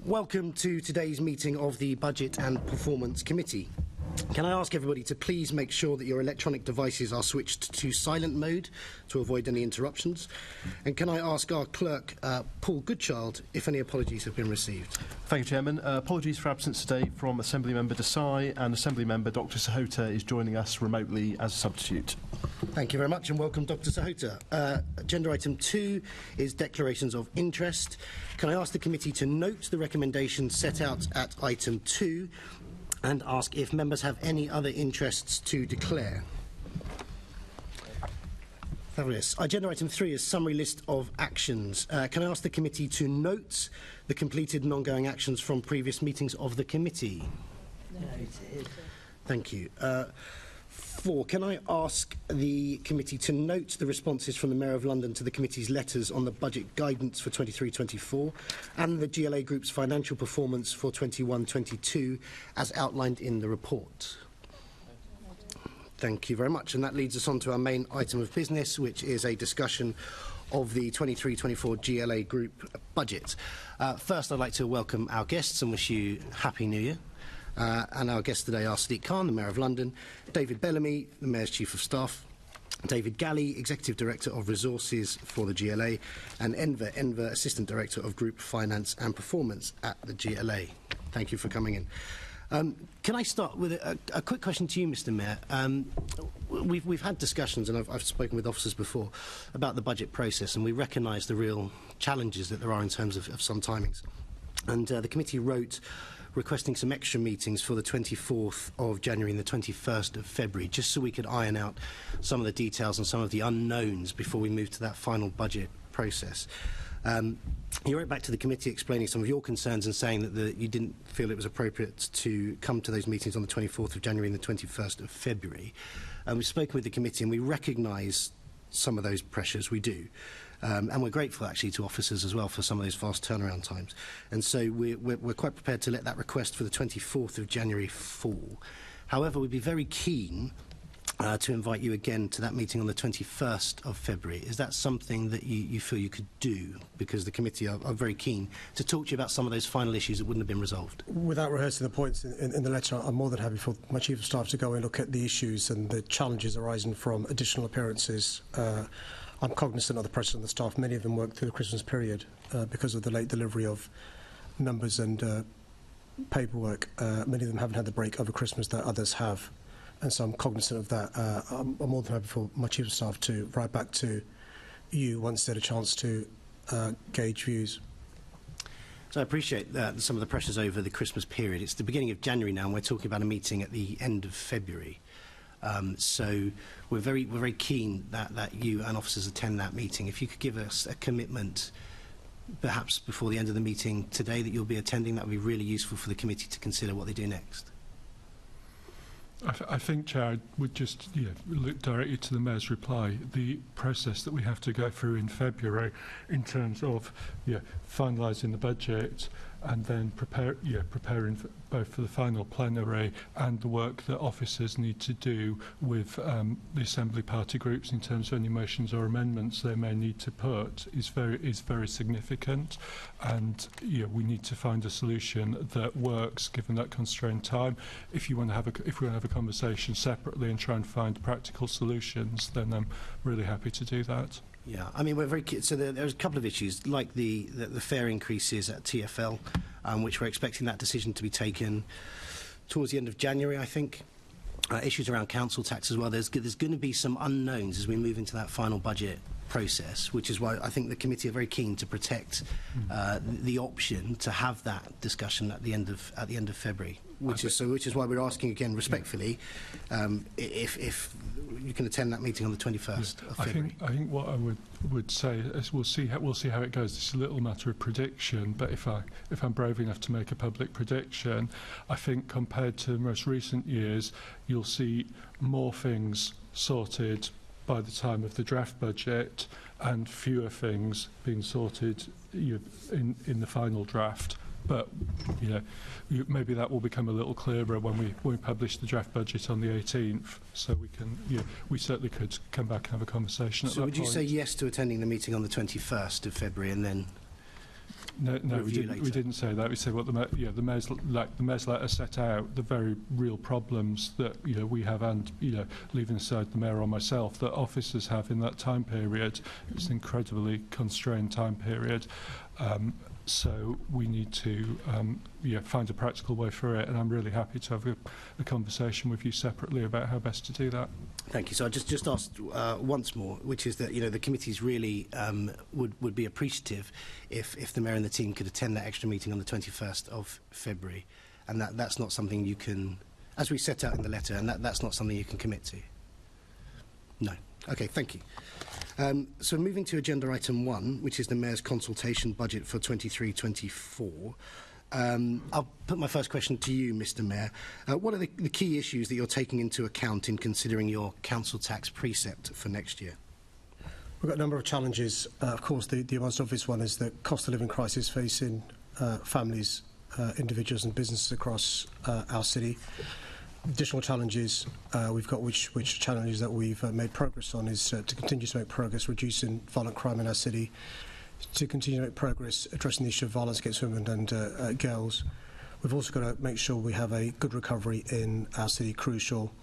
Welcome to today's meeting of the Budget and Performance Committee. Can I ask everybody to please make sure that your electronic devices are switched to silent mode to avoid any interruptions? And can I ask our clerk, Paul Goodchild, if any apologies have been received? Thank you, Chairman. Apologies for absence today from Assembly Member Desai, and Assembly Member Dr Sahota is joining us remotely as a substitute. Thank you very much and welcome Dr Sahota. Agenda item 2 is declarations of interest. Can I ask the committee to note the recommendations set out at item 2 and ask if members have any other interests to declare? Fabulous. Agenda item 3 is summary list of actions. Can I ask the committee to note the completed and ongoing actions from previous meetings of the committee? Noted. Thank you. 4. Can I ask the committee to note the responses from the Mayor of London to the committee's letters on the budget guidance for 23-24 and the GLA Group's financial performance for 21-22 as outlined in the report? Thank you very much. And that leads us on to our main item of business, which is a discussion of the 23-24 GLA Group budget. First, I'd like to welcome our guests and wish you Happy New Year. And our guests today are Sadiq, the Mayor of London, David Bellamy, the Mayor's Chief of Staff, David Gallie, Executive Director of Resources for the GLA, and Enver, Assistant Director of Group Finance and Performance at the GLA. Thank you for coming in. Can I start with a quick question to you, Mr Mayor? We've had discussions, and I've spoken with officers before, about the budget process, and we recognise the real challenges that there are in terms of some timings. And the committee wrote requesting some extra meetings for the 24th of January and the 21st of February, just so we could iron out some of the details and some of the unknowns before we move to that final budget process. You wrote back to the committee explaining some of your concerns and saying that you didn't feel it was appropriate to come to those meetings on the 24th of January and the 21st of February. We've spoken with the committee and we recognise some of those pressures, we do. And we're grateful actually to officers as well for some of those fast turnaround times. And so we're quite prepared to let that request for the 24th of January fall. However, we'd be very keen to invite you again to that meeting on the 21st of February. Is that something that you feel you could do? Because the committee are very keen to talk to you about some of those final issues that wouldn't have been resolved. Without rehearsing the points in the letter, I'm more than happy for my Chief of Staff to go and look at the issues and the challenges arising from additional appearances. I'm cognizant of the pressure on the staff. Many of them work through the Christmas period because of the late delivery of numbers and paperwork. Many of them haven't had the break over Christmas that others have. And so I'm cognizant of that. I'm more than happy for my Chief of Staff to write back to you once they had a chance to gauge views. So I appreciate some of the pressures over the Christmas period. It's the beginning of January now, and we're talking about a meeting at the end of February. So we're very keen that you and officers attend that meeting. If you could give us a commitment, perhaps before the end of the meeting today, that you'll be attending, that would be really useful for the committee to consider what they do next. I think, Chair, I would just look directly to the Mayor's reply. The process that we have to go through in February in terms of finalising the budget and then preparing both for the final plenary and the work that officers need to do with the Assembly Party groups in terms of any motions or amendments they may need to put is very significant, and we need to find a solution that works given that constrained time. If we want to have a conversation separately and try and find practical solutions, then I'm really happy to do that. Yeah, I mean, we're very so there's a couple of issues, like the fare increases at TfL, which we're expecting that decision to be taken towards the end of January, I think. Issues around council tax as well. There's going to be some unknowns as we move into that final budget process, which is why I think the committee are very keen to protect the option to have that discussion at the end of February. Which is why we're asking again respectfully if you can attend that meeting on the 21st of February. I think what I would say is we'll see how it goes. It's a little matter of prediction, but if I'm brave enough to make a public prediction, I think compared to most recent years, you'll see more things sorted by the time of the draft budget and fewer things being sorted in the final draft. But maybe that will become a little clearer when we publish the draft budget on the 18th. So we certainly could come back and have a conversation. So would you say yes to attending the meeting on the 21st of February and then No, we review didn't. later? We didn't say that. We said what the mayor's letter set out the very real problems that we have, and leaving aside the mayor or myself, that officers have in that time period. It's an incredibly constrained time period. So we need to find a practical way through it, and I'm really happy to have a conversation with you separately about how best to do that. Thank you. So I just asked once more, which is that the committees really would be appreciative if the mayor and the team could attend that extra meeting on the 21st of February, and that's not something you can, as we set out in the letter, and that's not something you can commit to. No. Okay. Thank you. So moving to agenda item 1, which is the mayor's consultation budget for 23-24. I'll put my first question to you, Mr. Mayor. What are the key issues that you're taking into account in considering your council tax precept for next year? We've got a number of challenges. Of course, the most obvious one is the cost of living crisis facing families, individuals and businesses across our city. Additional challenges we've got, which challenges that we've made progress on, is to continue to make progress reducing violent crime in our city, to continue to make progress addressing the issue of violence against women and girls. We've also got to make sure we have a good recovery in our city, crucial.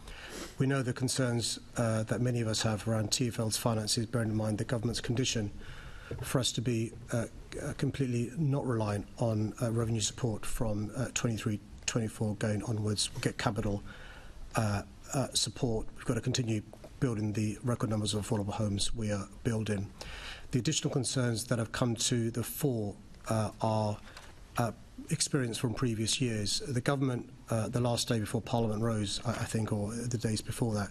We know the concerns that many of us have around TfL's finances, bearing in mind the government's condition for us to be completely not reliant on revenue support from 23-24 going onwards. We'll get capital support. We've got to continue building the record numbers of affordable homes we are building. The additional concerns that have come to the fore are experience from previous years. The government, the last day before Parliament rose, I think, or the days before that,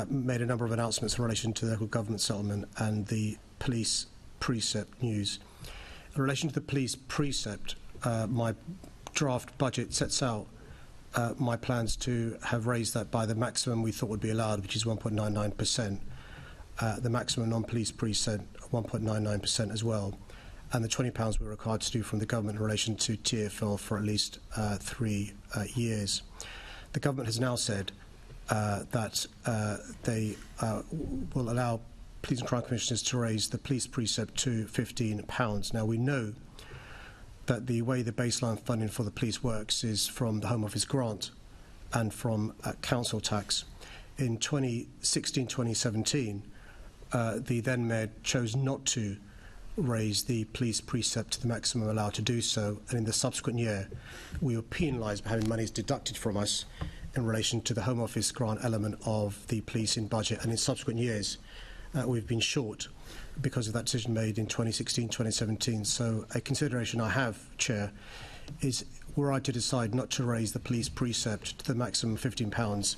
made a number of announcements in relation to the local government settlement and the police precept news. In relation to the police precept, my draft budget sets out my plans to have raised that by the maximum we thought would be allowed, which is 1.99%. The maximum non-police precept, 1.99% as well. And the £20 we're required to do from the government in relation to TfL for at least 3 years. The government has now said that they will allow police and crime commissioners to raise the police precept to £15. Now, we know that the way the baseline funding for the police works is from the Home Office grant and from council tax. In 2016-2017, the then mayor chose not to raise the police precept to the maximum allowed to do so, and in the subsequent year we were penalised by having monies deducted from us in relation to the Home Office grant element of the policing budget, and in subsequent years we've been short because of that decision made in 2016-2017. So a consideration I have, Chair, is were I to decide not to raise the police precept to the maximum £15,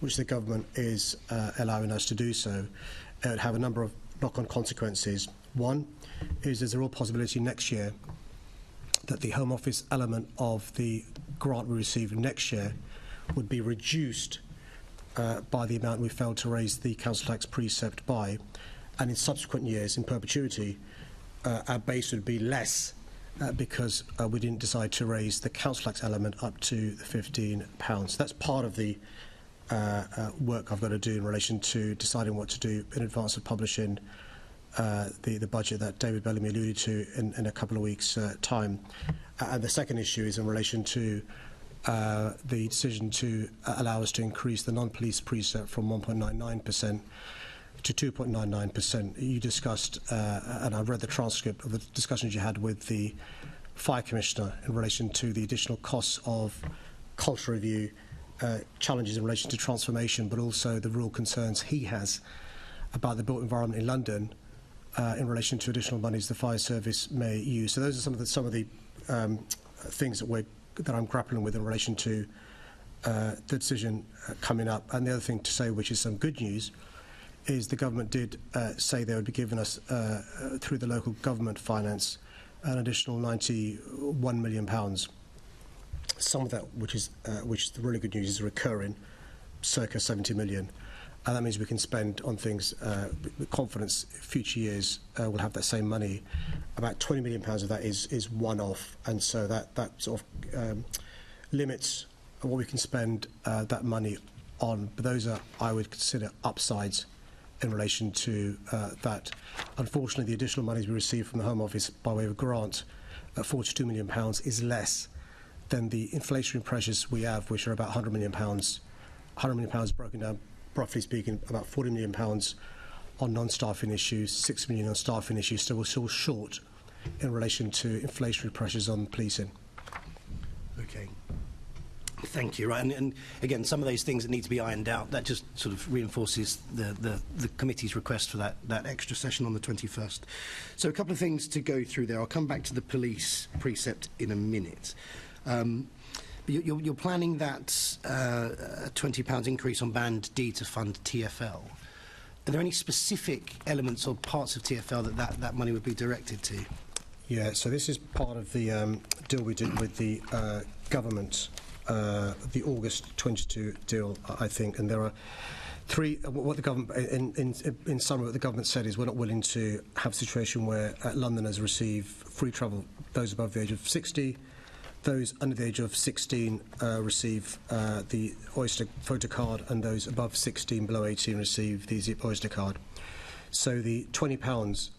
which the government is allowing us to do so, it would have a number of knock-on consequences. One is there's a real possibility next year that the Home Office element of the grant we receive next year would be reduced by the amount we failed to raise the council tax precept by, and in subsequent years, in perpetuity, our base would be less because we didn't decide to raise the council tax element up to the £15. That's part of the work I've got to do in relation to deciding what to do in advance of publishing the budget that David Bellamy alluded to in a couple of weeks' time. And the second issue is in relation to the decision to allow us to increase the non-police precept from 1.99% to 2.99%. You discussed, and I've read the transcript of the discussions you had with the Fire Commissioner in relation to the additional costs of culture review, challenges in relation to transformation, but also the real concerns he has about the built environment in London in relation to additional monies the fire service may use. So those are some of the things that I'm grappling with in relation to the decision coming up. And the other thing to say, which is some good news, is the government did say they would be giving us, through the local government finance, an additional £91 million. Some of that, which is the really good news, is recurring, circa 70 million. And that means we can spend on things with confidence. Future years will have that same money. About £20 million of that is one-off, and so that sort of limits what we can spend that money on. But those are, I would consider, upsides in relation to that. Unfortunately, the additional monies we receive from the Home Office by way of grant at £42 million is less than the inflationary pressures we have, which are about £100 million. £100 million broken down, roughly speaking, about £40 million on non-staffing issues, £6 million on staffing issues, so we're still short in relation to inflationary pressures on policing. Okay. Thank you. Right, and again, some of those things that need to be ironed out, that just sort of reinforces the committee's request for that extra session on the 21st. So a couple of things to go through there. I'll come back to the police precept in a minute. You're planning that £20 increase on Band D to fund TfL. Are there any specific elements or parts of TfL that money would be directed to? Yeah, so this is part of the deal we did with the government, the August 22 deal, I think, and there are three. What the government, in summary, what the government said is we're not willing to have a situation where Londoners receive free travel, those above the age of 60. Those under the age of 16 receive the Oyster photo card, and those above 16, below 18, receive the Zip Oyster card. So the £20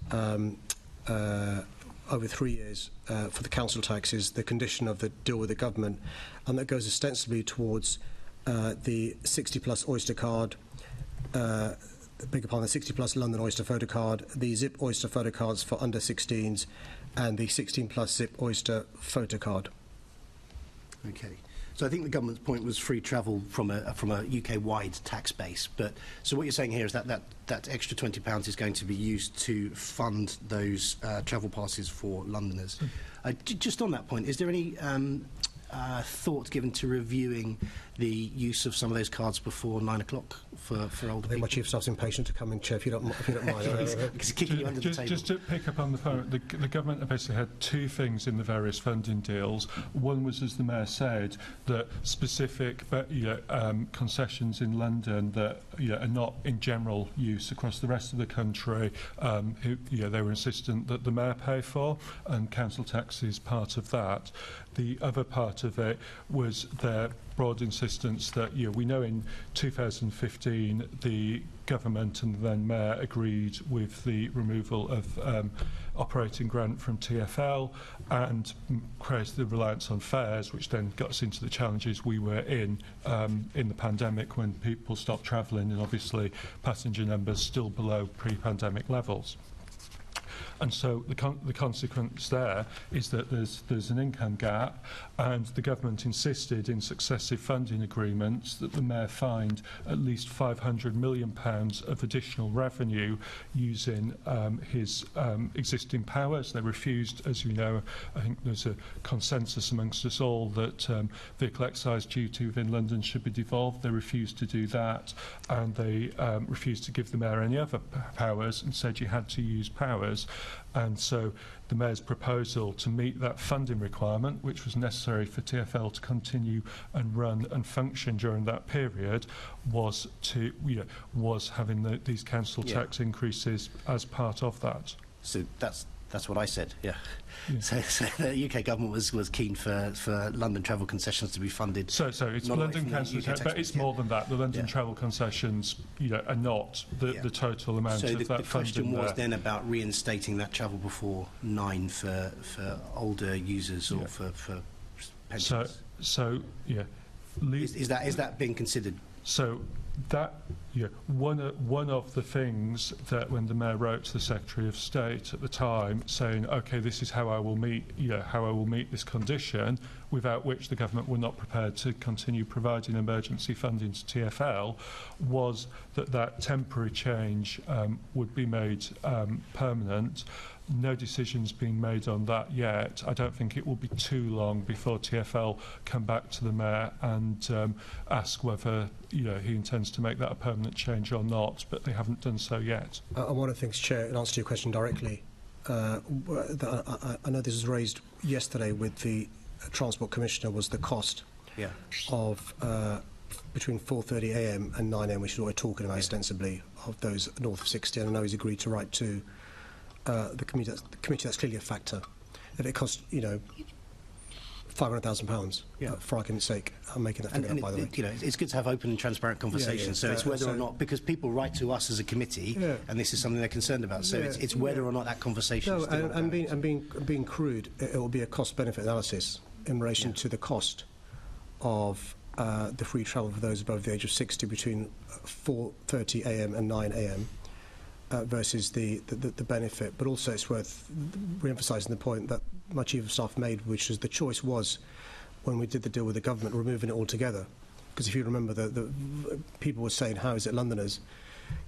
over 3 years for the council tax is the condition of the deal with the government, and that goes ostensibly towards the 60-plus Oyster card, beg your pardon, the 60-plus London Oyster photo card, the Zip Oyster photo cards for under 16s, and the 16-plus Zip Oyster photo card. Okay. So I think the government's point was free travel from a UK-wide tax base. But so what you're saying here is that extra £20 is going to be used to fund those travel passes for Londoners. Just on that point, is there any thought given to reviewing the use of some of those cards before 9 o'clock for older people? I think my chief of staff's impatient to come in, Chair, if you don't mind. It's kicking you under the table. Just to pick up on the point, the government basically had two things in the various funding deals. One was, as the Mayor said, that specific concessions in London that are not in general use across the rest of the country, they were insistent that the Mayor pay for, and council tax is part of that. The other part of it was their broad insistence that we know in 2015 the government and then Mayor agreed with the removal of operating grant from TfL and created the reliance on fares, which then got us into the challenges we were in the pandemic when people stopped travelling, and obviously passenger numbers still below pre-pandemic levels. And so the consequence there is that there's an income gap, and the government insisted in successive funding agreements that the Mayor find at least £500 million of additional revenue using his existing powers. They refused, as you know, I think there's a consensus amongst us all that vehicle excise duty within London should be devolved. They refused to do that, and they refused to give the Mayor any other powers and said you had to use powers. And so the Mayor's proposal to meet that funding requirement, which was necessary for TfL to continue and run and function during that period, was having these council tax increases as part of that. So that's what I said, yeah. So the UK government was keen for London travel concessions to be funded. So it's London council tax, but it's more than that. The London travel concessions, are not the total amount of that funding. So the question was then about reinstating that travel before 9 for older users or for pensioners. Is that being considered? So that one of the things that when the Mayor wrote to the Secretary of State at the time saying, okay, this is how I will meet this condition, without which the government were not prepared to continue providing emergency funding to TfL, was that temporary change would be made permanent. No decision's been made on that yet. I don't think it will be too long before TfL come back to the Mayor and ask whether he intends to make that a permanent change or not, but they haven't done so yet. And one of the things, Chair, in answer to your question directly, I know this was raised yesterday with the Transport Commissioner, was the cost of between 4:30 a.m. and 9 a.m, which is what we're talking about ostensibly, of those north of 60, and I know he's agreed to write to the committee. That's clearly a factor. If it costs, £500,000, for argument's sake. I'm making that figure up, by the way. You know, it's good to have open and transparent conversations. So it's whether or not, because people write to us as a committee, and this is something they're concerned about. So it's whether or not that conversation. No, and being crude, it will be a cost-benefit analysis in relation to the cost of the free travel for those above the age of 60 between 4:30 a.m. and 9 a.m. Versus the benefit. But also it's worth re-emphasising the point that my Chief of Staff made, which is the choice was, when we did the deal with the government, removing it altogether. Because if you remember, the people were saying, how is it Londoners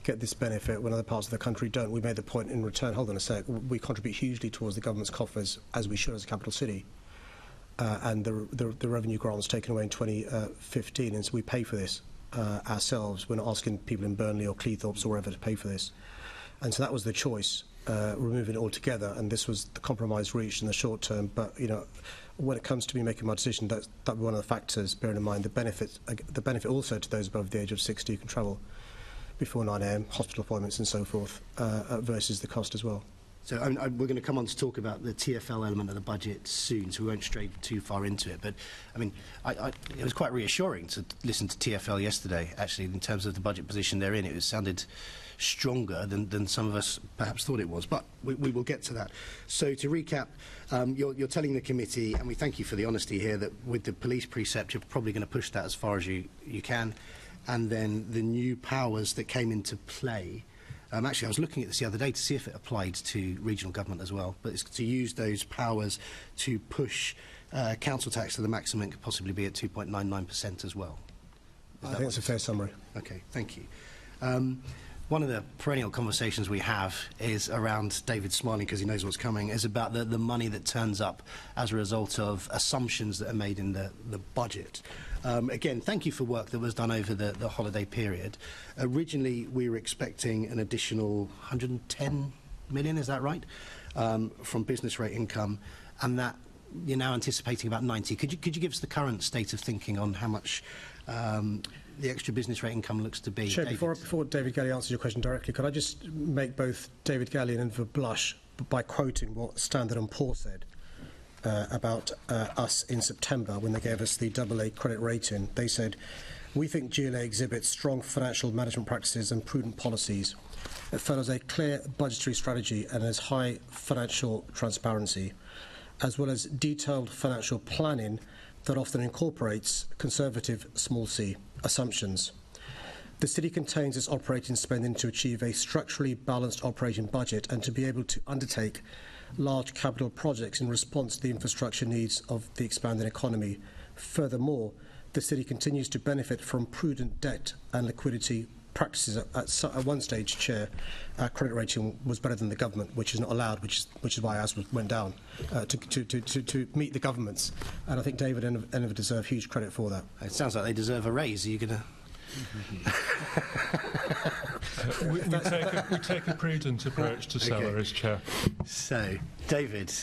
get this benefit when other parts of the country don't? We made the point in return, hold on a sec, we contribute hugely towards the government's coffers, as we should as a capital city. And the revenue grant was taken away in 2015, and so we pay for this ourselves. We're not asking people in Burnley or Cleethorpes or wherever to pay for this. And so that was the choice, removing it altogether, and this was the compromise reached in the short term. But, you know, when it comes to me making my decision, that would be one of the factors, bearing in mind the benefit also to those above the age of 60 who can travel before 9 a.m, hospital appointments and so forth, versus the cost as well. So we're going to come on to talk about the TfL element of the budget soon, so we won't stray too far into it. But, I mean, it was quite reassuring to listen to TfL yesterday, actually, in terms of the budget position they're in. It sounded stronger than some of us perhaps thought it was, but we will get to that. So to recap, you're telling the committee, and we thank you for the honesty here, that with the police precept you're probably going to push that as far as you can, and then the new powers that came into play. Actually, I was looking at this the other day to see if it applied to regional government as well, but it's to use those powers to push council tax to the maximum. It could possibly be at 2.99% as well. I think that's a fair summary. Okay, thank you. One of the perennial conversations we have is around David smiling because he knows what's coming, is about the money that turns up as a result of assumptions that are made in the budget. Again, thank you for work that was done over the holiday period. Originally, we were expecting an additional 110 million, is that right, from business rate income, and that you're now anticipating about 90. Could you give us the current state of thinking on how much the extra business rate income looks to be? Chair, before David Gallie answers your question directly, could I just make both David Gallie and Enver blush by quoting what Standard & Poor's said about us in September when they gave us the AA credit rating. They said, "We think GLA exhibits strong financial management practices and prudent policies. It follows a clear budgetary strategy and has high financial transparency, as well as detailed financial planning that often incorporates conservative, small c, assumptions. The city contains its operating spending to achieve a structurally balanced operating budget and to be able to undertake large capital projects in response to the infrastructure needs of the expanding economy. Furthermore, the city continues to benefit from prudent debt and liquidity practices. At one stage, Chair, our credit rating was better than the government, which is not allowed, which is why ours went down to meet the government's. And I think David and Enver deserve huge credit for that. It sounds like they deserve a raise. Are you going to... we take a prudent approach to salaries, Chair. So, David,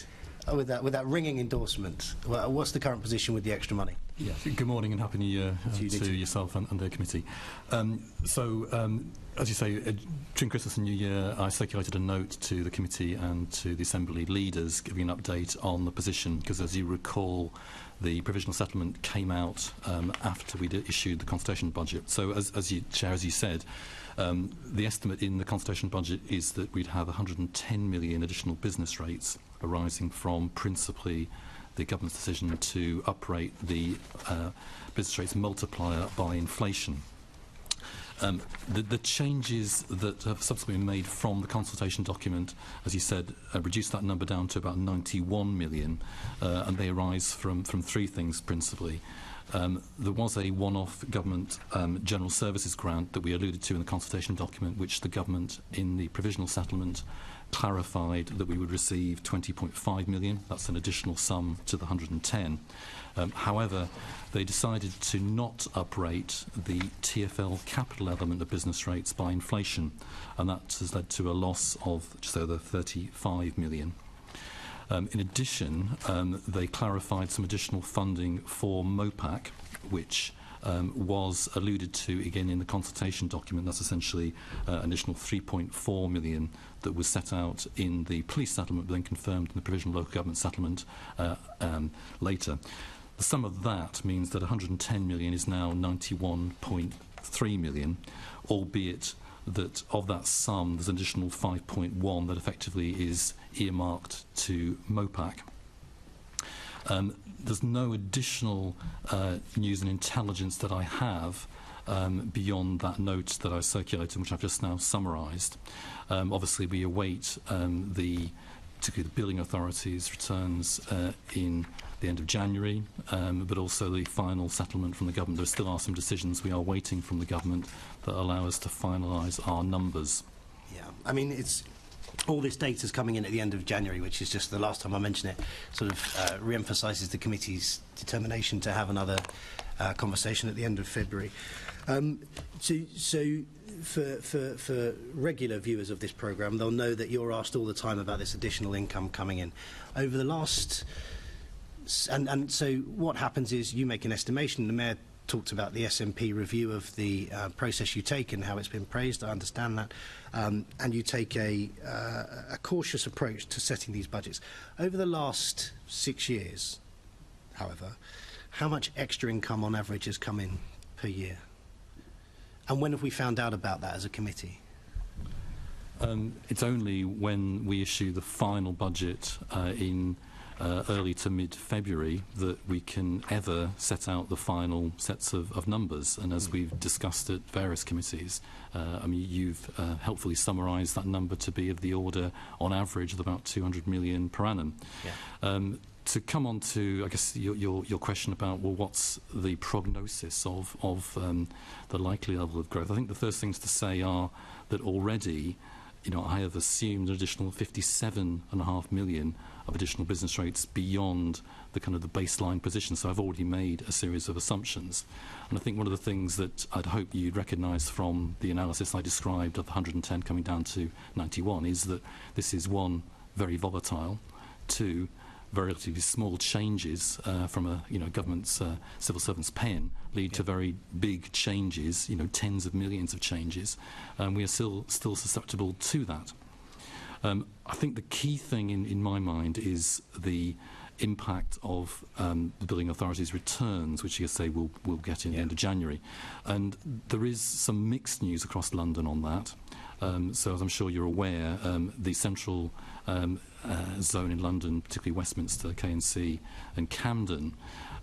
with that ringing endorsement, what's the current position with the extra money? Yes. Good morning and Happy New Year to yourself and the committee. As you say, during Christmas and New Year, I circulated a note to the committee and to the Assembly leaders giving an update on the position, because as you recall, the provisional settlement came out after we'd issued the consultation budget. So as you, Chair, as you said, the estimate in the consultation budget is that we'd have 110 million additional business rates arising from principally the government's decision to uprate the business rates multiplier by inflation. The changes that have subsequently been made from the consultation document, as you said, reduced that number down to about 91 million, and they arise from three things principally. There was a one-off government general services grant that we alluded to in the consultation document, which the government in the provisional settlement clarified that we would receive 20.5 million. That's an additional sum to the 110. However, they decided to not uprate the TfL capital element of business rates by inflation, and that has led to a loss of just over 35 million. In addition, they clarified some additional funding for MOPAC, which was alluded to again in the consultation document. That's essentially an additional 3.4 million that was set out in the police settlement, but then confirmed in the provisional local government settlement later. The sum of that means that 110 million is now 91.3 million, albeit that of that sum there's an additional 5.1 that effectively is earmarked to MOPAC. There's no additional news and intelligence that I have beyond that note that I circulated, which I've just now summarised. Obviously, we await particularly the billing authorities' returns in the end of January, but also the final settlement from the government. There still are some decisions we are waiting from the government that allow us to finalise our numbers. Yeah, I mean, it's all this data's coming in at the end of January, which is just the last time I mention it, sort of re-emphasises the committee's determination to have another conversation at the end of February. So for regular viewers of this programme, they'll know that you're asked all the time about this additional income coming in. Over the last... And so what happens is you make an estimation. The Mayor talked about the SNP review of the process you take and how it's been praised. I understand that. And you take a cautious approach to setting these budgets. Over the last 6 years, however, how much extra income on average has come in per year? And when have we found out about that as a committee? It's only when we issue the final budget in early to mid-February that we can ever set out the final sets of numbers. And as we've discussed at various committees, I mean, you've helpfully summarised that number to be of the order, on average, of about 200 million per annum. Yeah. To come on to, I guess, your question about, well, what's the prognosis of the likely level of growth? I think the first things to say are that already, I have assumed an additional 57.5 million of additional business rates beyond the kind of the baseline position. So I've already made a series of assumptions. And I think one of the things that I'd hope you'd recognise from the analysis I described of the 110 coming down to 91 is that this is, one, very volatile, two, very relatively small changes from a government's civil servant's pen lead to very big changes, tens of millions of changes, and we are still susceptible to that. I think the key thing in my mind is the impact of the building authority's returns, which, as I say, we'll get in the end of January. And there is some mixed news across London on that. So, as I'm sure you're aware, the central zone in London, particularly Westminster, K&C and Camden,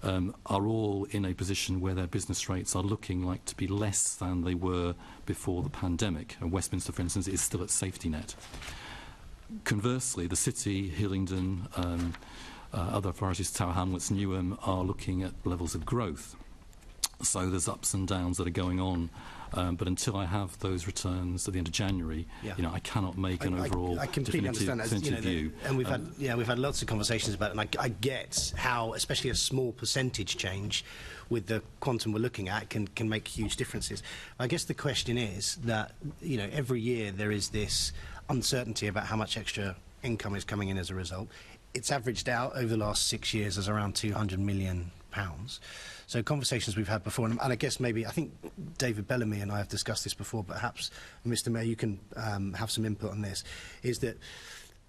are all in a position where their business rates are looking like to be less than they were before the pandemic. And Westminster, for instance, is still at safety net. Conversely, the City, Hillingdon, other authorities, Tower Hamlets, Newham, are looking at levels of growth. So there's ups and downs that are going on. But until I have those returns at the end of January, I cannot make an overall I completely definitive view. And we've had lots of conversations about it, and I get how, especially a small percentage change with the quantum we're looking at, can make huge differences. I guess the question is that every year there is this uncertainty about how much extra income is coming in as a result. It's averaged out over the last 6 years as around £200 million. So conversations we've had before, and I guess I think David Bellamy and I have discussed this before, but perhaps, Mr Mayor, you can have some input on this, is that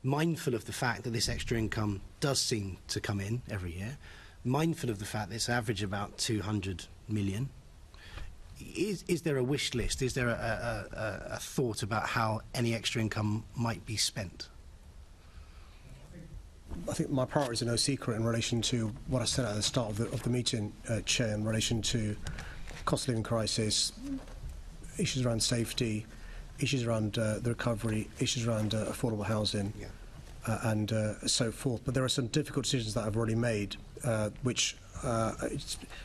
mindful of the fact that this extra income does seem to come in every year, mindful of the fact that it's average about 200 million, is there a wish list? Is there a thought about how any extra income might be spent? I think my priorities are no secret in relation to what I said at the start of the meeting, Chair, in relation to cost of living crisis, issues around safety, issues around the recovery, issues around affordable housing, and so forth. But there are some difficult decisions that I've already made, which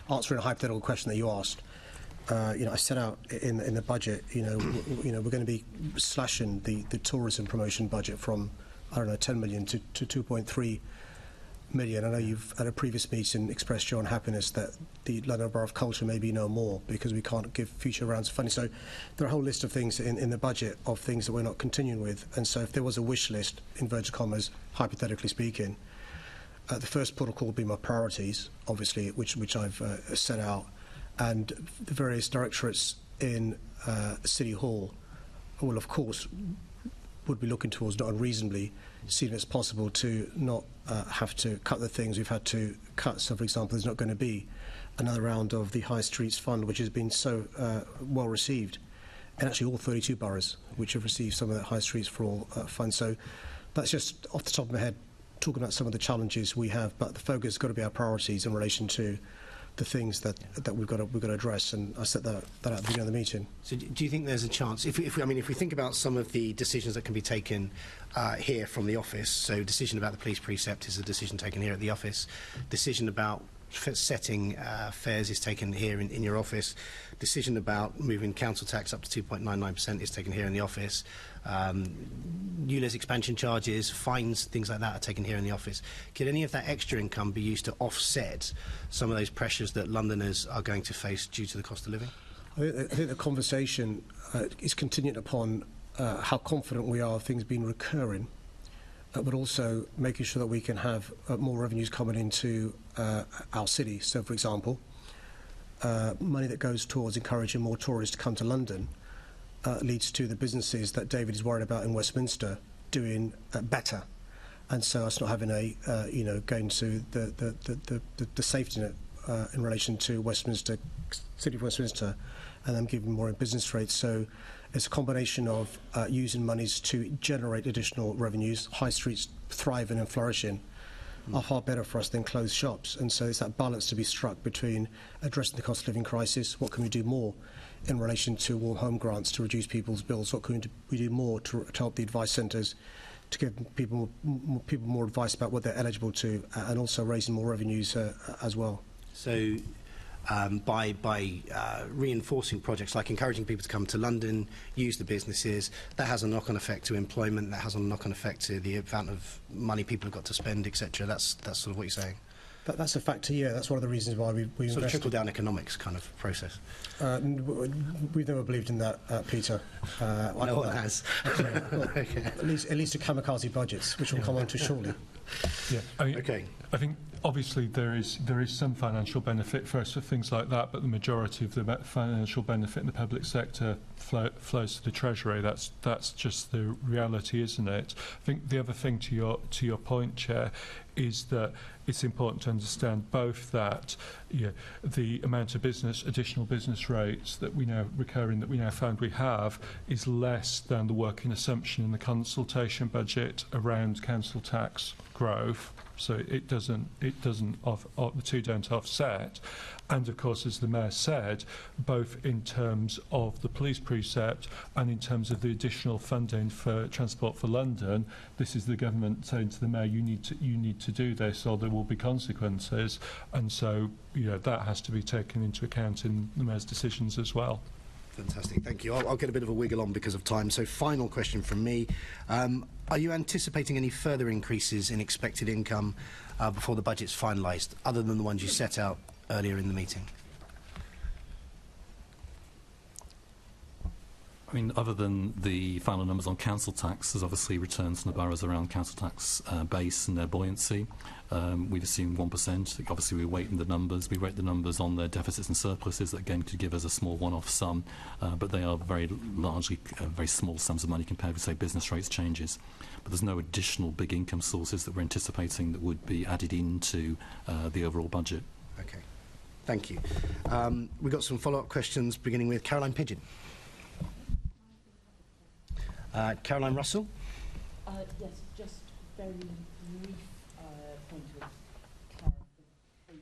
answering a hypothetical question that you asked. I set out in the budget. We're going to be slashing the tourism promotion budget from 10 million to 2.3 million. I know you've at a previous meeting expressed your unhappiness that the London Borough of Culture may be no more because we can't give future rounds of funding. So there are a whole list of things in the budget of things that we're not continuing with. And so if there was a wish list, inverted commas, hypothetically speaking, the first protocol would be my priorities, obviously, which I've set out. and the various directorates in City Hall will, of course, would be looking towards, not unreasonably, seeing it's possible to not have to cut the things we've had to cut. So, for example, there's not going to be another round of the High Streets Fund, which has been so well received, and actually all 32 boroughs which have received some of that High Streets for All fund. So that's just off the top of my head talking about some of the challenges we have, but the focus has got to be our priorities in relation to the things that we've got to address, and I set that out at the beginning of the meeting. So do you think there's a chance, if we think about some of the decisions that can be taken here from the office, so decision about the police precept is a decision taken here at the office, decision about setting fares is taken here in your office, decision about moving council tax up to 2.99% is taken here in the office, ULEZ expansion charges, fines, things like that are taken here in the office. Could any of that extra income be used to offset some of those pressures that Londoners are going to face due to the cost of living? I think the conversation is contingent upon how confident we are of things being recurring, but also making sure that we can have more revenues coming into our city. So, for example, money that goes towards encouraging more tourists to come to London leads to the businesses that David is worried about in Westminster doing better, and so us not having a going to the safety net in relation to Westminster, City of Westminster, and them giving more in business rates. So it's a combination of using monies to generate additional revenues. High streets thriving and flourishing are far better for us than closed shops, and so it's that balance to be struck between addressing the cost of living crisis. What can we do more in relation to warm home grants to reduce people's bills? What can we do more to help the advice centres to give people more advice about what they're eligible to, and also raising more revenues as well? So by reinforcing projects like encouraging people to come to London, use the businesses, that has a knock-on effect to employment, that has a knock-on effect to the amount of money people have got to spend, etc. That's sort of what you're saying. That's a factor, yeah. That's one of the reasons why we sort of trickle-down economics kind of process. We've never believed in that, Peter. No one has. Okay. At least the kamikaze budgets, which we'll come on to shortly. Yeah, I think obviously there is some financial benefit for us for things like that, but the majority of the financial benefit in the public sector flows to the Treasury. That's just the reality, isn't it? I think the other thing to your point, Chair, is that it's important to understand both that the amount of additional business rates that we now found we have is less than the working assumption in the consultation budget around council tax growth. So the two don't offset. And of course, as the Mayor said, both in terms of the police precept and in terms of the additional funding for Transport for London, this is the government saying to the Mayor, you need to do this or there will be consequences. And so that has to be taken into account in the Mayor's decisions as well. Fantastic, thank you. I'll get a bit of a wiggle on because of time. So final question from me. Are you anticipating any further increases in expected income before the budget's finalised, other than the ones you set out earlier in the meeting? I mean, other than the final numbers on council tax, there's obviously returns from the boroughs around council tax base and their buoyancy. We've assumed 1%. Obviously, we weight the numbers. We rate the numbers on their deficits and surpluses that, again, could give us a small one-off sum, but they are very largely very small sums of money compared with, say, business rates changes. But there's no additional big income sources that we're anticipating that would be added into the overall budget. Okay, thank you. We've got some follow-up questions, beginning with Caroline Pidgeon. Caroline Russell? Yes, just very brief point of clarification.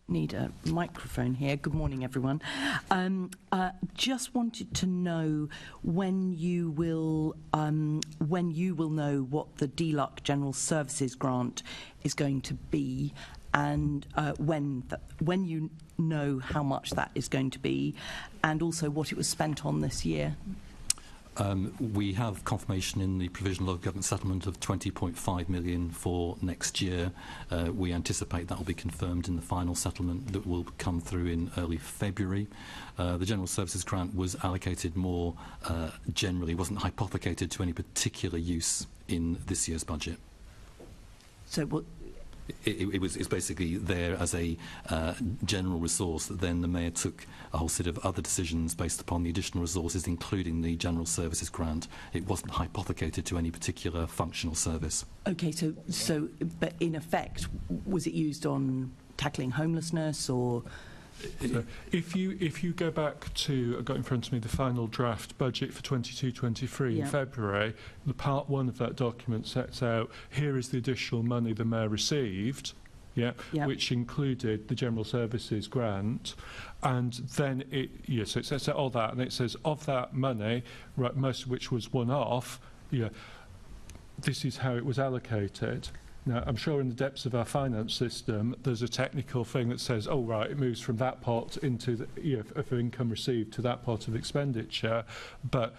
Need a microphone here. Good morning, everyone. Just wanted to know when you will know what the DLUC General Services Grant is going to be, and when you know how much that is going to be, and also what it was spent on this year. We have confirmation in the provisional local government settlement of 20.5 million for next year. We anticipate that will be confirmed in the final settlement that will come through in early February. The General Services Grant was allocated more generally, wasn't hypothecated to any particular use in this year's budget. So it's basically there as a general resource that then the Mayor took a whole set of other decisions based upon the additional resources, including the General Services Grant. It wasn't hypothecated to any particular functional service. Okay, so but in effect, was it used on tackling homelessness or... So if you go back to, I've got in front of me the final draft budget for 22-23 in February, the part 1 of that document sets out, here is the additional money the Mayor received, which included the General Services Grant, and then so it sets out all that, and it says of that money, right, most of which was one-off, this is how it was allocated. Now, I'm sure in the depths of our finance system, there's a technical thing that says, oh, right, it moves from that pot into the, of income received to that pot of expenditure. But,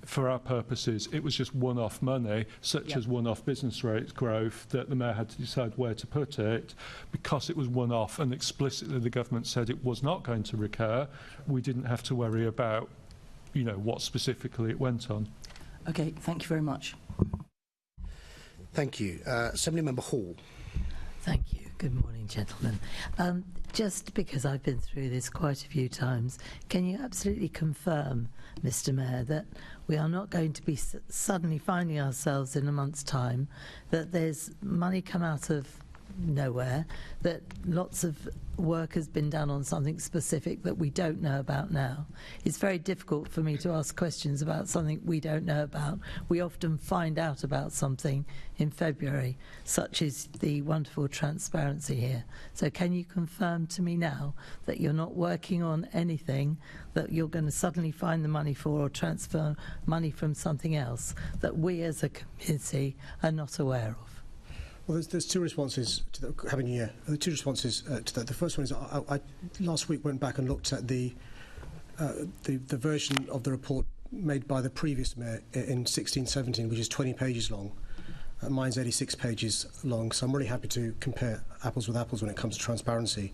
for our purposes, it was just one-off money, such as one-off business rate growth, that the Mayor had to decide where to put it. Because it was one-off and explicitly the government said it was not going to recur, we didn't have to worry about, what specifically it went on. Okay, thank you very much. Thank you. Assembly Member Hall. Thank you. Good morning, gentlemen. Just because I've been through this quite a few times, can you absolutely confirm, Mr. Mayor, that we are not going to be suddenly finding ourselves in a month's time, that there's money come out of nowhere, that lots of work has been done on something specific that we don't know about now? It's very difficult for me to ask questions about something we don't know about. We often find out about something in February, such as the wonderful transparency here. So can you confirm to me now that you're not working on anything that you're going to suddenly find the money for or transfer money from something else that we as a committee are not aware of? Well, there's two responses to that. Having a year, the two responses to that. The first one is I last week went back and looked at the version of the report made by the previous Mayor in 16-17, which is 20 pages long. Mine's 86 pages long, so I'm really happy to compare apples with apples when it comes to transparency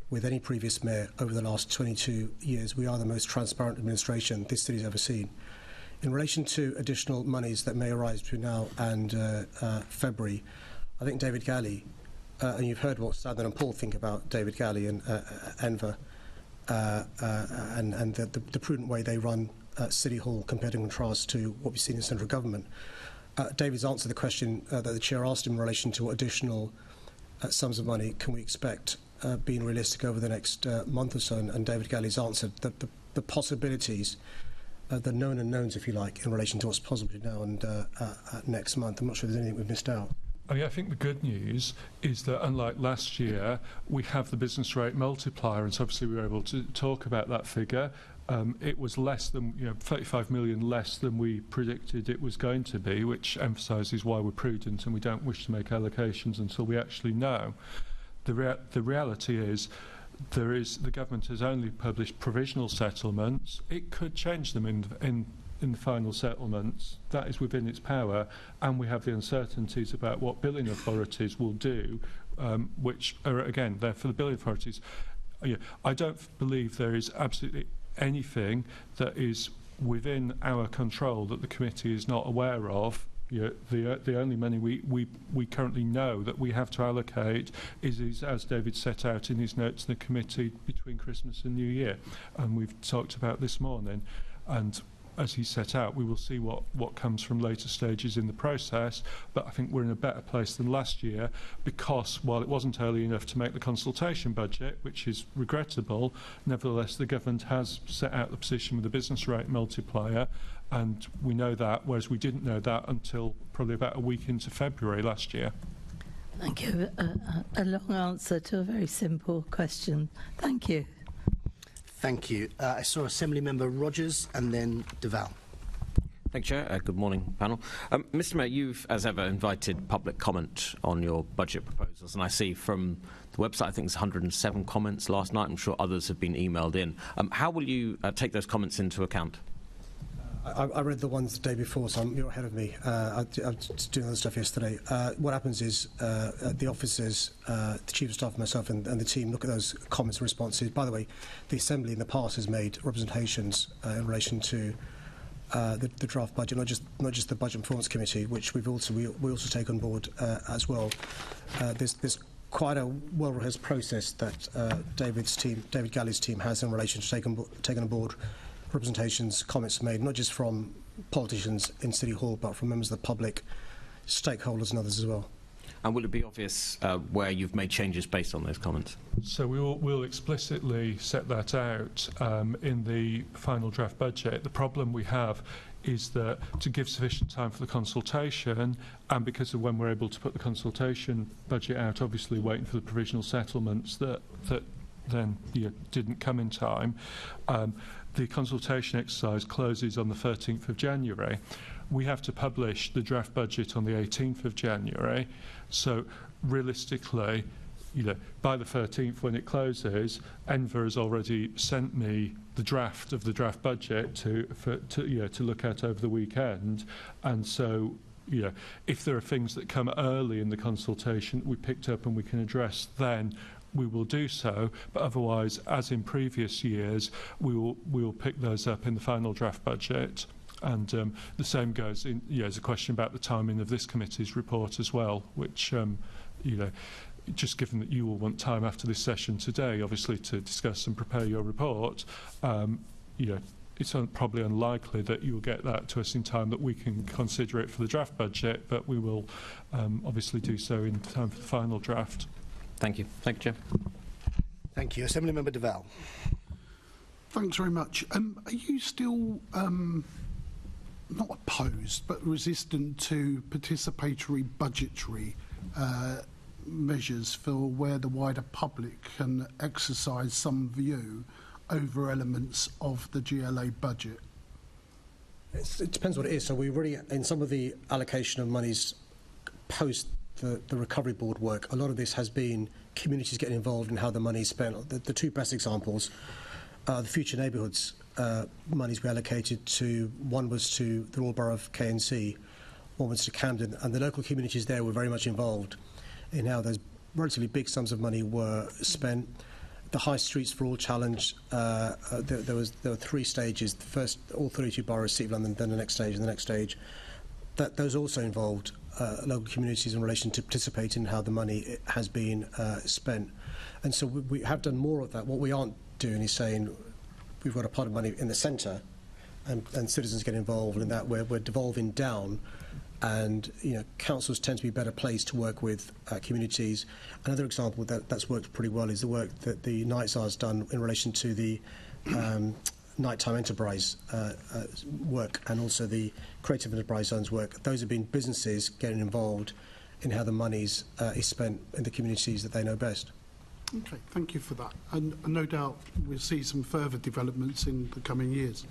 with any previous Mayor over the last 22 years. We are the most transparent administration this city's ever seen. In relation to additional monies that may arise between now and February, I think David Gallie, and you've heard what Sadiq and Paul think about David Gallie and Enver, and the prudent way they run City Hall compared in contrast to what we've seen in central government. David's answered the question that the Chair asked him in relation to what additional sums of money can we expect being realistic over the next month or so, and David Gallie's answered that the possibilities, the known unknowns, if you like, in relation to what's possible now and next month. I'm not sure there's anything we've missed out. I think the good news is that, unlike last year, we have the business rate multiplier, and so obviously we were able to talk about that figure. It was less than, 35 million less than we predicted it was going to be, which emphasises why we're prudent and we don't wish to make allocations until we actually know. The reality is, the government has only published provisional settlements. It could change them in the final settlements. That is within its power, and we have the uncertainties about what billing authorities will do, which are, again, they're for the billing authorities. I don't believe there is absolutely anything that is within our control that the committee is not aware of. The only money we currently know that we have to allocate is as David set out in his notes to the committee, between Christmas and New Year, and we've talked about this morning. And as he set out, we will see what comes from later stages in the process, but I think we're in a better place than last year, because while it wasn't early enough to make the consultation budget, which is regrettable, nevertheless the government has set out the position with the business rate multiplier, and we know that, whereas we didn't know that until probably about a week into February last year. Thank you. A long answer to a very simple question. Thank you. Thank you. I saw Assembly Member Rogers and then Duval. Thank you, Chair. Good morning, panel. Mr. Mayor, you've, as ever, invited public comment on your budget proposals, and I see from the website, I think there's 107 comments last night. I'm sure others have been emailed in. How will you take those comments into account? I read the ones the day before, so you're ahead of me. I was doing other stuff yesterday. What happens is the officers, the Chief of Staff, myself and the team look at those comments and responses. By the way, the Assembly in the past has made representations in relation to the draft budget, not just the Budget Performance Committee, which we also take on board as well. There's quite a well-rehearsed process that David Gallie's team has in relation to taking on board representations, comments made, not just from politicians in City Hall, but from members of the public, stakeholders and others as well. And will it be obvious where you've made changes based on those comments? So we'll explicitly set that out in the final draft budget. The problem we have is that to give sufficient time for the consultation, and because of when we're able to put the consultation budget out, obviously waiting for the provisional settlements that then didn't come in time, the consultation exercise closes on the 13th of January. We have to publish the draft budget on the 18th of January. So realistically, by the 13th when it closes, Enver has already sent me the draft of the draft budget to look at over the weekend. And so, if there are things that come early in the consultation we picked up and we can address, then we will do so. But otherwise, as in previous years, we will pick those up in the final draft budget. And the same goes in, there's a question about the timing of this committee's report as well, which, just given that you will want time after this session today, obviously, to discuss and prepare your report, it's probably unlikely that you will get that to us in time that we can consider it for the draft budget, but we will obviously do so in time for the final draft. Thank you. Thank you, Chair. Thank you. Assembly Member Deval. Thanks very much. Are you still not opposed but resistant to participatory budgetary measures for where the wider public can exercise some view over elements of the GLA budget? It depends what it is. So we really, in some of the allocation of monies post the recovery board work, a lot of this has been communities getting involved in how the money is spent. The two best examples are the future neighbourhoods monies we allocated to. One was to the Royal Borough of KNC, one was to Camden, and the local communities there were very much involved in how those relatively big sums of money were spent. The High Streets for All challenge, there were three stages. The first, all 32 boroughs, City of London, then the next stage, and the next stage. Those also involved local communities in relation to participating in how the money has been spent. And so we have done more of that. What we aren't doing is saying we've got a pot of money in the centre and citizens get involved in that. We're devolving down, and councils tend to be better placed to work with communities. Another example that's worked pretty well is the work that the Night Czar has done in relation to the nighttime enterprise work, and also the creative enterprise zones work. Those have been businesses getting involved in how the monies is spent in the communities that they know best. Okay, thank you for that. And no doubt we'll see some further developments in the coming years.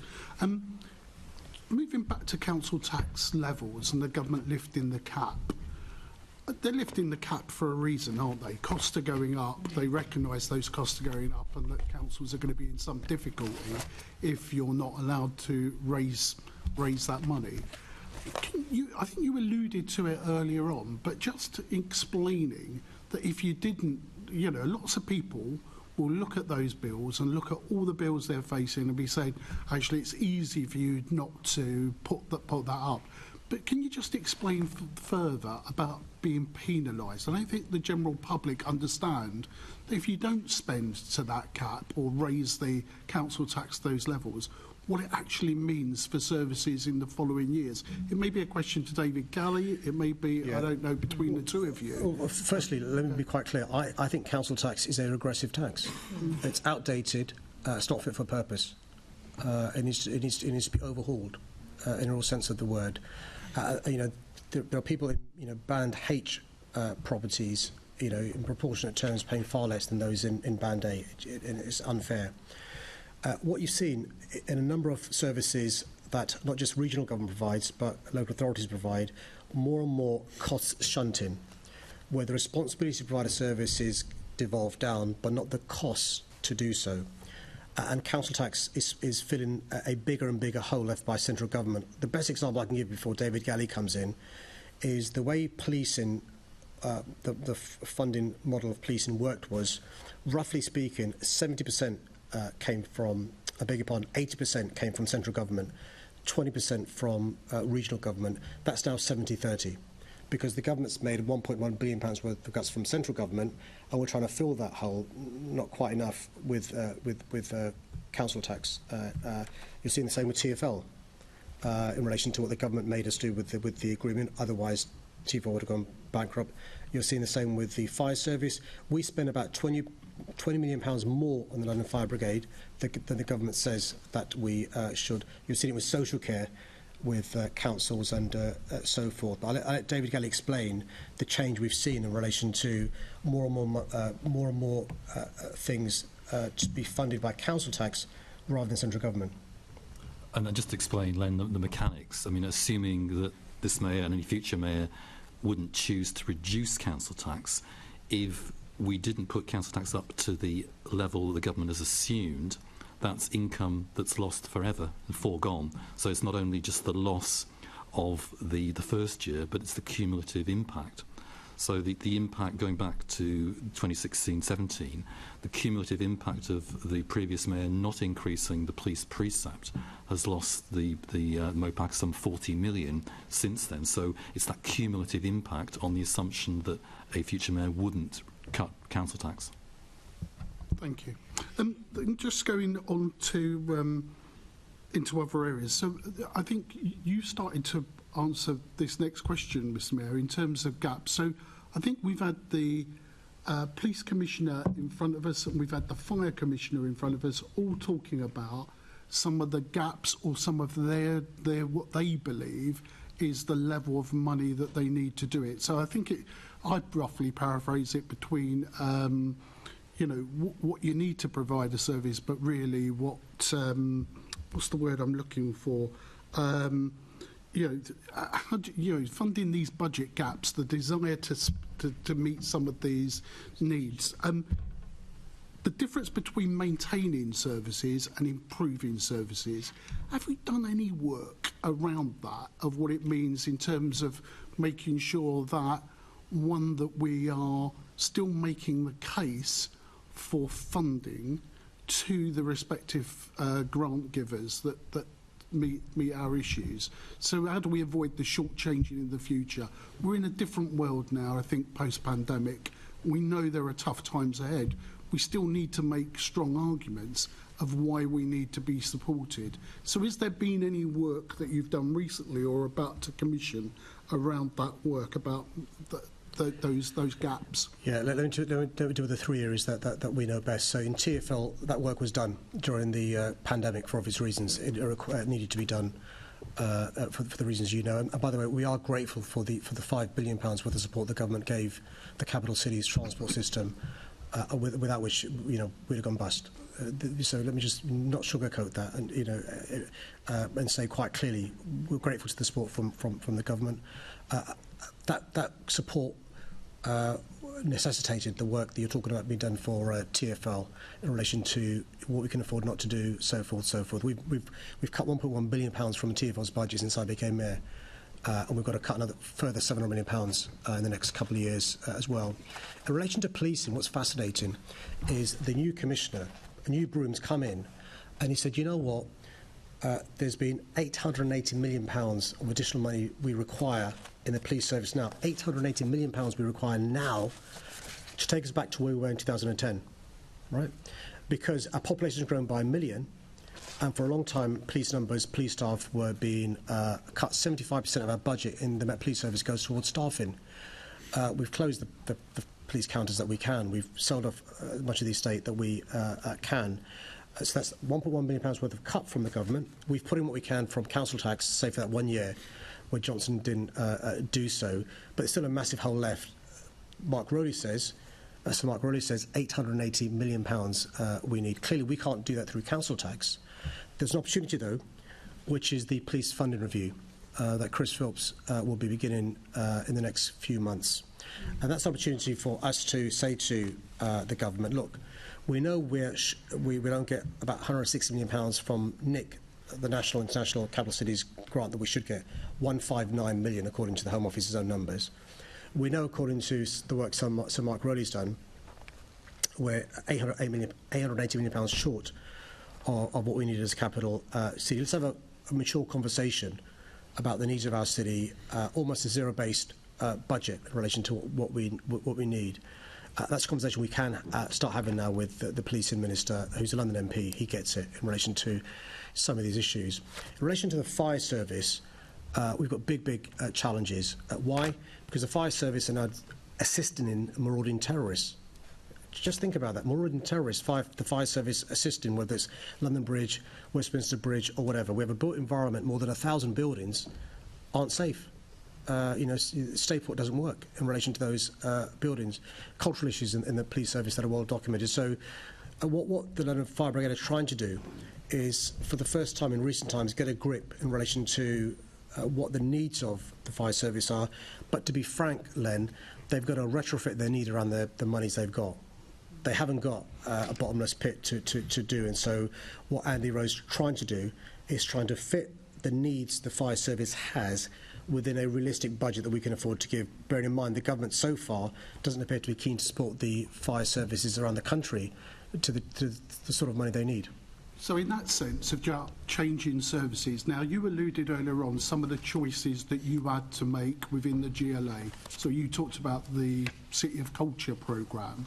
Moving back to council tax levels and the government lifting the cap, they're lifting the cap for a reason, aren't they? Costs are going up. They recognise those costs are going up, and that councils are going to be in some difficulty if you're not allowed to raise that money. I think you alluded to it earlier on, but just explaining that if you didn't, lots of people will look at those bills and look at all the bills they're facing and be saying, actually, it's easy for you not to put that up. But can you just explain further about being penalised? I don't think the general public understand that if you don't spend to that cap or raise the council tax to those levels, what it actually means for services in the following years. It may be a question to David Gallie, it may be, I don't know, between the two of you. Well, firstly, let me be quite clear. I think council tax is a regressive tax. It's outdated, it's not fit for purpose. It needs to be overhauled in all sense of the word. There are people in Band H properties, in proportionate terms, paying far less than those in Band A, and it's unfair. What you've seen in a number of services that not just regional government provides, but local authorities provide, more and more costs shunting, where the responsibility to provide a service is devolved down, but not the costs to do so. And council tax is filling a bigger and bigger hole left by central government. The best example I can give before David Gallie comes in is the way policing, the funding model of policing worked was, roughly speaking, 70% came from, 80% came from central government, 20% from regional government. That's now 70-30. Because the government's made £1.1 billion worth of cuts from central government, and we're trying to fill that hole, not quite enough, with council tax. You're seeing the same with TfL in relation to what the government made us do with the agreement. Otherwise, TfL would have gone bankrupt. You're seeing the same with the fire service. We spend about £20 million more on the London Fire Brigade than the government says that we should. You're seeing it with social care, with councils and so forth. But I'll let David Gallie explain the change we've seen in relation to more and more things to be funded by council tax rather than central government. And then just to explain, Len, the mechanics. I mean, assuming that this mayor and any future mayor wouldn't choose to reduce council tax, if we didn't put council tax up to the level that the government has assumed, that's income that's lost forever and foregone. So it's not only just the loss of the first year, but it's the cumulative impact. So the impact going back to 2016-17, the cumulative impact of the previous mayor not increasing the police precept has lost the MOPAC some 40 million since then. So it's that cumulative impact on the assumption that a future mayor wouldn't cut council tax. Thank you. Just going on to into other areas. So I think you started to answer this next question, Mr. Mayor, in terms of gaps. So I think we've had the police commissioner in front of us, and we've had the fire commissioner in front of us, all talking about some of the gaps or some of their what they believe is the level of money that they need to do it. So I think I'd roughly paraphrase it between. You know, what you need to provide a service, but really what's the word I'm looking for? Funding these budget gaps, the desire to meet some of these needs. The difference between maintaining services and improving services, have we done any work around that, of what it means in terms of making sure that, one, that we are still making the case for funding to the respective grant givers that meet our issues? So how do we avoid the shortchanging in the future? We're in a different world now, I think, post-pandemic. We know there are tough times ahead. We still need to make strong arguments of why we need to be supported. So has there been any work that you've done recently or about to commission around that work, about those gaps? Yeah, let me do the three areas that we know best. So in TfL, that work was done during the pandemic for obvious reasons. It needed to be done for the reasons you know. And by the way, we are grateful for the £5 billion worth of support the government gave the capital city's transport system, without which we'd have gone bust. So let me just not sugarcoat that, and and say quite clearly we're grateful to the support from the government. That support necessitated the work that you're talking about being done for TfL in relation to what we can afford not to do, so forth, so forth. We've cut £1.1 billion from TfL's budget since I became mayor, and we've got to cut another further £700 million in the next couple of years as well. In relation to policing, what's fascinating is the new commissioner, a new broom's come in, and he said, you know what? There's been £880 million of additional money we require in the police service now. £880 million we require now to take us back to where we were in 2010, right? Because our population has grown by 1 million, and for a long time, police staff were being cut. 75% of our budget in the Met Police Service goes towards staffing. We've closed the police counters that we can. We've sold off as much of the estate that we can. So that's £1.1 billion worth of cut from the government. We've put in what we can from council tax, say for that 1 year, where Johnson didn't do so. But there's still a massive hole left. Mark Rowley says £880 million we need. Clearly, we can't do that through council tax. There's an opportunity, though, which is the police funding review that Chris Phillips will be beginning in the next few months. And that's an opportunity for us to say to the government, look, we know we don't get about £160 million from NIC, the National International Capital Cities grant that we should get, 159 million according to the Home Office's own numbers. We know, according to the work Sir Mark Rowley's done, we're £880 million short of what we need as a capital city. Let's have a mature conversation about the needs of our city, almost a zero-based budget in relation to what we need. That's a conversation we can start having now with the policing minister, who's a London MP. He gets it in relation to some of these issues. In relation to the fire service, we've got big challenges. Why? Because the fire service are now assisting in marauding terrorists. Just think about that. Marauding terrorists, the fire service assisting, whether it's London Bridge, Westminster Bridge, or whatever. We have a built environment, more than 1,000 buildings aren't safe. Stayport doesn't work in relation to those buildings. Cultural issues in the police service that are well documented. So what the London Fire Brigade are trying to do is, for the first time in recent times, get a grip in relation to what the needs of the fire service are. But to be frank, Len, they've got to retrofit their need around the monies they've got. They haven't got a bottomless pit to do. And so what Andy Rowe's trying to do is trying to fit the needs the fire service has within a realistic budget that we can afford to give, bearing in mind the government so far doesn't appear to be keen to support the fire services around the country to the sort of money they need. So in that sense of changing services, now you alluded earlier on some of the choices that you had to make within the GLA. So you talked about the City of Culture programme.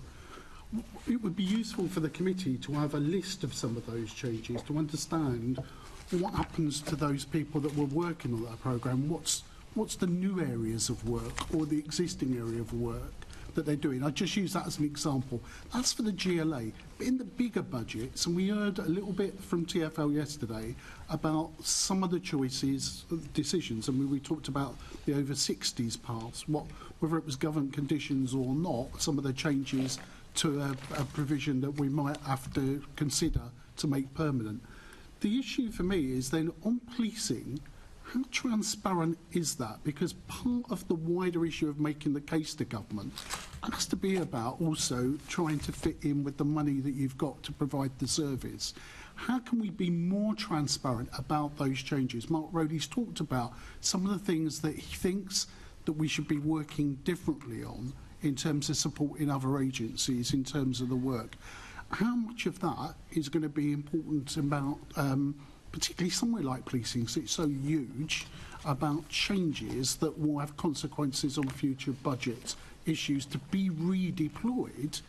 It would be useful for the committee to have a list of some of those changes, to understand what happens to those people that were working on that programme, what's the new areas of work or the existing area of work that they're doing. I just use that as an example. That's for the GLA. But in the bigger budgets, and we heard a little bit from TfL yesterday about some of the choices, decisions, and we talked about the over 60s pass, whether it was government conditions or not, some of the changes to a provision that we might have to consider to make permanent. The issue for me is then on policing, how transparent is that? Because part of the wider issue of making the case to government has to be about also trying to fit in with the money that you've got to provide the service. How can we be more transparent about those changes? Mark Rowley's talked about some of the things that he thinks that we should be working differently on in terms of supporting other agencies, in terms of the work. How much of that is going to be important about, particularly somewhere like policing, because it's so huge, about changes that will have consequences on future budget issues to be redeployed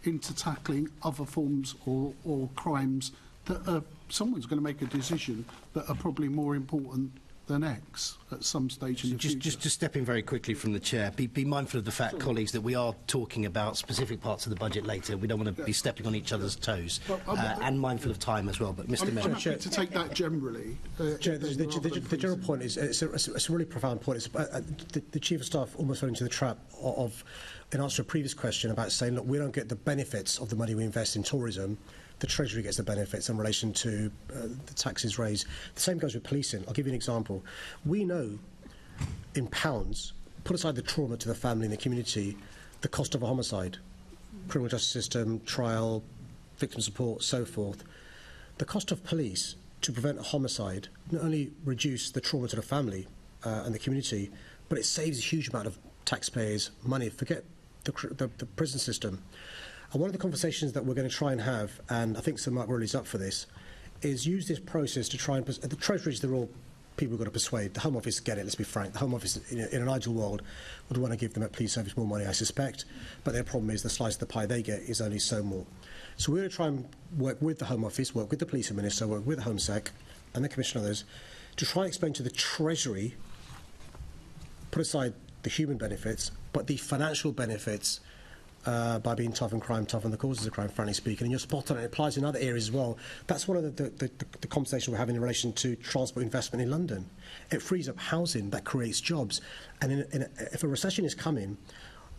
into tackling other forms or crimes that someone's going to make a decision that are probably more important than X at some stage in the future. Just stepping very quickly from the chair, be mindful of the fact, colleagues, that we are talking about specific parts of the budget later. We don't want to be stepping on each other's toes, and mindful of time as well. But Mr. Mayor, I'm happy to take that generally. Chair, the general point is it's a really profound point. The Chief of Staff almost fell into the trap of, in answer to a previous question about saying, look, we don't get the benefits of the money we invest in tourism. The Treasury gets the benefits in relation to the taxes raised. The same goes with policing. I'll give you an example. We know, in pounds, put aside the trauma to the family and the community, the cost of a homicide, criminal justice system, trial, victim support, so forth. The cost of police to prevent a homicide not only reduce the trauma to the family and the community, but it saves a huge amount of taxpayers' money. Forget the prison system. And one of the conversations that we're going to try and have, and I think Sir Mark Rowley's up for this, is use this process to try and... The Treasuries, they're all people we've got to persuade. The Home Office get it, let's be frank. The Home Office, in an ideal world, would want to give them at police service more money, I suspect. But their problem is the slice of the pie they get is only so more. So we're going to try and work with the Home Office, work with the Police Minister, work with the Home Sec and the Commission and others, to try and explain to the Treasury, put aside the human benefits, but the financial benefits by being tough on crime, tough on the causes of crime, frankly speaking. And you're spot on, it applies in other areas as well. That's one of the conversation we're having in relation to transport investment in London. It frees up housing, that creates jobs. And if a recession is coming,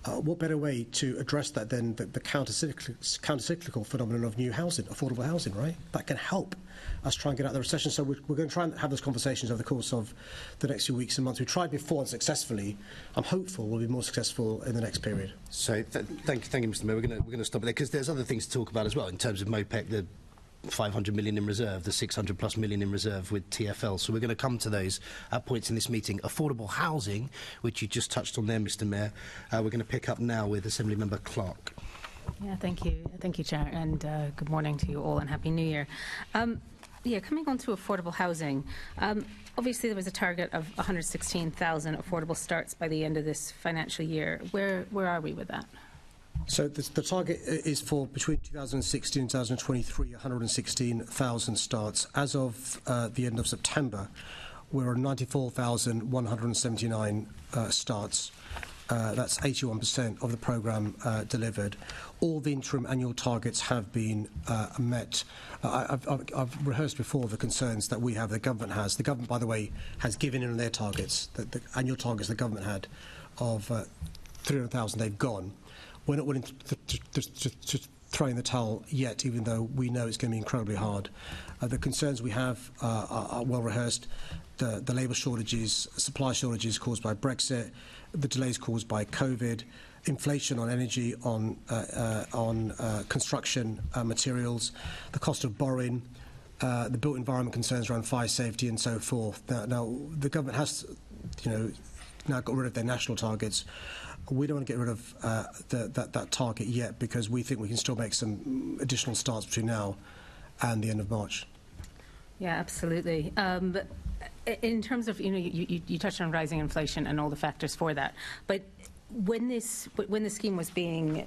what better way to address that than the counter-cyclical phenomenon of new housing, affordable housing, right? That can help us try and get out of the recession. So we're going to try and have those conversations over the course of the next few weeks and months. We've tried before unsuccessfully. I'm hopeful we'll be more successful in the next period. So thank you, Mr. Mayor. We're going to stop it there because there's other things to talk about as well in terms of MOPEC, the 500 million in reserve, the 600 plus million in reserve with TfL. So we're going to come to those at points in this meeting. Affordable housing, which you just touched on there, Mr. Mayor, we're going to pick up now with Assembly Member Clark. Yeah, thank you, Chair, and good morning to you all and Happy New Year. Yeah, coming on to affordable housing, obviously there was a target of 116,000 affordable starts by the end of this financial year. Where are we with that? So the target is for between 2016 and 2023, 116,000 starts. As of the end of September, we're on 94,179 starts. That's 81% of the programme delivered. All the interim annual targets have been met. I've rehearsed before the concerns that we have, the government has. The government, by the way, has given in on their targets. The annual targets the government had of 300,000, they've gone. We're not willing to throw in the towel yet, even though we know it's going to be incredibly hard. The concerns we have are well rehearsed. The labour shortages, supply shortages caused by Brexit, the delays caused by COVID, inflation on energy, on construction materials, the cost of borrowing, the built environment concerns around fire safety and so forth. Now the government has, now got rid of their national targets. We don't want to get rid of that target yet because we think we can still make some additional starts between now and the end of March. Yeah, absolutely. In terms of, you touched on rising inflation and all the factors for that, but when the scheme was being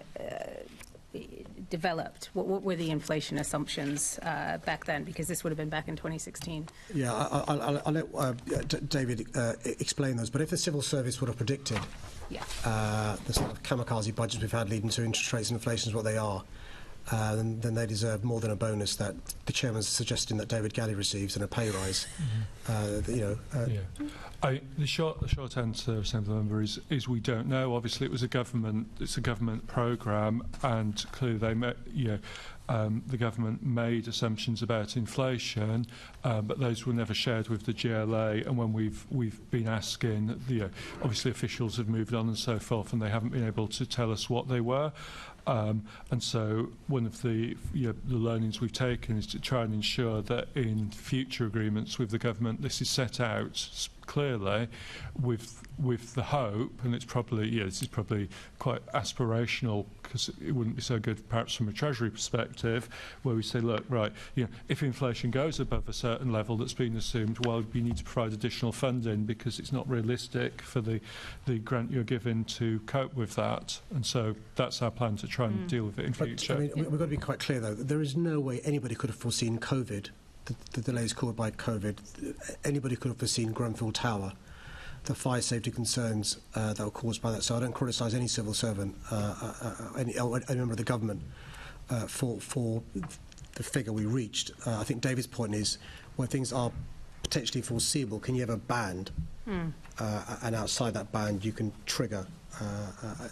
developed, what were the inflation assumptions back then? Because this would have been back in 2016. Yeah, I'll let David explain those. But if the civil service would have predicted the sort of kamikaze budgets we've had leading to interest rates and inflation is what they are, then they deserve more than a bonus that the chairman's suggesting that David Gallie receives and a pay rise. The short answer, Assembly Member, is we don't know. Obviously, it's a government programme, and clearly the government made assumptions about inflation, but those were never shared with the GLA. And when we've been asking, obviously officials have moved on and so forth, and they haven't been able to tell us what they were. And so one of the learnings we've taken is to try and ensure that in future agreements with the government, this is set out clearly with the hope, and it's probably, this is probably quite aspirational because it wouldn't be so good perhaps from a Treasury perspective, where we say, look, right, if inflation goes above a certain level that's been assumed, well, we need to provide additional funding because it's not realistic for the grant you're given to cope with that. And so that's our plan to try and deal with it in future. I mean, we've got to be quite clear, though, that there is no way anybody could have foreseen COVID, the delays caused by COVID. Anybody could have foreseen Grenfell Tower, the fire safety concerns that were caused by that. So I don't criticise any civil servant, any member of the government for the figure we reached. I think David's point is, when things are potentially foreseeable, can you have a band? And outside that band, you can trigger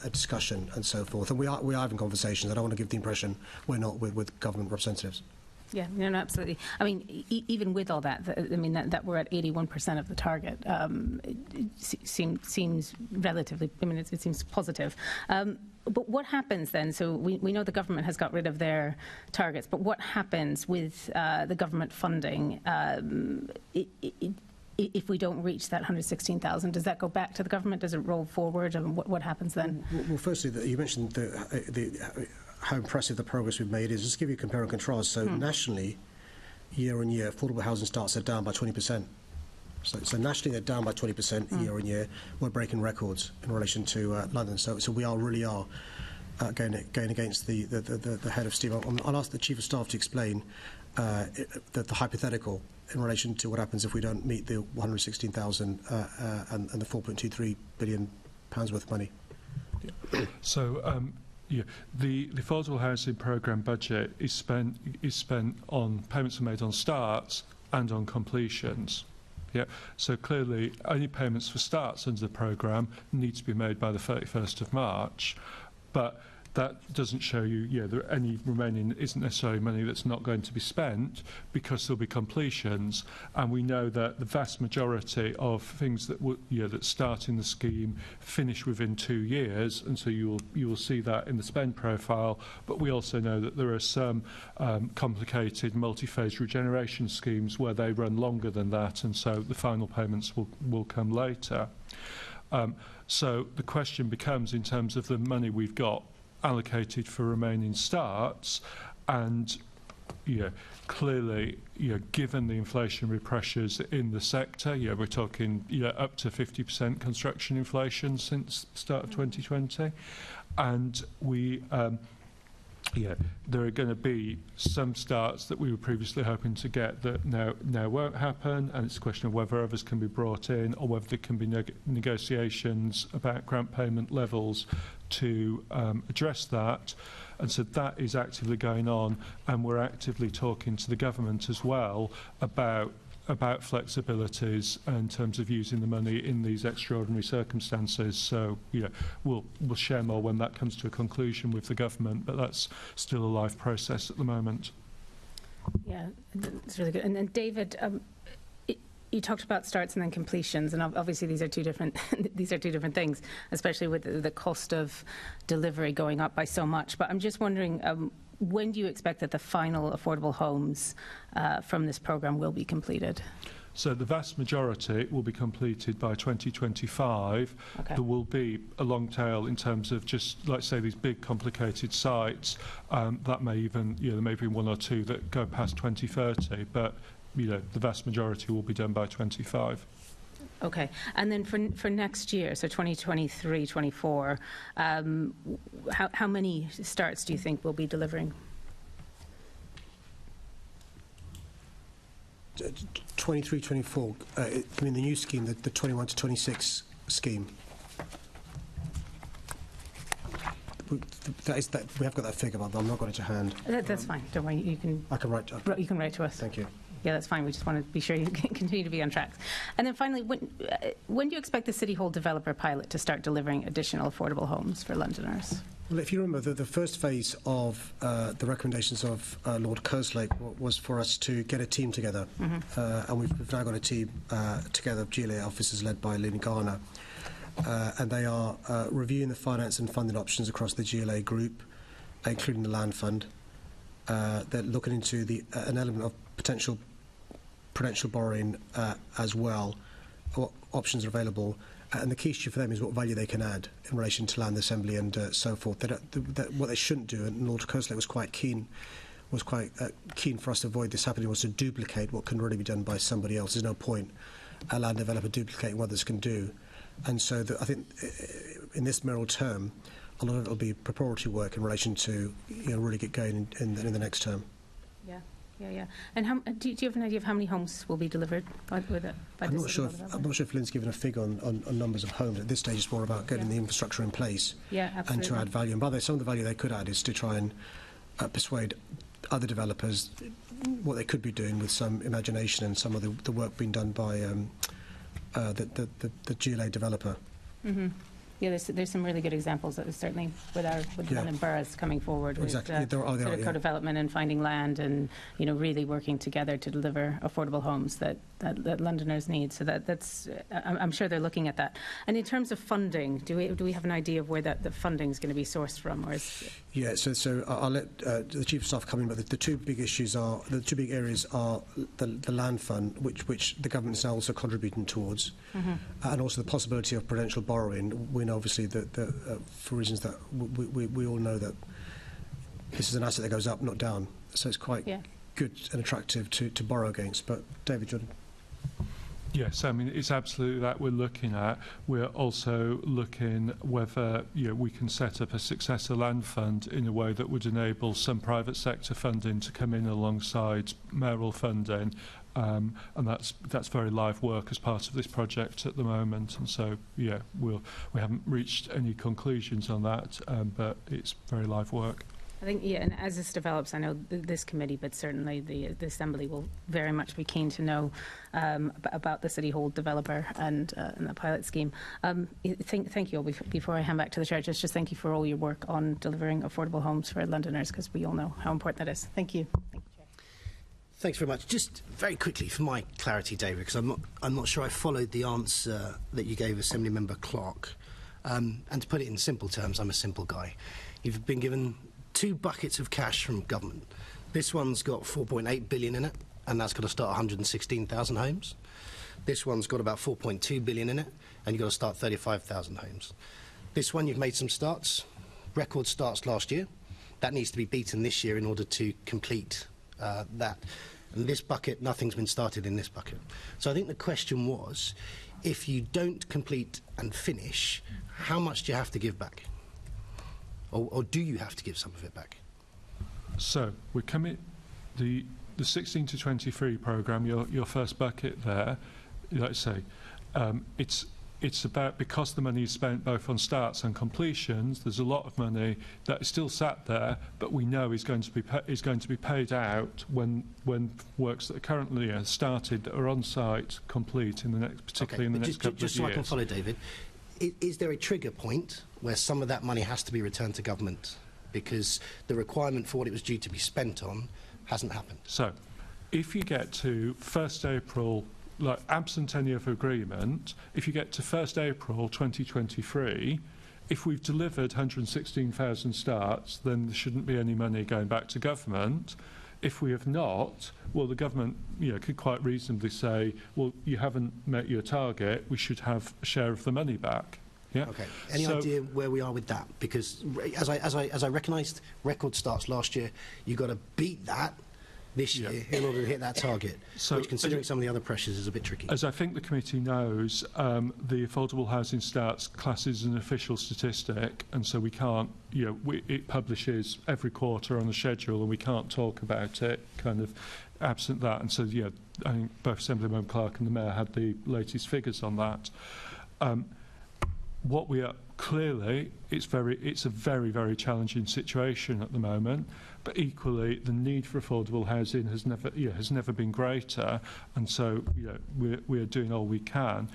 a discussion and so forth. And we are having conversations. I don't want to give the impression we're not with government representatives. Yeah, no, absolutely. I mean, even with all that, that we're at 81% of the target seems relatively, it seems positive. But what happens then? So we know the government has got rid of their targets, but what happens with the government funding if we don't reach that 116,000? Does that go back to the government? Does it roll forward? And what happens then? Well, firstly, you mentioned how impressive the progress we've made is. Just to give you a compare and contrast. So nationally, year on year, affordable housing starts are down by 20%. So nationally, they're down by 20% year on year. We're breaking records in relation to London. So we really are going against the head of steam. I'll ask the Chief of Staff to explain the hypothetical in relation to what happens if we don't meet the 116,000 and the 4.23 billion pounds worth of money. So. The affordable housing programme budget is spent on payments are made on starts and on completions. Yeah, so clearly only payments for starts under the programme need to be made by the 31st of March, but that doesn't show you, any remaining isn't necessarily money that's not going to be spent, because there'll be completions, and we know that the vast majority of things that that start in the scheme finish within 2 years, and so you will see that in the spend profile. But we also know that there are some complicated multi-phase regeneration schemes where they run longer than that, and so the final payments will come later. So the question becomes, in terms of the money we've got allocated for remaining starts, and clearly, given the inflationary pressures in the sector, we're talking up to 50% construction inflation since the start of 2020, and we. There are going to be some starts that we were previously hoping to get that now won't happen, and it's a question of whether others can be brought in or whether there can be negotiations about grant payment levels to address that. And so that is actively going on, and we're actively talking to the government as well about flexibilities in terms of using the money in these extraordinary circumstances. So, we'll share more when that comes to a conclusion with the government, but that's still a live process at the moment. Yeah, it's really good. And then David, you talked about starts and then completions, and obviously these are two different things, especially with the cost of delivery going up by so much. But I'm just wondering, when do you expect that the final affordable homes from this programme will be completed? So the vast majority will be completed by 2025. Okay. There will be a long tail in terms of just, like say, these big complicated sites. That may even, there may be one or two that go past 2030, but the vast majority will be done by 25. Okay, and then for next year, so 2023-24, how many starts do you think we'll be delivering? 23-24. I mean the new scheme, the 21 to 26 scheme. We have got that figure, but I'm not got it to hand. That's fine. Don't worry. You can. I can write. You can write to us. Thank you. Yeah, that's fine. We just want to be sure you can continue to be on track. And then finally, when do you expect the City Hall developer pilot to start delivering additional affordable homes for Londoners? Well, if you remember, the first phase of the recommendations of Lord Kerslake was for us to get a team together. Mm-hmm. And we've now got a team together of GLA officers led by Lynn Garner. And they are reviewing the finance and funding options across the GLA group, including the land fund. They're looking into an element of potential prudential borrowing as well. What options are available, and the key issue for them is what value they can add in relation to land assembly and so forth. What they shouldn't do, and Lord Kerslake was quite keen for us to avoid this happening, was to duplicate what can really be done by somebody else. There's no point a land developer duplicating what others can do, and so I think in this mayoral term, a lot of it will be preparatory work in relation to really get going in the next term. Yeah. And do you have an idea of how many homes will be delivered by I'm not sure if Lynn's given a figure on numbers of homes. At this stage, it's more about getting the infrastructure in place and to add value. And by the way, some of the value they could add is to try and persuade other developers what they could be doing with some imagination and some of the work being done by the GLA developer. Mm-hmm. Yeah, there's some really good examples, that certainly with the one in Boroughs coming forward with co-development and finding land and really working together to deliver affordable homes that Londoners need. So that's I'm sure they're looking at that. And in terms of funding, do we have an idea of where the funding is going to be sourced from, or is? Yeah, so I'll let the Chief of Staff come in, but the two big areas are the land fund, which the government is now also contributing towards, mm-hmm. And also the possibility of prudential borrowing. We know obviously that for reasons that we all know that this is an asset that goes up, not down. So it's quite good and attractive to borrow against. But David, Jordan. Yes, I mean, it's absolutely that we're looking at. We're also looking whether we can set up a successor land fund in a way that would enable some private sector funding to come in alongside mayoral funding. And that's very live work as part of this project at the moment. And so, we haven't reached any conclusions on that, but it's very live work. I think, and as this develops, I know this committee, but certainly the Assembly will very much be keen to know about the City Hall developer and the pilot scheme. Thank you all. Before I hand back to the Chair, just thank you for all your work on delivering affordable homes for Londoners, because we all know how important that is. Thank you. Thank you, Chair. Thanks very much. Just very quickly, for my clarity, David, because I'm not sure I followed the answer that you gave Assembly Member Clark. And to put it in simple terms, I'm a simple guy. You've been given 2 buckets of cash from government. This one's got 4.8 billion in it, and that's got to start 116,000 homes. This one's got about 4.2 billion in it, and you've got to start 35,000 homes. This one, you've made some starts, record starts last year. That needs to be beaten this year in order to complete that. And this bucket, nothing's been started in this bucket. So I think the question was, if you don't complete and finish, how much do you have to give back? Or do you have to give some of it back? So we're coming, the 16 to 23 programme, your first bucket there, let's say, it's about, because the money is spent both on starts and completions, there's a lot of money that is still sat there, but we know is going to be paid out when works that are currently started that are on site complete in the next, particularly in the next couple of years. Just so I can follow, David, is there a trigger point where some of that money has to be returned to government because the requirement for what it was due to be spent on hasn't happened? So, if you get to 1st April, like absent any other agreement, if you get to 1st April 2023, if we've delivered 116,000 starts, then there shouldn't be any money going back to government. If we have not, well, the government, could quite reasonably say, well, you haven't met your target, we should have a share of the money back. Yeah. Okay. Any idea where we are with that? Because as I recognised, record starts last year. You've got to beat that this year in order to hit that target, which, considering some of the other pressures, is a bit tricky. As I think the committee knows, the affordable housing starts class is an official statistic, and so we can't, it publishes every quarter on the schedule, and we can't talk about it kind of absent that. And so, I think both Assemblymember Clark and the Mayor had the latest figures on that. What we are clearly, it's a very, very challenging situation at the moment. But equally, the need for affordable housing has never been greater, and so we are doing all we can.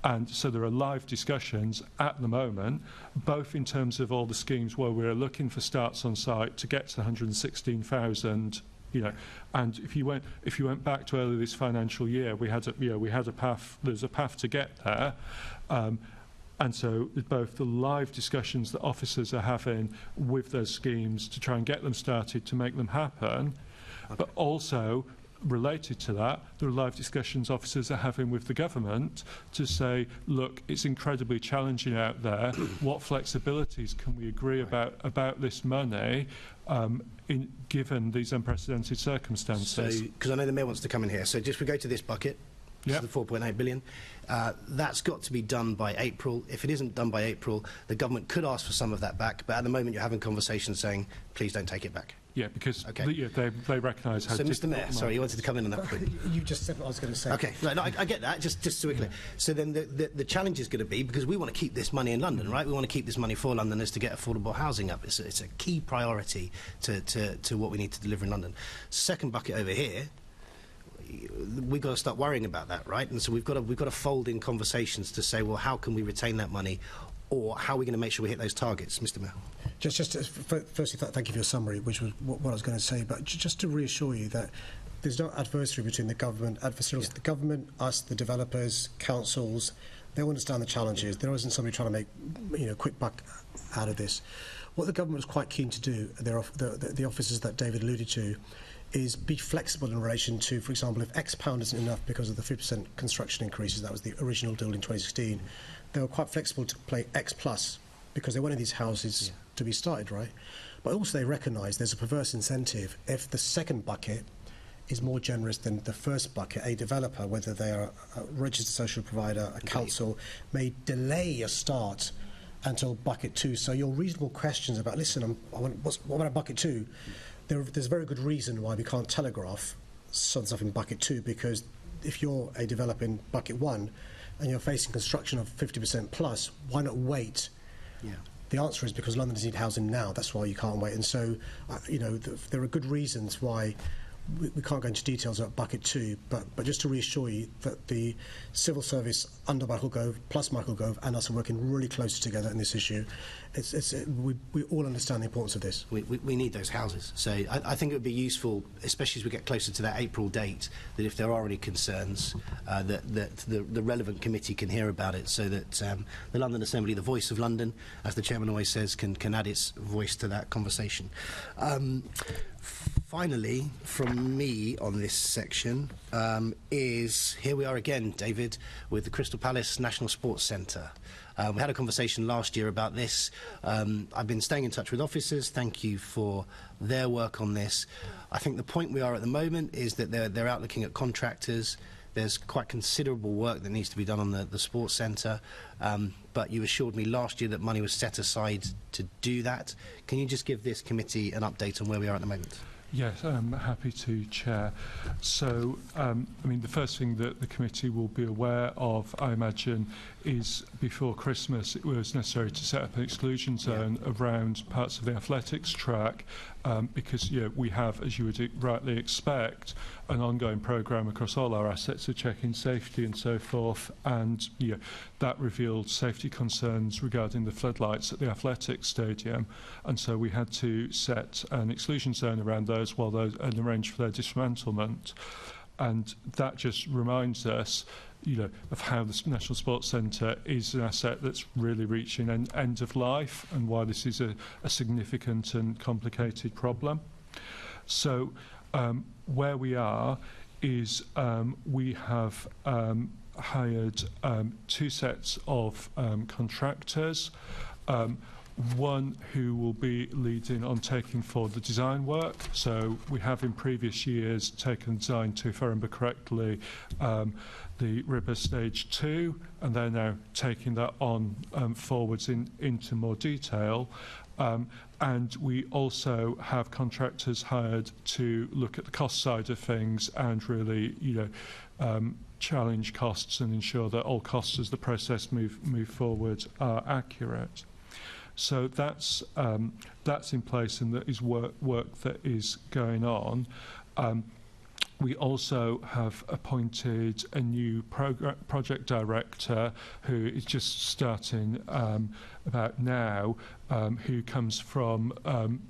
And so there are live discussions at the moment, both in terms of all the schemes where we're looking for starts on site to get to 116,000. And if you went back to earlier this financial year, we had a path. There's a path to get there. And so both the live discussions that officers are having with those schemes to try and get them started to make them happen, but also related to that, there are live discussions officers are having with the government to say, look, it's incredibly challenging out there. What flexibilities can we agree about this money given these unprecedented circumstances? So, because I know the Mayor wants to come in here, so just we go to this bucket. The 4.8 billion. That's got to be done by April. If it isn't done by April, the government could ask for some of that back, but at the moment you're having conversations saying, please don't take it back. Yeah, because they recognise how... So, Mr Mayor, sorry, you wanted to come in on that point. You just said what I was going to say. Okay, no, I get that, just so we're clear. So then the challenge is going to be, because we want to keep this money in London, right? We want to keep this money for Londoners to get affordable housing up. It's a key priority to what we need to deliver in London. Second bucket over here, we've got to start worrying about that, right? And so we've got to fold in conversations to say, well, how can we retain that money, or how are we going to make sure we hit those targets, Mr Mayor? Firstly, thank you for your summary, which was what I was going to say. But just to reassure you that there's no adversary between the government, the government, us, the developers, councils. They understand the challenges. There isn't somebody trying to make quick buck out of this. What the government was quite keen to do, the officers that David alluded to, is be flexible in relation to, for example, if X pound isn't enough because of the 50% construction increases, that was the original deal in 2016, they were quite flexible to play X plus because they wanted these houses to be started, right? But also they recognise there's a perverse incentive if the second bucket is more generous than the first bucket. A developer, whether they are a registered social provider, a council, may delay a start until bucket 2. So your reasonable questions about, listen, what about bucket 2? There's a very good reason why we can't telegraph some stuff in bucket 2, because if you're a developer in bucket 1 and you're facing construction of 50% plus, why not wait? Yeah. The answer is because Londoners need housing now. That's why you can't wait. And so, there are good reasons why we can't go into details about bucket 2, but just to reassure you that the civil service under Michael Gove plus Michael Gove and us are working really closely together in this issue. We all understand the importance of this. We need those houses. So I think it would be useful, especially as we get closer to that April date, that if there are any concerns, that the relevant committee can hear about it, so that the London Assembly, the voice of London, as the chairman always says, can add its voice to that conversation. finally, from me on this section, is here we are again, David, with the Crystal Palace National Sports Centre. We had a conversation last year about this. I've been staying in touch with officers. Thank you for their work on this. I think the point we are at the moment is that they're out looking at contractors. There's quite considerable work that needs to be done on the sports centre, but you assured me last year that money was set aside to do that. Can you just give this committee an update on where we are at the moment? Yes, I'm happy to, Chair. So, I mean, the first thing that the committee will be aware of, I imagine, is before Christmas it was necessary to set up an exclusion zone around parts of the athletics track because we have, as you would rightly expect, an ongoing programme across all our assets of checking safety and so forth, and that revealed safety concerns regarding the floodlights at the athletics stadium, and so we had to set an exclusion zone around those and arrange for their dismantlement. And that just reminds us of how the National Sports Centre is an asset that's really reaching an end of life, and why this is a significant and complicated problem. So where we are is we have hired 2 sets of contractors. One who will be leading on taking forward the design work. So we have in previous years taken design to, if I remember correctly, the River Stage 2, and they're now taking that on forwards into more detail. And we also have contractors hired to look at the cost side of things and really, challenge costs and ensure that all costs as the process move forward are accurate. So that's in place, and that is work that is going on. We also have appointed a new project director who is just starting about now, who comes from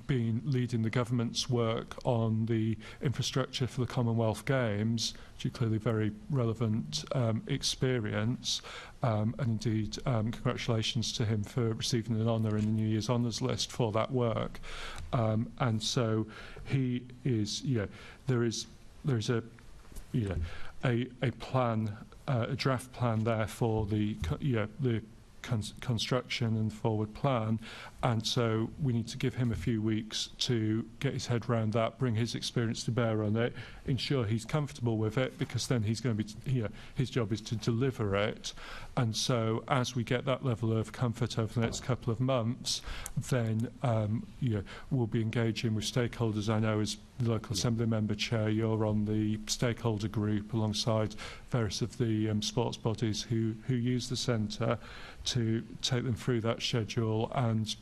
leading the government's work on the infrastructure for the Commonwealth Games, which is clearly very relevant experience. And indeed, congratulations to him for receiving an honour in the New Year's Honours list for that work. And so he is, there is a plan, a draft plan there for the construction and forward plan, and so we need to give him a few weeks to get his head around that, bring his experience to bear on it, ensure he's comfortable with it, because then he's going to be, his job is to deliver it. And so as we get that level of comfort over the next couple of months, then we'll be engaging with stakeholders. I know as the local assembly member chair, you're on the stakeholder group alongside various of the sports bodies who use the centre, to take them through that schedule. And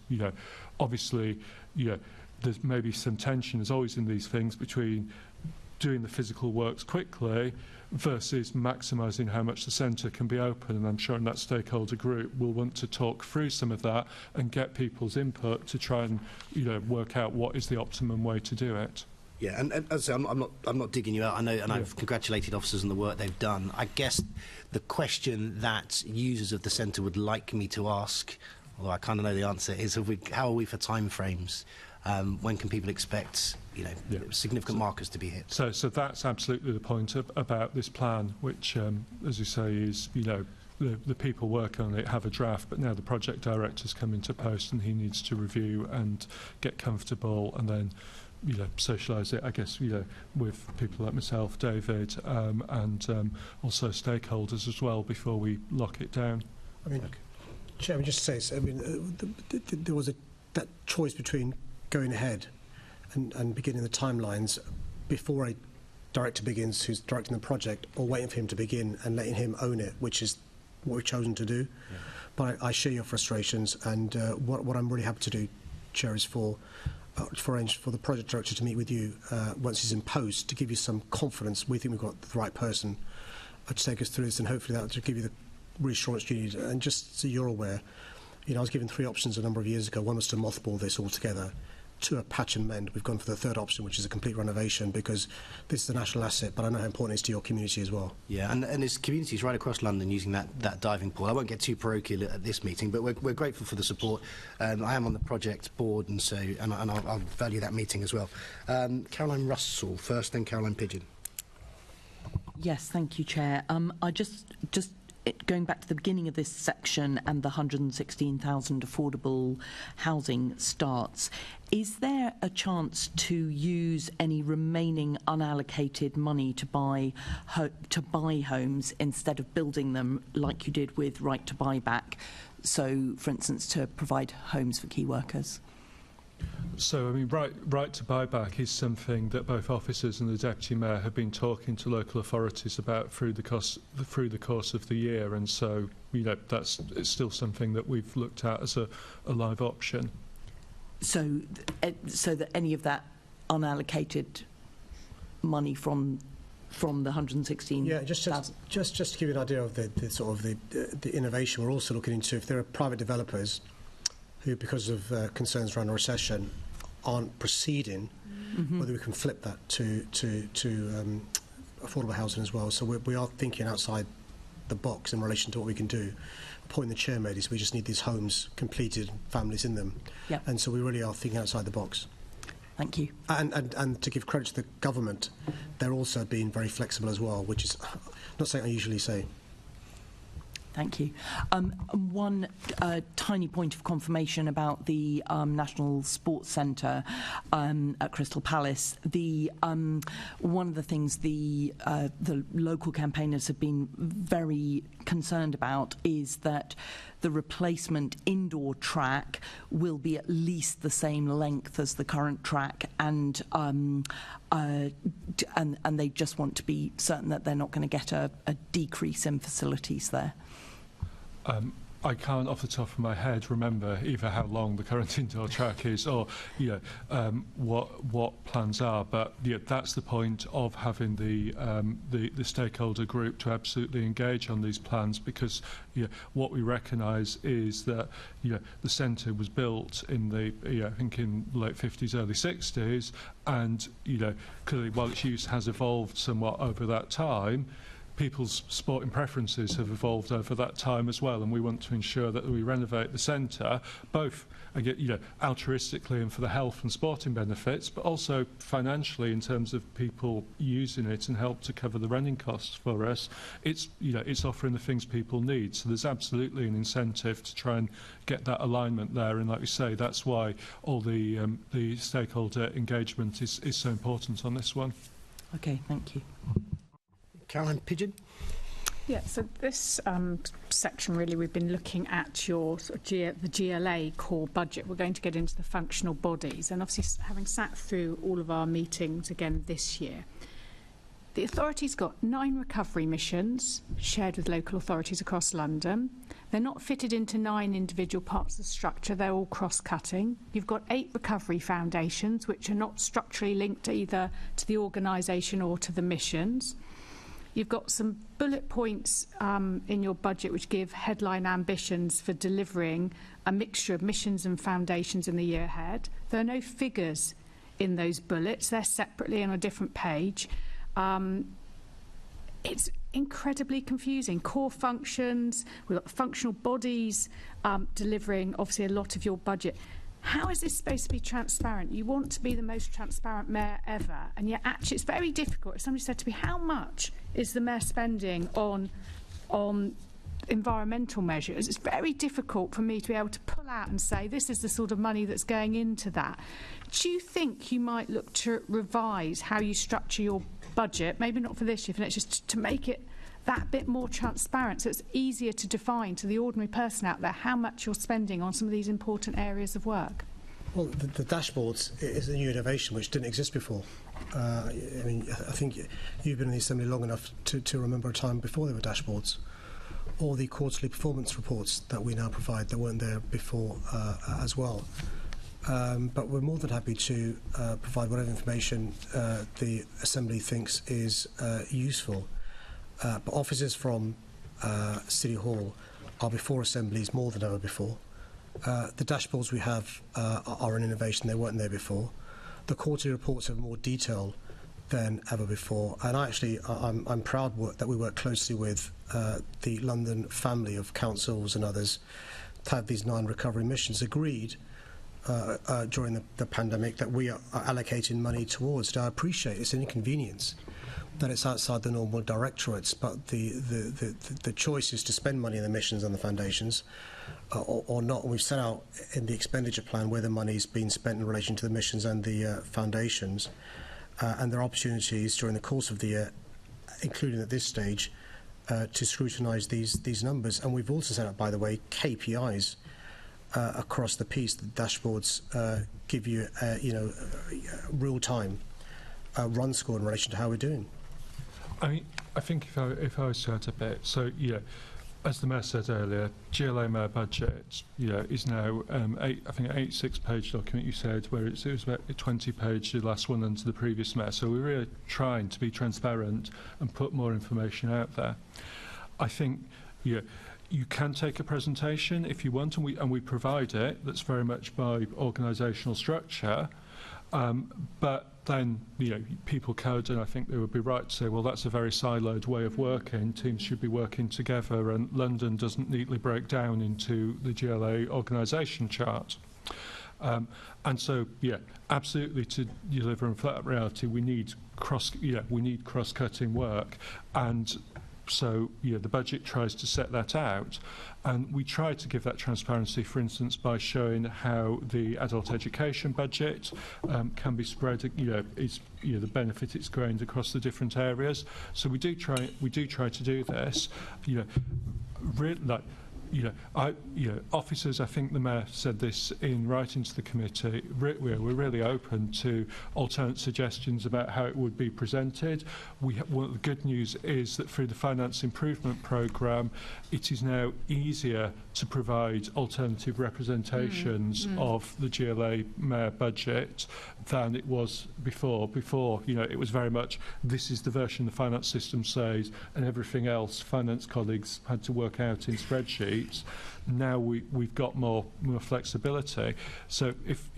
obviously there's maybe some tension, as always in these things, between doing the physical works quickly versus maximising how much the centre can be open. And I'm sure in that stakeholder group we'll want to talk through some of that and get people's input to try and work out what is the optimum way to do it. Yeah, and as I say, I'm not digging you out. I know, and I've congratulated officers on the work they've done. I guess the question that users of the centre would like me to ask, although I kind of know the answer, is how are we for time frames? When can people expect significant markers to be hit? So that's absolutely the point about this plan, which, as you say, is the people working on it have a draft, but now the project director's come into post and he needs to review and get comfortable, and then socialise it, I guess, with people like myself, David, and also stakeholders as well before we lock it down. I mean, Chairman, just to say, there was that choice between going ahead and beginning the timelines before a director begins who's directing the project, or waiting for him to begin and letting him own it, which is what we've chosen to do. Yeah. But I share your frustrations, and what I'm really happy to do, Chair, is arrange for the project director to meet with you once he's in post, to give you some confidence. We think we've got the right person to take us through this, and hopefully that will give you the reassurance you need. And just so you're aware, I was given 3 options a number of years ago. One was to mothball this altogether, to a patch and mend. We've gone for the third option, which is a complete renovation, because this is a national asset, but I know how important it is to your community as well. Yeah, and there's communities right across London using that diving pool. I won't get too parochial at this meeting, but we're grateful for the support. I am on the project board, and I'll value that meeting as well. Caroline Russell first, then Caroline Pigeon. Yes, thank you, Chair. I just going back to the beginning of this section and the 116,000 affordable housing starts, is there a chance to use any remaining unallocated money to buy homes instead of building them like you did with Right to Buy Back? So, for instance, to provide homes for key workers? So, I mean, right to buy back is something that both officers and the Deputy Mayor have been talking to local authorities about through the course of the year, and so, you know, it's still something that we've looked at as a live option. So that any of that unallocated money from the 116,000. Yeah, just to give you an idea of the innovation, we're also looking into if there are private developers who, because of concerns around a recession, aren't proceeding, whether we can flip that to affordable housing as well. So we are thinking outside the box in relation to what we can do. The point the Chair made is we just need these homes completed, families in them. Yep. And so we really are thinking outside the box. Thank you. And to give credit to the government, they're also being very flexible as well, which is not something I usually say. Thank you. One tiny point of confirmation about the National Sports Centre at Crystal Palace. One of the things the local campaigners have been very concerned about is that the replacement indoor track will be at least the same length as the current track, and they just want to be certain that they're not going to get a decrease in facilities there. I can't, off the top of my head, remember either how long the current indoor track is or what plans are. But that's the point of having the stakeholder group to absolutely engage on these plans, because what we recognise is that the centre was built in the I think in late 50s, early 60s, and clearly while its use has evolved somewhat over that time, people's sporting preferences have evolved over that time as well, and we want to ensure that we renovate the centre, both altruistically and for the health and sporting benefits, but also financially in terms of people using it and help to cover the running costs for us. It's offering the things people need, so there's absolutely an incentive to try and get that alignment there, and like we say, that's why all the stakeholder engagement is so important on this one. Okay, thank you. Caroline Pigeon. Yeah, so this section really we've been looking at your the GLA core budget. We're going to get into the functional bodies, and obviously having sat through all of our meetings again this year, the authority's got 9 recovery missions shared with local authorities across London. They're not fitted into 9 individual parts of the structure, they're all cross-cutting. You've got 8 recovery foundations which are not structurally linked either to the organisation or to the missions. You've got some bullet points in your budget which give headline ambitions for delivering a mixture of missions and foundations in the year ahead. There are no figures in those bullets. They're separately on a different page. It's incredibly confusing. Core functions, we've got the functional bodies delivering obviously a lot of your budget. How is this supposed to be transparent? You want to be the most transparent mayor ever, and yet actually it's very difficult. If somebody said to me, how much is the mayor spending on environmental measures? It's very difficult for me to be able to pull out and say, this is the sort of money that's going into that. Do you think you might look to revise how you structure your budget, maybe not for this year, for next year, just to make it that bit more transparent, so it's easier to define to the ordinary person out there how much you're spending on some of these important areas of work? Well, the dashboards is a new innovation which didn't exist before. I think you've been in the Assembly long enough to remember a time before there were dashboards. All the quarterly performance reports that we now provide that weren't there before as well. But we're more than happy to provide whatever information the Assembly thinks is useful. But officers from City Hall are before assemblies more than ever before. The dashboards we have are an innovation. They weren't there before. The quarterly reports have more detail than ever before. And I'm proud that we work closely with the London family of councils and others to have these 9 recovery missions agreed during the pandemic that we are allocating money towards. And I appreciate it's an inconvenience that it's outside the normal directorates, but the choice is to spend money in the missions and the foundations or not. And we've set out in the expenditure plan where the money's been spent in relation to the missions and the foundations. And there are opportunities during the course of the year, including at this stage, to scrutinise these numbers. And we've also set up, by the way, KPIs across the piece. The dashboards give you, real-time run score in relation to how we're doing. I mean, I think if I was to add a bit, so yeah, as the Mayor said earlier, GLA Mayor budget, is now an 86-page document. You said where it was about a 20-page, the last one under the previous Mayor. So we're really trying to be transparent and put more information out there. I think, you can take a presentation if you want, and we provide it. That's very much by organisational structure. But then, people could, and I think they would be right to say, well, that's a very siloed way of working. Teams should be working together, and London doesn't neatly break down into the GLA organisation chart. And so, absolutely, to deliver in flat reality, we need cross-cutting work, and so the budget tries to set that out, and we try to give that transparency, for instance, by showing how the adult education budget can be spread, the benefit it's gained across the different areas. So we do try to do this, officers, I think the Mayor said this in writing to the committee, we're really open to alternate suggestions about how it would be presented. One of the good news is that through the Finance Improvement Programme, it is now easier to provide alternative representations of the GLA Mayor budget than it was before. Before, it was very much, this is the version the finance system says, and everything else finance colleagues had to work out in spreadsheets. Now we've got more flexibility. So if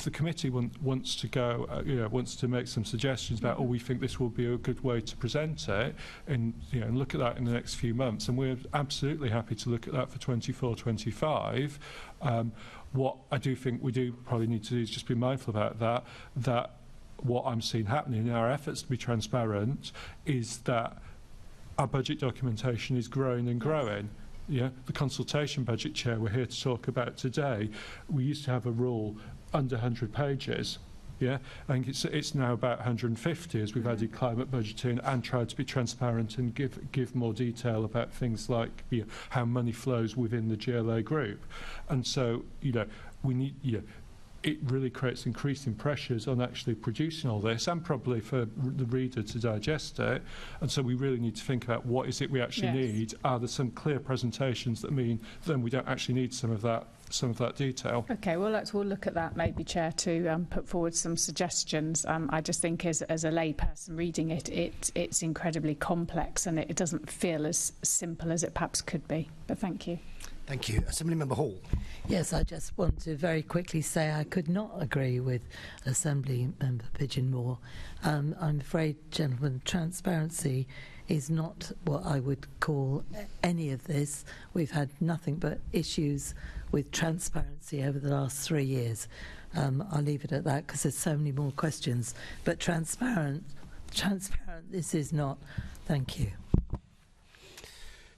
the committee wants to go, wants to make some suggestions about, we think this will be a good way to present it, and look at that in the next few months, and we're absolutely happy to look at that for 24-25. What I do think we do probably need to do is just be mindful about that what I'm seeing happening in our efforts to be transparent is that our budget documentation is growing and growing. The consultation budget chair we're here to talk about today, we used to have a rule under 100 pages. I think it's now about 150 as we've added climate budgeting and tried to be transparent and give more detail about things like how money flows within the GLA group. And so we need it really creates increasing pressures on actually producing all this, and probably for the reader to digest it. And so we really need to think about what is it we actually need. Are there some clear presentations that mean then we don't actually need some of that detail? Okay, well, we'll look at that maybe, Chair, to put forward some suggestions. I just think as a lay person reading it's incredibly complex, and it doesn't feel as simple as it perhaps could be. But thank you. Thank you. Assemblymember Hall. Yes, I just want to very quickly say I could not agree with Assemblymember Pigeon-Moore. I'm afraid, gentlemen, transparency is not what I would call any of this. We've had nothing but issues with transparency over the last 3 years. I'll leave it at that because there's so many more questions. But transparent, this is not. Thank you.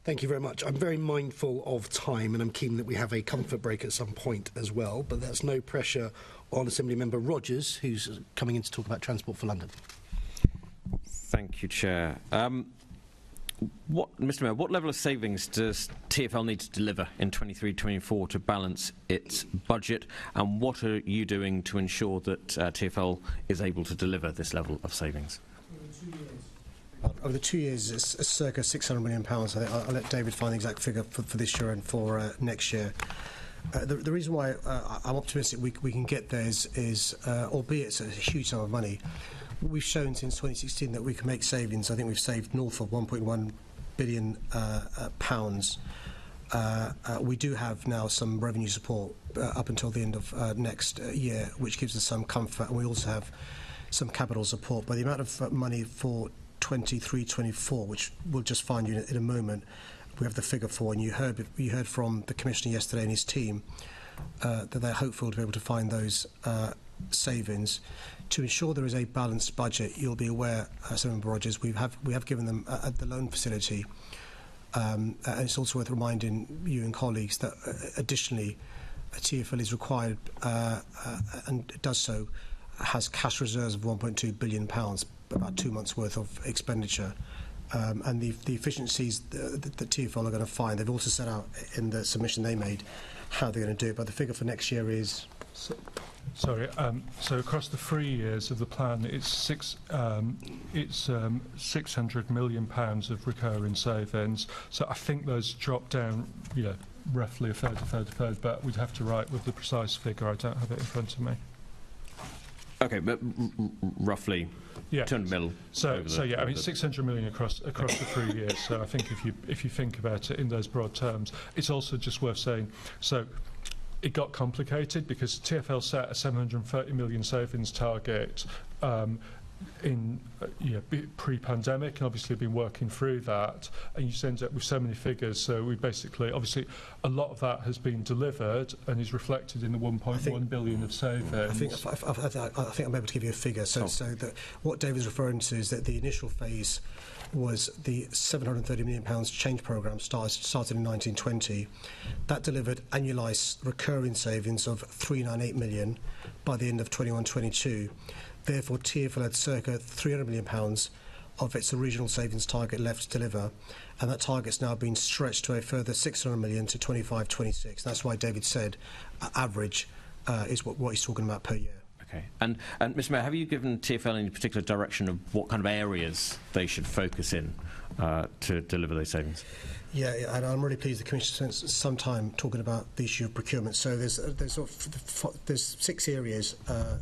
Thank you very much. I'm very mindful of time, and I'm keen that we have a comfort break at some point as well, but that's no pressure on Assemblymember Rogers, who's coming in to talk about Transport for London. Thank you, Chair. Mr Mayor, what level of savings does TfL need to deliver in 23-24 to balance its budget, and what are you doing to ensure that TfL is able to deliver this level of savings? Over the 2 years, it's circa £600 million. I think I'll let David find the exact figure for this year and for next year. The reason why I'm optimistic we can get there is albeit it's a huge sum of money, we've shown since 2016 that we can make savings. I think we've saved north of £1.1 billion we do have now some revenue support up until the end of next year, which gives us some comfort, and we also have some capital support. But the amount of money for 23-24, which we'll just find you in a moment, we have the figure for, and you heard from the Commissioner yesterday and his team that they're hopeful to be able to find those savings. To ensure there is a balanced budget, you'll be aware, Senator Rogers, we have given them the loan facility, and it's also worth reminding you and colleagues that additionally TfL is required and does so, has cash reserves of £1.2 billion, about 2 months worth of expenditure. And the efficiencies that TfL are going to find, they've also set out in the submission they made how they're going to do it, but the figure for next year is... So across the 3 years of the plan, it's 600 million pounds of recurring savings. So I think those drop down, roughly a third, but we'd have to write with the precise figure. I don't have it in front of me. Okay, but roughly 200 mil. So yeah, I mean 600 million across the 3 years. So I think if you think about it in those broad terms, it's also just worth saying. So it got complicated because TfL set a 730 million savings target in pre-pandemic, and obviously been working through that, and you just end up with so many figures. So we basically, obviously, a lot of that has been delivered and is reflected in the 1.1 billion of savings. I think I'm able to give you a figure. So that what David's referring to is that the initial phase was the £730 million change programme started in 1920. That delivered annualised recurring savings of £398 million by the end of 21-22. Therefore, TfL had circa £300 million of its original savings target left to deliver, and that target's now been stretched to a further £600 million to 25-26. That's why David said average is what he's talking about per year. Okay. And Mr. Mayor, have you given TfL any particular direction of what kind of areas they should focus in to deliver those savings? Yeah, and I'm really pleased the Commissioner spent some time talking about the issue of procurement. So there's 6 areas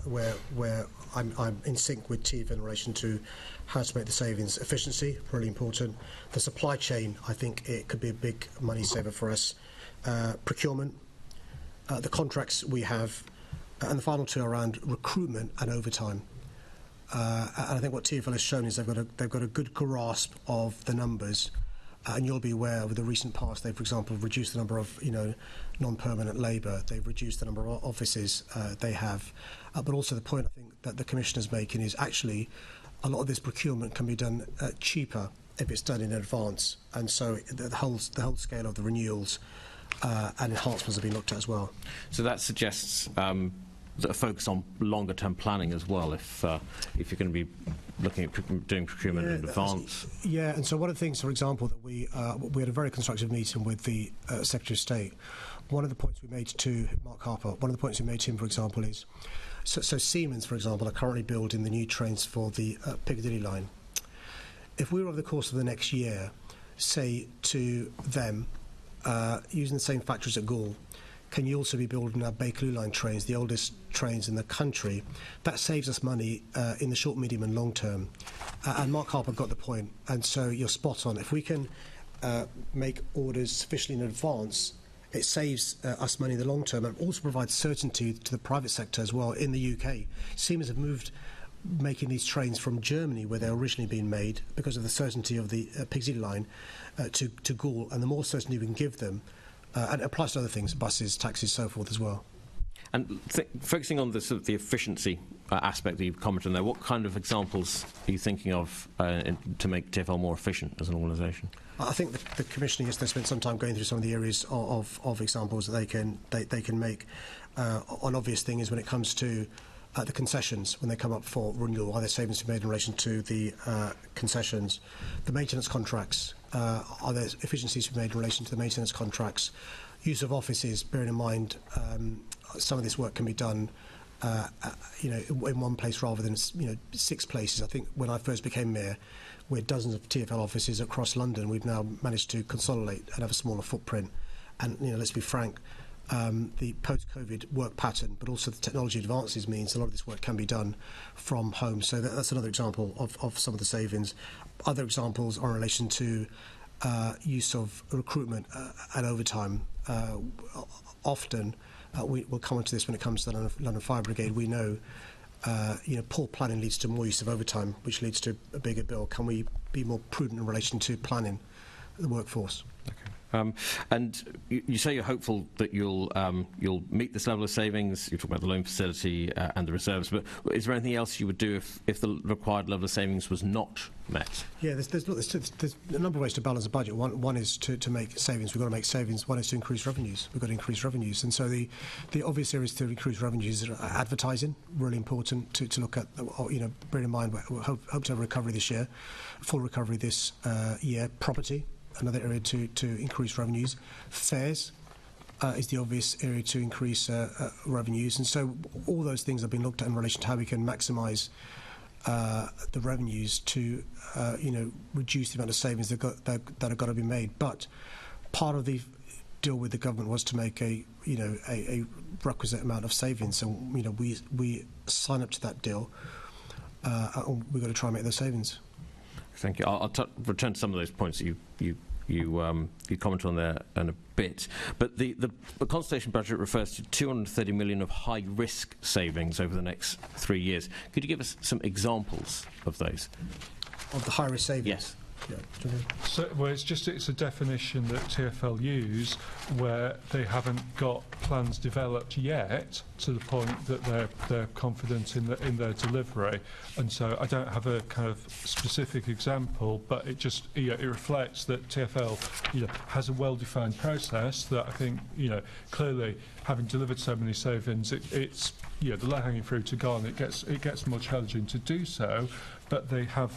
where I'm in sync with TfL in relation to how to make the savings. Efficiency, really important. The supply chain, I think it could be a big money saver for us. Procurement, the contracts we have, and the final 2 around recruitment and overtime. And I think what TfL has shown is they've got a good grasp of the numbers. And you'll be aware over the recent past, they've, for example, reduced the number of non-permanent labour. They've reduced the number of offices they have. But also the point I think that the Commissioner's making is actually a lot of this procurement can be done cheaper if it's done in advance. And so the whole scale of the renewals and enhancements have been looked at as well. So that suggests a focus on longer-term planning as well, if you're going to be looking at doing procurement in advance. Yeah, and so one of the things, for example, that we had a very constructive meeting with the Secretary of State. One of the points we made to Mark Harper, one of the points we made to him, for example, is so Siemens, for example, are currently building the new trains for the Piccadilly line. If we were over the course of the next year, say to them, using the same factories at Gaul, can you also be building our Bakerloo line trains, the oldest trains in the country? That saves us money in the short, medium and long term. And Mark Harper got the point, and so you're spot on. If we can make orders sufficiently in advance, it saves us money in the long term and also provides certainty to the private sector as well. In the UK, Siemens have moved making these trains from Germany, where they're originally being made, because of the certainty of the Piccadilly line, to Gaul, and the more certainty we can give them, and it applies to other things, buses, taxis, so forth as well. And focusing on the sort of the efficiency aspect that you've commented on there, what kind of examples are you thinking of to make TfL more efficient as an organisation? I think the Commissioner yesterday spent some time going through some of the areas of examples that they can make. An obvious thing is when it comes to the concessions, when they come up for renewal, are there savings to be made in relation to the concessions? The maintenance contracts, are there efficiencies to be made in relation to the maintenance contracts? Use of offices, bearing in mind some of this work can be done in one place rather than 6 places. I think when I first became mayor, we had dozens of TfL offices across London. We've now managed to consolidate and have a smaller footprint. And let's be frank, the post-COVID work pattern, but also the technology advances means a lot of this work can be done from home. So that's another example of some of the savings. Other examples are in relation to use of recruitment and overtime. Often, we'll come on to this when it comes to the London Fire Brigade. We know, poor planning leads to more use of overtime, which leads to a bigger bill. Can we be more prudent in relation to planning the workforce? Okay. And you say you're hopeful that you'll meet this level of savings. You talk about the loan facility and the reserves, but is there anything else you would do if the required level of savings was not met? Yeah, there's a number of ways to balance a budget. One is to make savings. We've got to make savings. One is to increase revenues. We've got to increase revenues. And so the obvious areas to increase revenues are advertising, really important to look at. Bear in mind, we hope to have a recovery this year, full recovery this year. Property, another area to increase revenues. Fares is the obvious area to increase revenues. And so all those things have been looked at in relation to how we can maximise the revenues to reduce the amount of savings that have got to be made. But part of the deal with the government was to make a requisite amount of savings. So we sign up to that deal. We've got to try and make those savings. Thank you. I'll return to some of those points that you comment on there in a bit. But the consultation budget refers to 230 million of high-risk savings over the next 3 years. Could you give us some examples of those? Of the high-risk savings? Yes. Yeah. So, well, it's a definition that TfL use where they haven't got plans developed yet to the point that they're confident in their delivery, and so I don't have a kind of specific example, but it just it reflects that TfL has a well-defined process that I think clearly, having delivered so many savings, it's the low-hanging fruit are gone. It gets more challenging to do so. But they have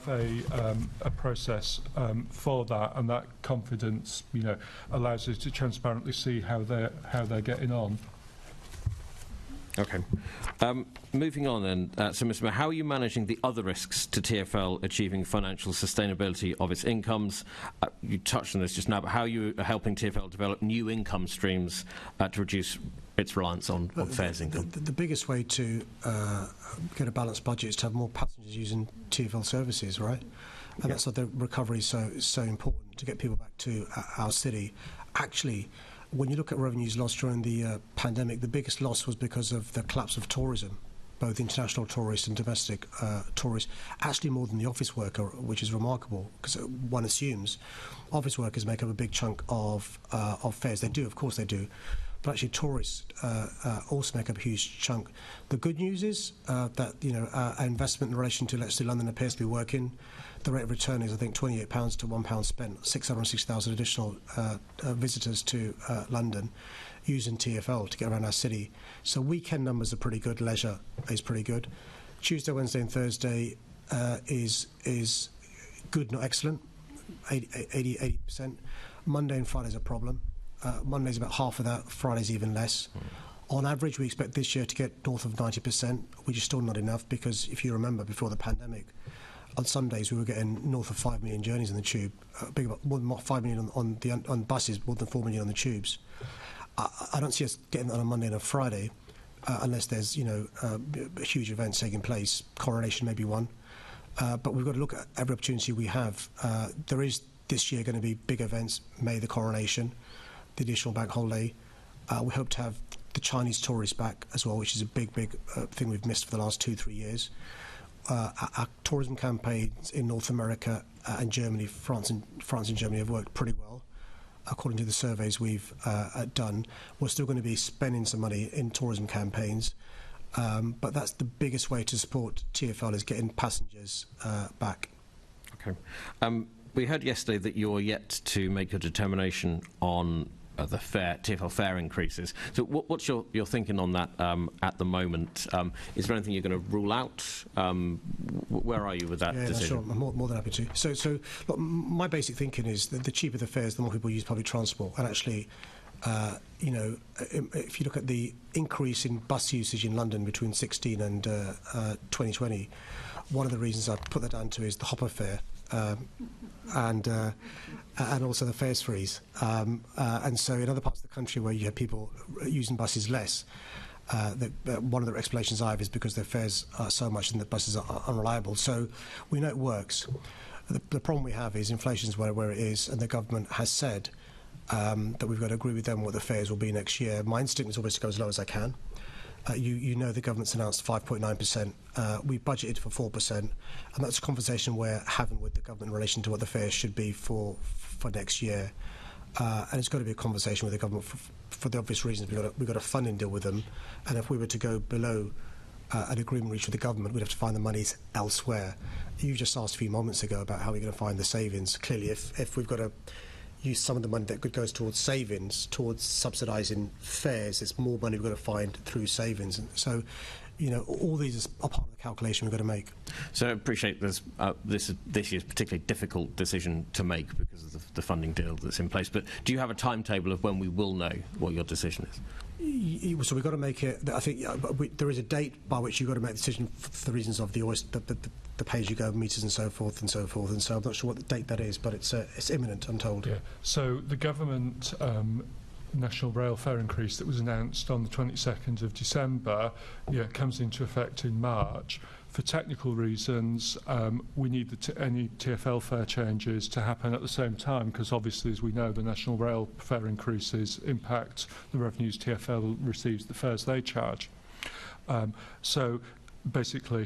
a process for that, and that confidence, allows us to transparently see how they're getting on. Okay. Moving on then, so Mr. Mayor, how are you managing the other risks to TfL achieving financial sustainability of its incomes? You touched on this just now, but how are you helping TfL develop new income streams to reduce its reliance on fares income? The biggest way to get a balanced budget is to have more passengers using TfL services, right? And that's why the recovery is so important, to get people back to our city. Actually, when you look at revenues lost during the pandemic, the biggest loss was because of the collapse of tourism, both international tourists and domestic tourists, actually more than the office worker, which is remarkable, because one assumes office workers make up a big chunk of fares. They do, of course they do. But actually tourists also make up a huge chunk. The good news is that our investment in relation to Let's Do London appears to be working. The rate of return is, I think, £28 to £1 spent, 660,000 additional visitors to London using TfL to get around our city. So weekend numbers are pretty good, leisure is pretty good. Tuesday, Wednesday and Thursday is good, not excellent, 80%. Monday and Friday is a problem. Monday's about half of that, Friday's even less. On average, we expect this year to get north of 90%, which is still not enough, because if you remember, before the pandemic, on Sundays we were getting north of 5 million journeys on the tube, more than 5 million on buses, more than 4 million on the tubes. I don't see us getting that on a Monday and a Friday, unless there's huge events taking place. Coronation may be one, but we've got to look at every opportunity we have. There is this year going to be big events. May the coronation, the additional bank holiday. We hope to have the Chinese tourists back as well, which is a big thing we've missed for the last 2-3 years. Our tourism campaigns in North America and Germany, France and Germany have worked pretty well. According to the surveys we've done, we're still going to be spending some money in tourism campaigns, but that's the biggest way to support TfL, is getting passengers back. Okay. We heard yesterday that you're yet to make a determination on the TfL fare increases. So what's your thinking on that at the moment? Is there anything you're going to rule out? Where are you with that decision? Sure. I'm more than happy to. So look, my basic thinking is that the cheaper the fares, the more people use public transport. And actually, if you look at the increase in bus usage in London between 2016 and 2020, one of the reasons I put that down to is the hopper fare. And also the fares freeze. And so in other parts of the country where you have people using buses less, one of the explanations I have is because their fares are so much and the buses are unreliable. So we know it works. The problem we have is inflation's where it is, and the government has said that we've got to agree with them what the fares will be next year. My instinct is always to go as low as I can. You know the government's announced 5.9%. We budgeted for 4%, and that's a conversation we're having with the government in relation to what the fares should be for next year. And it's got to be a conversation with the government for the obvious reasons. We've got a funding deal with them, and if we were to go below an agreement reached with the government, we'd have to find the monies elsewhere. You just asked a few moments ago about how we're going to find the savings. Clearly, if we've got to use some of the money that goes towards savings, towards subsidising fares, it's more money we've got to find through savings. And so, all these are part of the calculation we've got to make. So I appreciate this year's particularly difficult decision to make because of the funding deal that's in place. But do you have a timetable of when we will know what your decision is? So we've got to make it. I think there is a date by which you've got to make the decision for the reasons of the pay-as-you-go meters and so forth. And so I'm not sure what the date that is, but it's imminent, I'm told. Yeah. So the government national rail fare increase that was announced on the 22nd of December comes into effect in March. For technical reasons, we need any TfL fare changes to happen at the same time, because obviously, as we know, the national rail fare increases impact the revenues TfL receives, the fares they charge. So basically,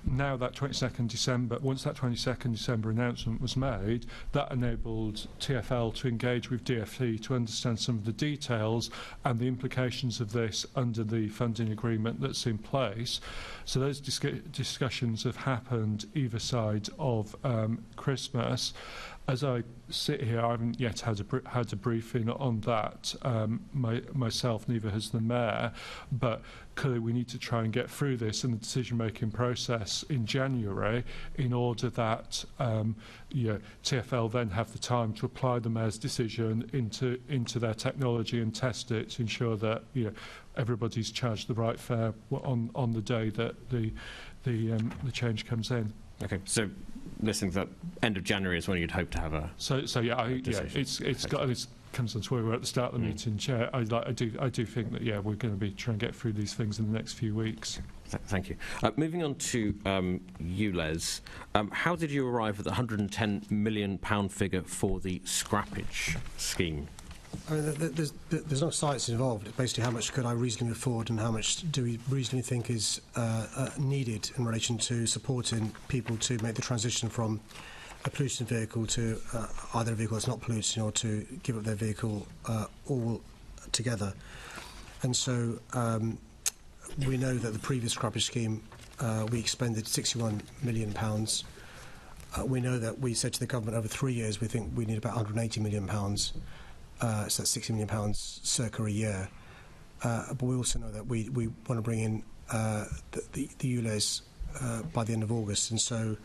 now that 22nd December, once that 22nd December announcement was made, that enabled TfL to engage with DfE to understand some of the details and the implications of this under the funding agreement that's in place. So those discussions have happened either side of Christmas. As I sit here, I haven't yet had a briefing on that myself, neither has the Mayor, but clearly we need to try and get through this in the decision-making process in January in order that TfL then have the time to apply the Mayor's decision into their technology and test it to ensure that everybody's charged the right fare on the day that the change comes in. Okay, so listening to that, end of January is when you'd hope to have a it comes on to where we were at the start of the meeting, Chair. I do think that we're going to be trying to get through these things in the next few weeks. Thank you. Moving on to ULEZ, how did you arrive at the £110 million figure for the scrappage scheme? I mean, there's no science involved. It's basically how much could I reasonably afford and how much do we reasonably think is needed in relation to supporting people to make the transition from a polluting vehicle to either a vehicle that's not polluting or to give up their vehicle all together. And so we know that the previous scrappage scheme we expended £61 million. We know that we said to the government over 3 years we think we need about £180 million. So that's £60 million circa a year. But we also know that we want to bring in the ULEZ by the end of August. And so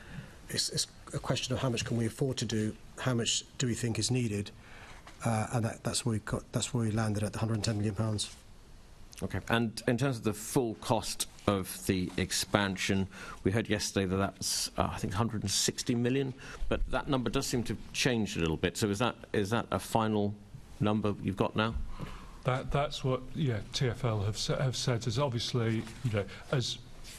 it's a question of how much can we afford to do, how much do we think is needed, and that's where we landed at the £110 million. Okay. And in terms of the full cost of the expansion, we heard yesterday that that's, I think, 160 million, but that number does seem to have changed a little bit. So is that a final number you've got now? That's what TfL have said. Is obviously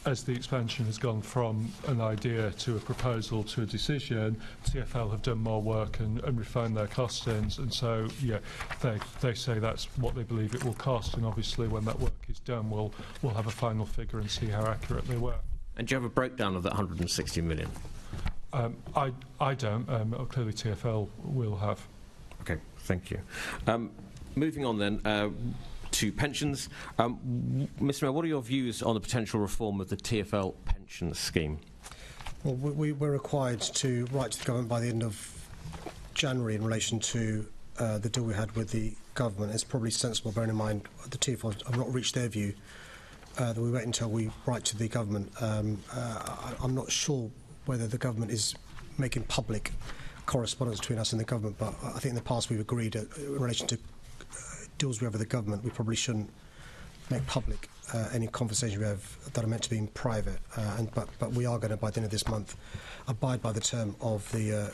as the expansion has gone from an idea to a proposal to a decision, TfL have done more work and refined their costings, and so they say that's what they believe it will cost, and obviously when that work is done we'll have a final figure and see how accurate they were. And do you have a breakdown of that 160 million? I don't. Clearly TfL will have. Okay, thank you. Moving on then to pensions. Mr Mayor, what are your views on the potential reform of the TfL pension scheme? Well, we're required to write to the government by the end of January in relation to the deal we had with the government. It's probably sensible, bearing in mind the TfL have not reached their view, that we wait until we write to the government. I'm not sure whether the government is making public correspondence between us and the government, but I think in the past we've agreed in relation to deals we have with the government, we probably shouldn't make public any conversations we have that are meant to be in private. But we are going to, by the end of this month, abide by the term of the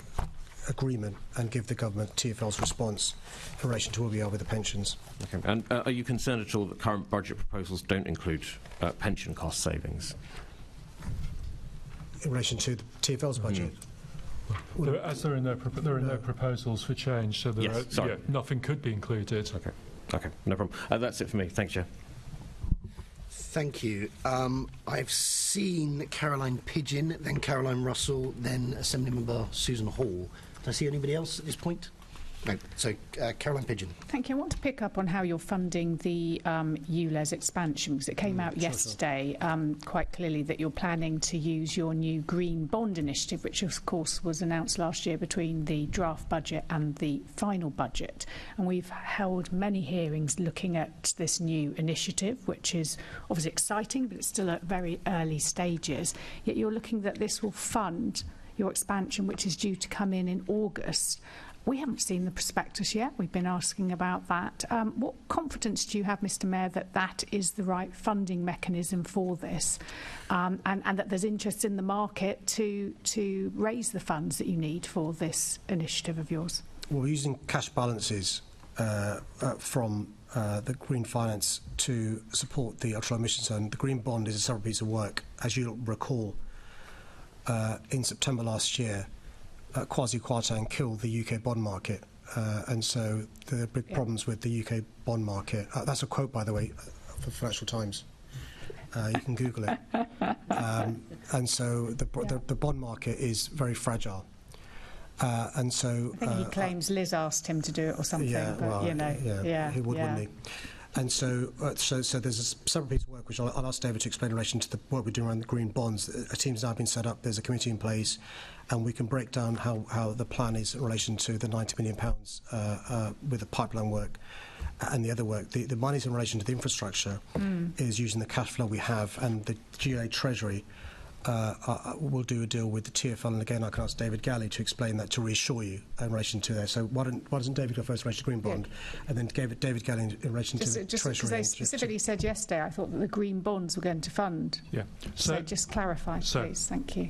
agreement and give the government TfL's response in relation to where we are with the pensions. Okay. And are you concerned at all that current budget proposals don't include pension cost savings? In relation to the TfL's budget? As there are no proposals for change, so nothing could be included. Okay, no problem. That's it for me. Thanks, Chair. Thank you. I've seen Caroline Pidgeon, then Caroline Russell, then Assemblymember Susan Hall. Do I see anybody else at this point? No. So, Caroline Pidgeon. Thank you. I want to pick up on how you're funding the ULEZ expansion, because it came out yesterday quite clearly that you're planning to use your new Green Bond initiative, which of course was announced last year between the draft budget and the final budget. And we've held many hearings looking at this new initiative, which is obviously exciting, but it's still at very early stages. Yet you're looking that this will fund your expansion, which is due to come in August. We haven't seen the prospectus yet. We've been asking about that. What confidence do you have, Mr Mayor, that that is the right funding mechanism for this, and that there's interest in the market to raise the funds that you need for this initiative of yours? Well, we're using cash balances from the Green Finance to support the ultra-low emission zone. The Green Bond is a separate piece of work. As you'll recall, in September last year, quasi-quartang killed the UK bond market, and so there are big problems with the UK bond market. That's a quote, by the way, for Financial Times. You can Google it. And so the bond market is very fragile. And so I think he claims Liz asked him to do it or something. Yeah, but, well, you know, he would, wouldn't he? And so there's a separate piece of work which I'll ask David to explain in relation to the work we're doing around the green bonds. A team's now been set up, there's a committee in place, and we can break down how the plan is in relation to the £90 million with the pipeline work and the other work. The money's in relation to the infrastructure is using the cash flow we have, and the GA Treasury will do a deal with the TfL, and again I can ask David Gallie to explain that, to reassure you in relation to there. So why doesn't David go first in relation to Green Bond, and then David Gallie in relation to the Treasury? Because they specifically said yesterday, I thought that the Green Bonds were going to fund. Yeah. So just clarify, please. Thank you.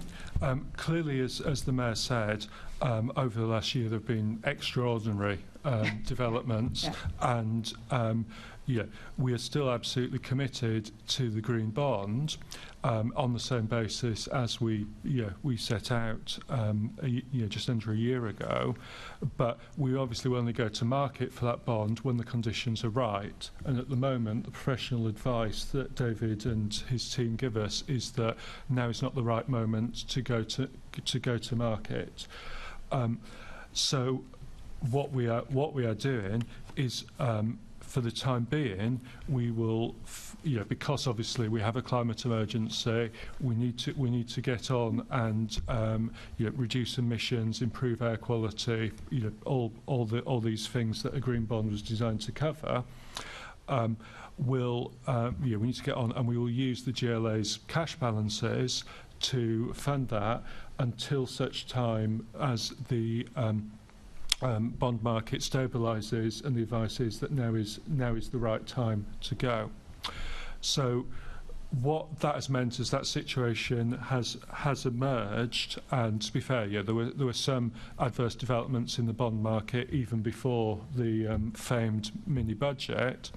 Clearly, as the Mayor said, over the last year there have been extraordinary developments, and we are still absolutely committed to the Green Bond on the same basis as we set out just under a year ago. But we obviously will only go to market for that bond when the conditions are right. And at the moment, the professional advice that David and his team give us is that now is not the right moment to go to market. So what we are doing is, for the time being, we will, because obviously we have a climate emergency, we need to get on and reduce emissions, improve air quality, all these things that a green bond was designed to cover. We need to get on, and we will use the GLA's cash balances to fund that until such time as the bond market stabilises, and the advice is that now is the right time to go. So what that has meant is that situation has emerged, and to be fair, there were some adverse developments in the bond market even before the famed mini budget.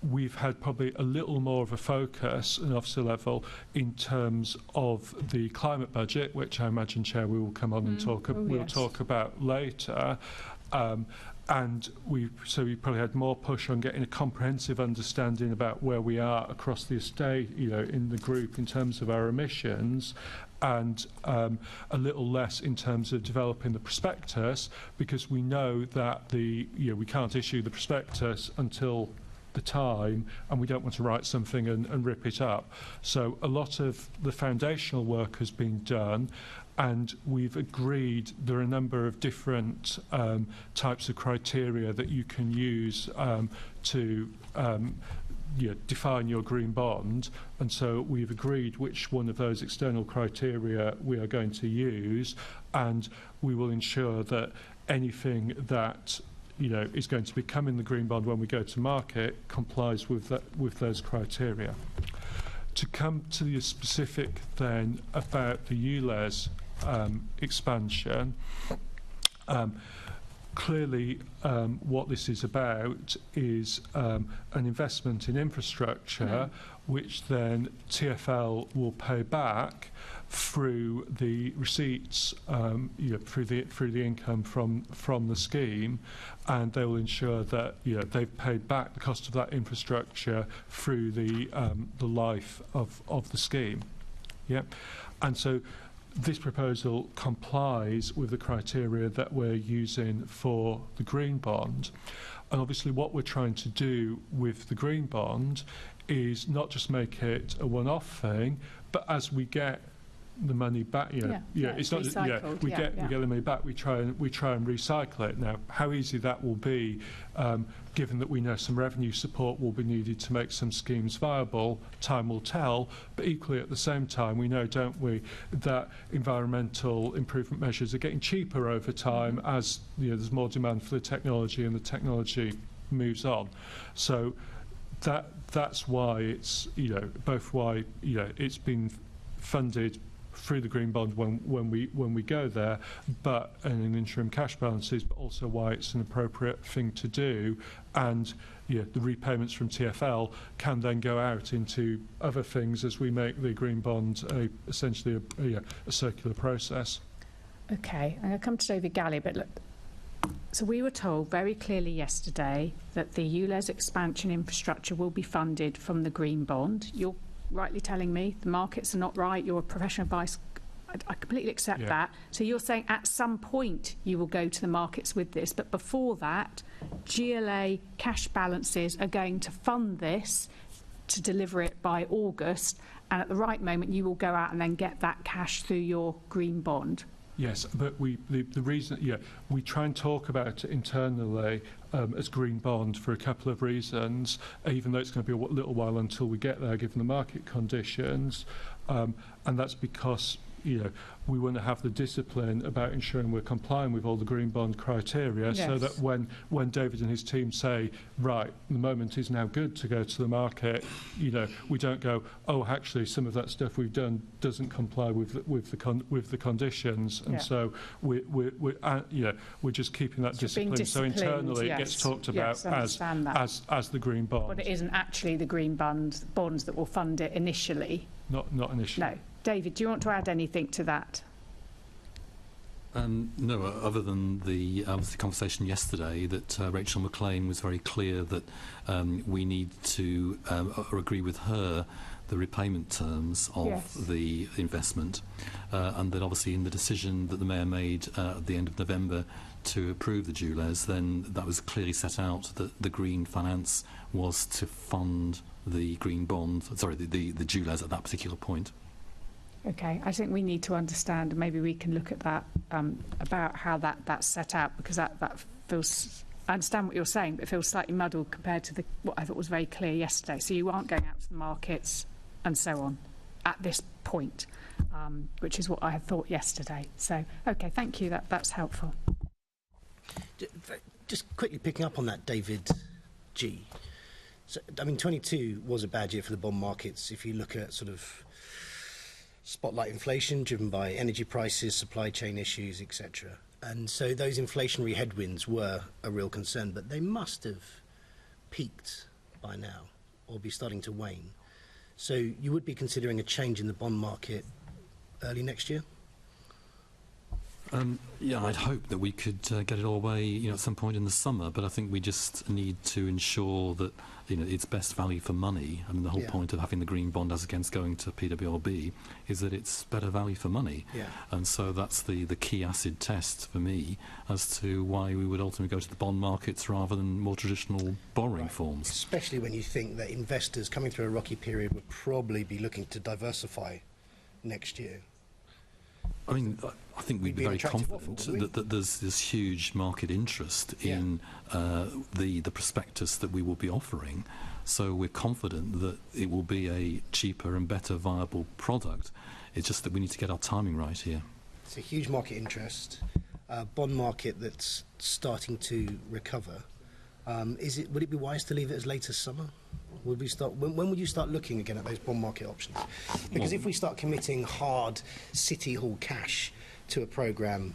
We've had probably a little more of a focus at an officer level in terms of the climate budget, which I imagine, Chair, we will come on and talk about later. And we probably had more push on getting a comprehensive understanding about where we are across the estate, in the group in terms of our emissions, and a little less in terms of developing the prospectus, because we know that we can't issue the prospectus until the time, and we don't want to write something and rip it up. So a lot of the foundational work has been done, and we've agreed there are a number of different types of criteria that you can use to define your green bond, and so we've agreed which one of those external criteria we are going to use, and we will ensure that anything that is going to become in the green bond when we go to market complies with those criteria. To come to the specific then about the ULEZ expansion, clearly what this is about is an investment in infrastructure which then TfL will pay back through the receipts, through the income from the scheme, and they will ensure that they've paid back the cost of that infrastructure through the life of the scheme. Yeah, and so this proposal complies with the criteria that we're using for the green bond. And obviously what we're trying to do with the green bond is not just make it a one-off thing, but as we get the money back, it's not we get the money back, we try and recycle it. Now, how easy that will be, given that we know some revenue support will be needed to make some schemes viable, time will tell. But equally, at the same time, we know, don't we, that environmental improvement measures are getting cheaper over time as there's more demand for the technology and the technology moves on. So that's why it's both why it's been funded through the green bond when we go there, but in interim cash balances, but also why it's an appropriate thing to do, and the repayments from TfL can then go out into other things as we make the green bond essentially a circular process. Okay, I'm going to come to David Gallie, but look, so we were told very clearly yesterday that the ULEZ expansion infrastructure will be funded from the green bond. You're rightly telling me the markets are not right, you're a professional advice, I completely accept that. So you're saying at some point you will go to the markets with this, but before that, GLA cash balances are going to fund this to deliver it by August, and at the right moment you will go out and then get that cash through your green bond. Yes, but the reason, we try and talk about it internally as green bond for a couple of reasons, even though it's going to be a little while until we get there, given the market conditions, and that's because we want to have the discipline about ensuring we're complying with all the green bond criteria, so that when David and his team say, right, the moment is now good to go to the market, we don't go, oh, actually some of that stuff we've done doesn't comply with the conditions, and so we're just keeping that discipline. So internally it gets talked about as the green bond. But it isn't actually the green bonds that will fund it initially. Not initially. No. David, do you want to add anything to that? No, other than the conversation yesterday that Rachel McLean was very clear that we need to agree with her the repayment terms of the investment, and that obviously in the decision that the Mayor made at the end of November to approve the JULEZ, then that was clearly set out that the green finance was to fund the green bond, the JULEZ at that particular point. Okay, I think we need to understand, and maybe we can look at that, about how that's set out, because that feels, I understand what you're saying, but it feels slightly muddled compared to what I thought was very clear yesterday. So you aren't going out to the markets and so on at this point, which is what I had thought yesterday. So, okay, thank you, that's helpful. Just quickly picking up on that, David G. So, I mean, 22 was a bad year for the bond markets. If you look at sort of spotlight inflation driven by energy prices, supply chain issues, etc. And so those inflationary headwinds were a real concern, but they must have peaked by now or be starting to wane. So you would be considering a change in the bond market early next year? I'd hope that we could get it all away, at some point in the summer. But I think we just need to ensure that, it's best value for money. I mean, the whole point of having the green bond as against going to PWRB is that it's better value for money. Yeah. And so that's the key acid test for me as to why we would ultimately go to the bond markets rather than more traditional borrowing forms. Especially when you think that investors coming through a rocky period would probably be looking to diversify next year. I mean, I think we'd be very confident that there's this huge market interest in the prospectus that we will be offering. So we're confident that it will be a cheaper and better viable product. It's just that we need to get our timing right here. It's a huge market interest, bond market that's starting to recover. Would it be wise to leave it as late as summer? Would we start? When would you start looking again at those bond market options? Because if we start committing hard City Hall cash to a programme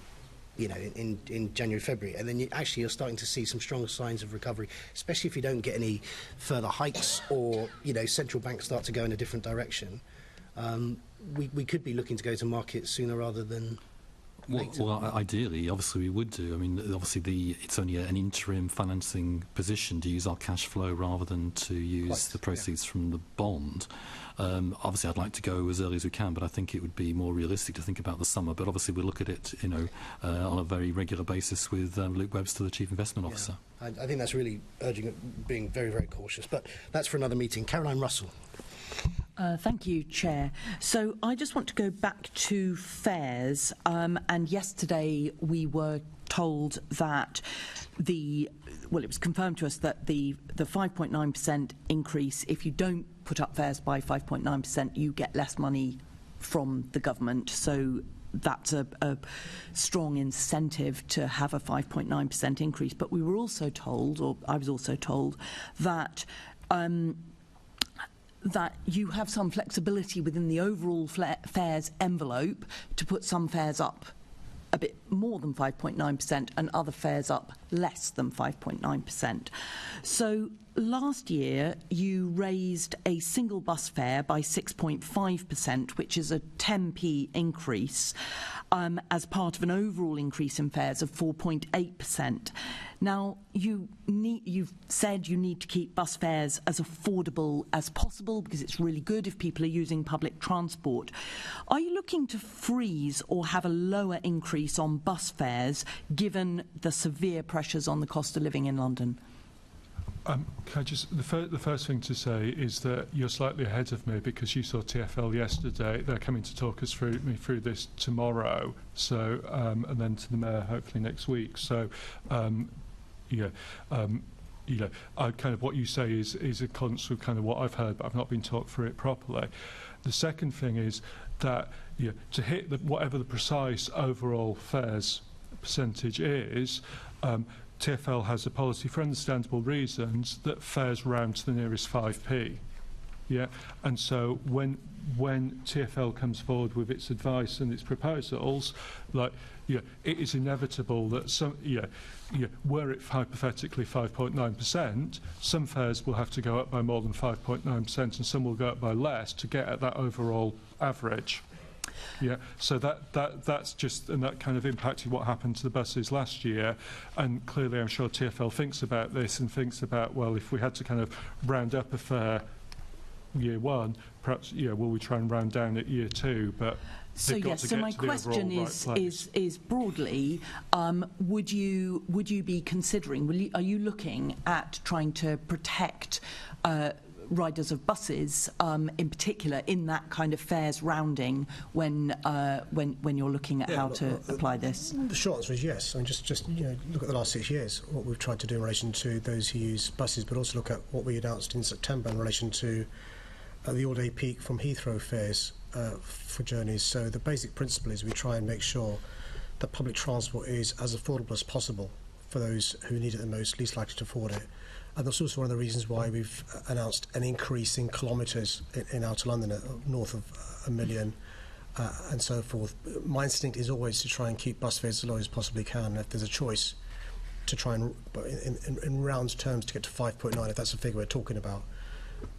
you know, in January, February, and then you're starting to see some stronger signs of recovery, especially if you don't get any further hikes or, you know, central banks start to go in a different direction. We could be looking to go to market sooner rather than later. Well, ideally, obviously we would do. I mean, obviously it's only an interim financing position to use our cash flow rather than to use the proceeds from the bond. Obviously, I'd like to go as early as we can, but I think it would be more realistic to think about the summer. But obviously, we'll look at it, you know, on a very regular basis with Luke Webster, the Chief Investment Officer. I think that's really urging, being very, very cautious. But that's for another meeting. Caroline Russell. Thank you, Chair. So I just want to go back to fares. And yesterday we were told that it was confirmed to us that the 5.9% increase, if you don't put up fares by 5.9%, you get less money from the government. So that's a strong incentive to have a 5.9% increase. But we were also told, or I was also told, that that you have some flexibility within the overall fares envelope to put some fares up a bit more than 5.9% and other fares up less than 5.9%. So last year you raised a single bus fare by 6.5%, which is a 10p increase, as part of an overall increase in fares of 4.8%. Now, you've said you need to keep bus fares as affordable as possible because it's really good if people are using public transport. Are you looking to freeze or have a lower increase on bus fares given the severe pressures on the cost of living in London? Can I just, the first thing to say is that you're slightly ahead of me because you saw TfL yesterday. They're coming to talk us through this tomorrow. So and then to the Mayor hopefully next week. So you know, kind of what you say is a constant of kind of what I've heard, but I've not been talked through it properly. The second thing is that to hit whatever the precise overall fares percentage is. TfL has a policy, for understandable reasons, that fares round to the nearest 5p. Yeah, and so when TfL comes forward with its advice and its proposals, like it is inevitable that were it hypothetically 5.9%, some fares will have to go up by more than 5.9%, and some will go up by less to get at that overall average. Yeah, so that's just, and that kind of impacted what happened to the buses last year, and clearly I'm sure TfL thinks about this and thinks about, well, if we had to kind of round up a fare year one, perhaps, will we try and round down at year two? But so yes, so my question is broadly, would you be considering, are you looking at trying to protect riders of buses, in particular, in that kind of fares rounding when you're looking at how to apply this? The short answer is yes. I mean, just look at the last 6 years, what we've tried to do in relation to those who use buses, but also look at what we announced in September in relation to the all-day peak from Heathrow fares for journeys. So the basic principle is we try and make sure that public transport is as affordable as possible for those who need it the most, least likely to afford it. And that's also one of the reasons why we've announced an increase in kilometres in outer London, north of 1 million, and so forth. My instinct is always to try and keep bus fares as low as possibly can. If there's a choice to try and, in round terms, to get to 5.9, if that's the figure we're talking about,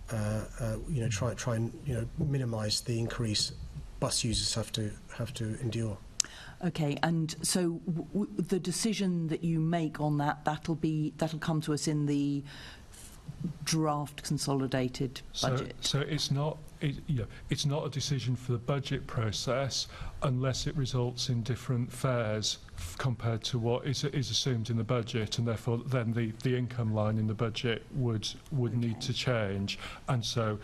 try and minimise the increase bus users have to endure. Okay, and so the decision that you make on that'll come to us in the draft consolidated budget. So it's not a decision for the budget process unless it results in different fares compared to what is assumed in the budget, and therefore then the income line in the budget would need to change. And so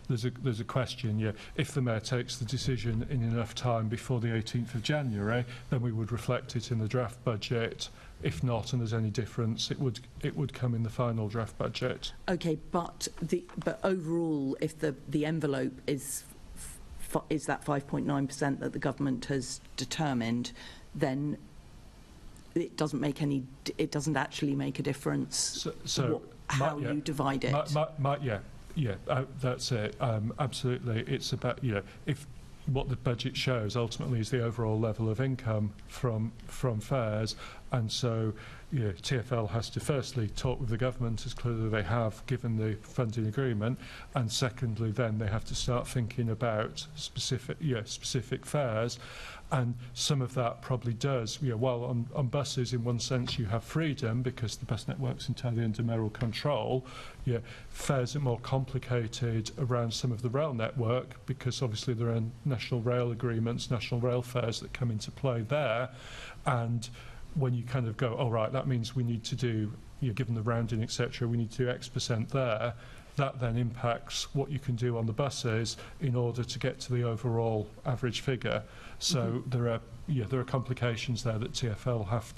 there's a question. If the Mayor takes the decision in enough time before the 18th of January, then we would reflect it in the draft budget. If not, and there's any difference, it would come in the final draft budget. Okay, but overall, if the envelope is that 5.9% that the government has determined, then it doesn't actually make a difference. So how you divide it. That's it. Absolutely, it's about if what the budget shows ultimately is the overall level of income from fares, and so TfL has to firstly talk with the government, as clearly they have given the funding agreement, and secondly then they have to start thinking about specific fares. And some of that probably does, while on buses in one sense you have freedom because the bus network's entirely under mayoral control, fares are more complicated around some of the rail network because obviously there are national rail agreements, national rail fares that come into play there. And when you kind of go, oh right, that means we need to do, given the rounding, etc., we need to do X% there, that then impacts what you can do on the buses in order to get to the overall average figure. So there are complications there that TfL have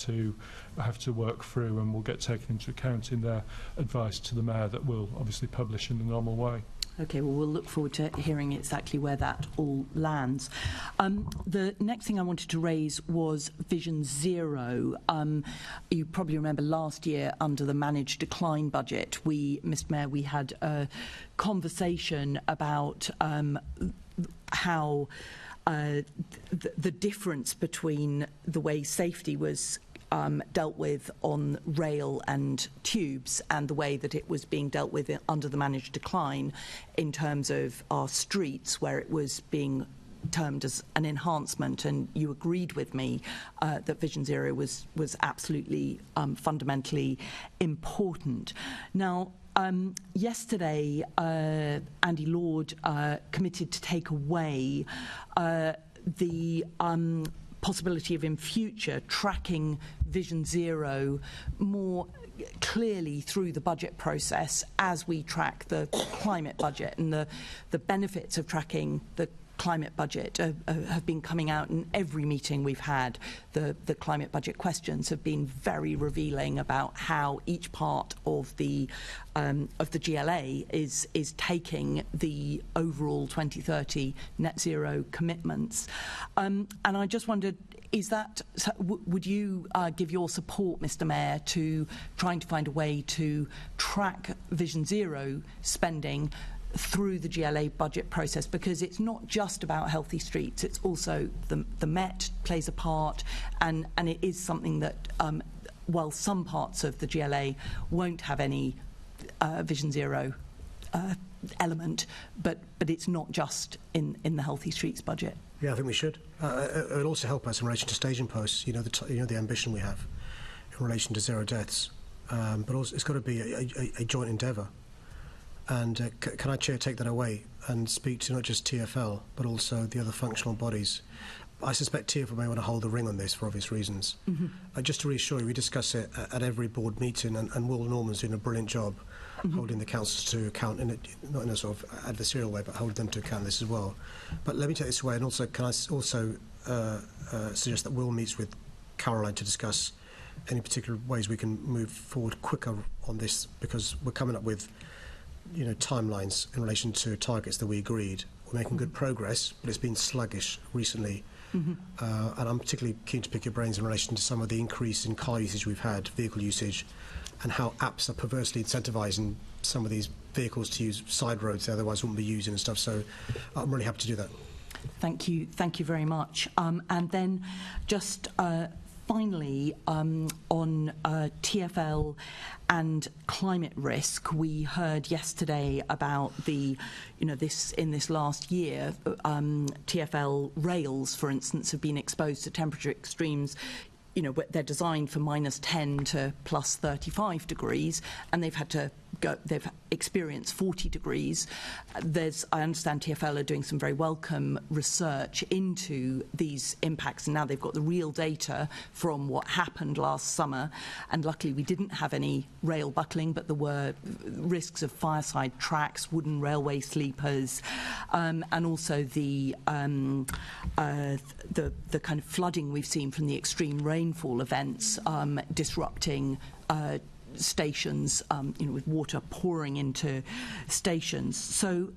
to work through and will get taken into account in their advice to the mayor that we'll obviously publish in the normal way. Okay, well, we'll look forward to hearing exactly where that all lands. The next thing I wanted to raise was Vision Zero. You probably remember last year under the managed decline budget, Mr Mayor, we had a conversation about how the difference between the way safety was dealt with on rail and tubes and the way that it was being dealt with under the managed decline in terms of our streets, where it was being termed as an enhancement, and you agreed with me that Vision Zero was absolutely fundamentally important. Now, yesterday, Andy Lord committed to take away the possibility of in future tracking Vision Zero more clearly through the budget process as we track the climate budget, and the benefits of tracking the climate budget have been coming out in every meeting we've had. The climate budget questions have been very revealing about how each part of the GLA is taking the overall 2030 net zero commitments. And I just wondered, would you give your support, Mr Mayor, to trying to find a way to track Vision Zero spending through the GLA budget process, because it's not just about healthy streets, it's also the Met plays a part, and it is something that while some parts of the GLA won't have any Vision Zero element, but it's not just in the healthy streets budget. Yeah, I think we should. It will also help us in relation to staging posts, the ambition we have in relation to zero deaths, but also it's got to be a joint endeavour. And can I, Chair, take that away and speak to not just TfL, but also the other functional bodies? I suspect TfL may want to hold the ring on this for obvious reasons. Just to reassure you, we discuss it at every board meeting, and Will Norman's doing a brilliant job holding the councils to account, not in a sort of adversarial way, but holding them to account this as well. But let me take this away, and also can I also suggest that Will meets with Caroline to discuss any particular ways we can move forward quicker on this, because we're coming up with timelines in relation to targets that we agreed. We're making good progress, but it's been sluggish recently. And I'm particularly keen to pick your brains in relation to some of the increase in car usage we've had, vehicle usage, and how apps are perversely incentivising some of these vehicles to use side roads they otherwise wouldn't be using and stuff. So I'm really happy to do that. Thank you very much. And then just finally, on TfL and climate risk, we heard yesterday about this last year, TfL rails, for instance, have been exposed to temperature extremes. They're designed for -10 to +35 degrees, and they've experienced 40 degrees. I understand TfL are doing some very welcome research into these impacts, and now they've got the real data from what happened last summer. And luckily we didn't have any rail buckling, but there were risks of fireside tracks, wooden railway sleepers, and also the kind of flooding we've seen from the extreme rainfall events disrupting stations, with water pouring into stations. So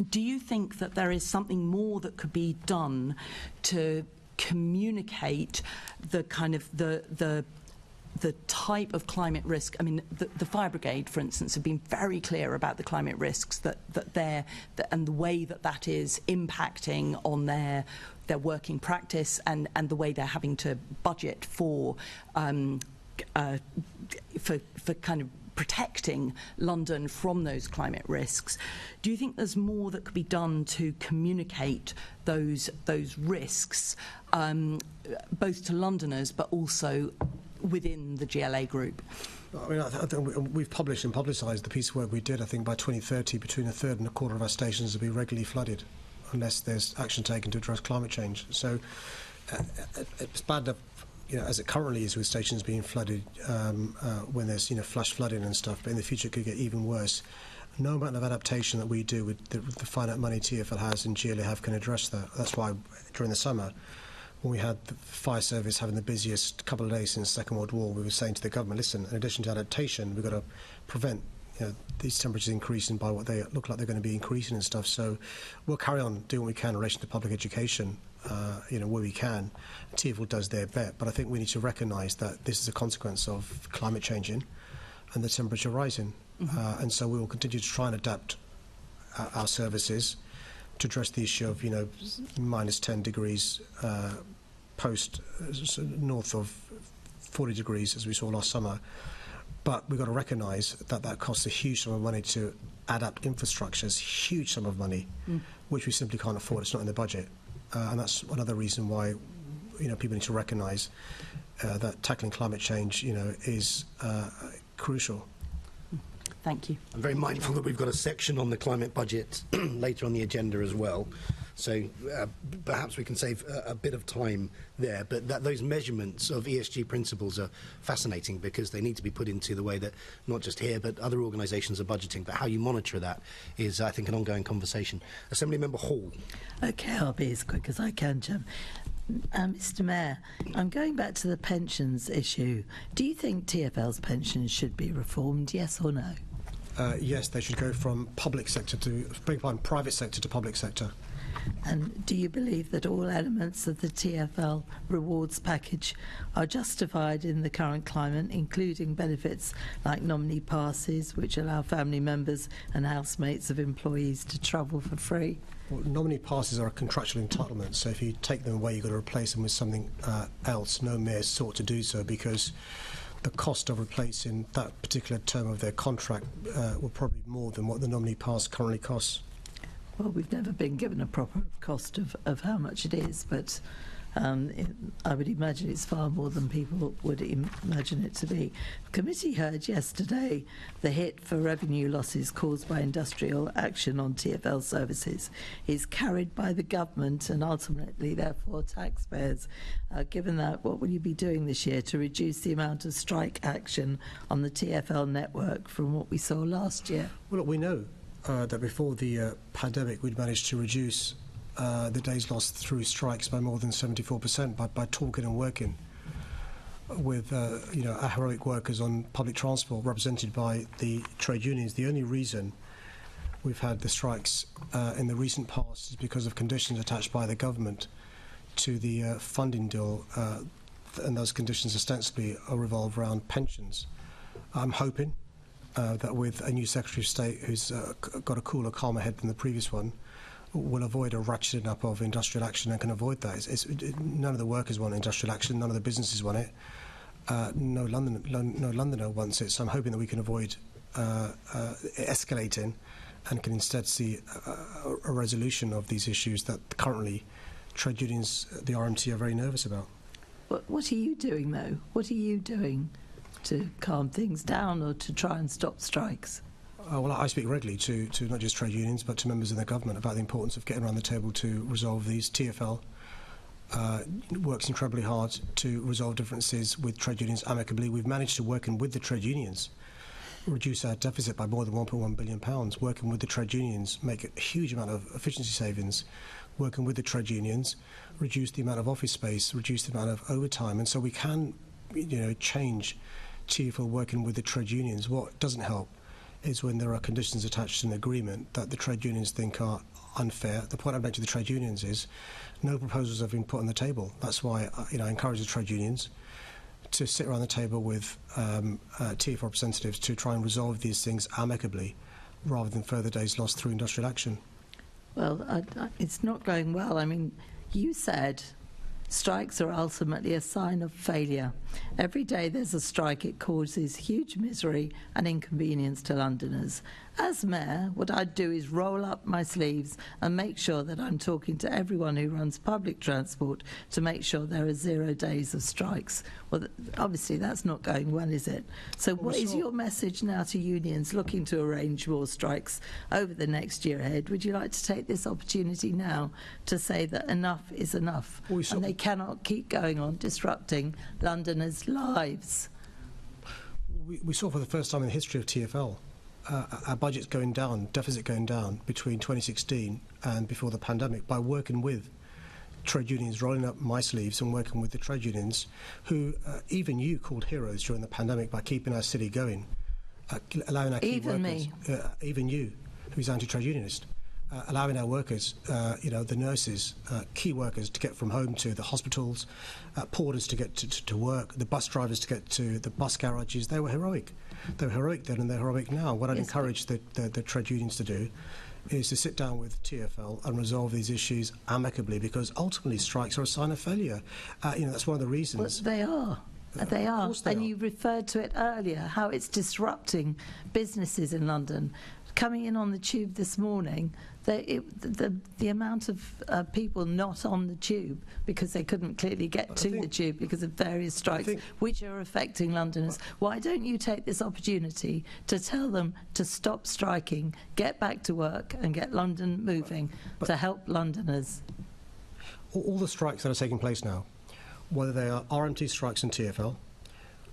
do you think that there is something more that could be done to communicate the kind of the the type of climate risk. I mean, the fire brigade, for instance, have been very clear about the climate risks and the way that is impacting on their working practice and the way they're having to budget for kind of protecting London from those climate risks. Do you think there's more that could be done to communicate those risks, both to Londoners but also within the GLA group? I mean, I think we've published and publicised the piece of work we did. I think by 2030, between a third and a quarter of our stations will be regularly flooded unless there's action taken to address climate change. So it's bad enough, as it currently is with stations being flooded when there's, flash flooding and stuff, but in the future it could get even worse. No amount of adaptation that we do with the finite money TfL has and GLA have can address that. That's why during the summer, when we had the fire service having the busiest couple of days since the Second World War, we were saying to the government, listen, in addition to adaptation, we've got to prevent these temperatures increasing by what they look like they're going to be increasing and stuff. So we'll carry on doing what we can in relation to public education, where we can. TfL does their bit, but I think we need to recognise that this is a consequence of climate changing and the temperature rising. And so we will continue to try and adapt our services to address the issue of, minus 10 degrees post north of 40 degrees, as we saw last summer. But we've got to recognise that costs a huge sum of money to adapt infrastructures, huge sum of money, which we simply can't afford. It's not in the budget. And that's another reason why, people need to recognise that tackling climate change, is crucial. Thank you. I'm very mindful that we've got a section on the climate budget later on the agenda as well. So perhaps we can save a bit of time there. But those measurements of ESG principles are fascinating because they need to be put into the way that not just here but other organisations are budgeting. But how you monitor that is, I think, an ongoing conversation. Assembly Member Hall. OK, I'll be as quick as I can, Jim. Mr Mayor, I'm going back to the pensions issue. Do you think TfL's pensions should be reformed, yes or no? Yes, they should go from private sector to public sector. And do you believe that all elements of the TfL rewards package are justified in the current climate, including benefits like nominee passes, which allow family members and housemates of employees to travel for free? Well, nominee passes are a contractual entitlement, so if you take them away, you've got to replace them with something else. No mayor sought to do so because the cost of replacing that particular term of their contract will probably be more than what the nominee pass currently costs. Well, we've never been given a proper cost of how much it is, but I would imagine it's far more than people would imagine it to be. The committee heard yesterday the hit for revenue losses caused by industrial action on TfL services is carried by the government and ultimately, therefore, taxpayers. Given that, what will you be doing this year to reduce the amount of strike action on the TfL network from what we saw last year? Well, look, we know that before the pandemic, we'd managed to reduce the days lost through strikes by more than 74% by talking and working with our heroic workers on public transport represented by the trade unions. The only reason we've had the strikes in the recent past is because of conditions attached by the government to the funding deal, and those conditions ostensibly revolve around pensions. I'm hoping that with a new Secretary of State who's got a cooler, calmer head than the previous one, will avoid a ratcheting up of industrial action and can avoid that. None of the workers want industrial action, none of the businesses want it, no Londoner wants it, so I'm hoping that we can avoid escalating and can instead see a resolution of these issues that currently trade unions, the RMT, are very nervous about. What are you doing, though? What are you doing to calm things down or to try and stop strikes? Well, I speak regularly to not just trade unions but to members of the government about the importance of getting around the table to resolve these. TfL works incredibly hard to resolve differences with trade unions amicably. We've managed to, working with the trade unions, reduce our deficit by more than £1.1 billion. Working with the trade unions, make a huge amount of efficiency savings. Working with the trade unions, reduce the amount of office space, reduce the amount of overtime, and so we can, change TfL working with the trade unions. What doesn't help is when there are conditions attached to an agreement that the trade unions think are unfair. The point I make to the trade unions is no proposals have been put on the table. That's why I encourage the trade unions to sit around the table with TF representatives to try and resolve these things amicably, rather than further days lost through industrial action. Well, it's not going well. I mean, you said strikes are ultimately a sign of failure. Every day there's a strike, it causes huge misery and inconvenience to Londoners. As Mayor, what I'd do is roll up my sleeves and make sure that I'm talking to everyone who runs public transport to make sure there are 0 days of strikes. Well, obviously that's not going well, is it? So what is your message now to unions looking to arrange more strikes over the next year ahead? Would you like to take this opportunity now to say that enough is enough and they cannot keep going on disrupting Londoners' lives? We saw for the first time in the history of TfL our budget's going down, deficit going down between 2016 and before the pandemic by working with trade unions, rolling up my sleeves and working with the trade unions who even you called heroes during the pandemic by keeping our city going, allowing our key workers, even you, who's anti-trade unionist, allowing our workers, the nurses, key workers to get from home to the hospitals, porters to get to work, the bus drivers to get to the bus garages. They were heroic. They were heroic then and they're heroic now. What I'd encourage the trade unions to do is to sit down with TfL and resolve these issues amicably, because ultimately strikes are a sign of failure. That's one of the reasons. But they are. They are. And you referred to it earlier, how it's disrupting businesses in London. Coming in on the tube this morning, the amount of people not on the tube because they couldn't clearly get to the tube because of various strikes, which are affecting Londoners. Why don't you take this opportunity to tell them to stop striking, get back to work and get London moving to help Londoners? All the strikes that are taking place now, whether they are RMT strikes in TfL,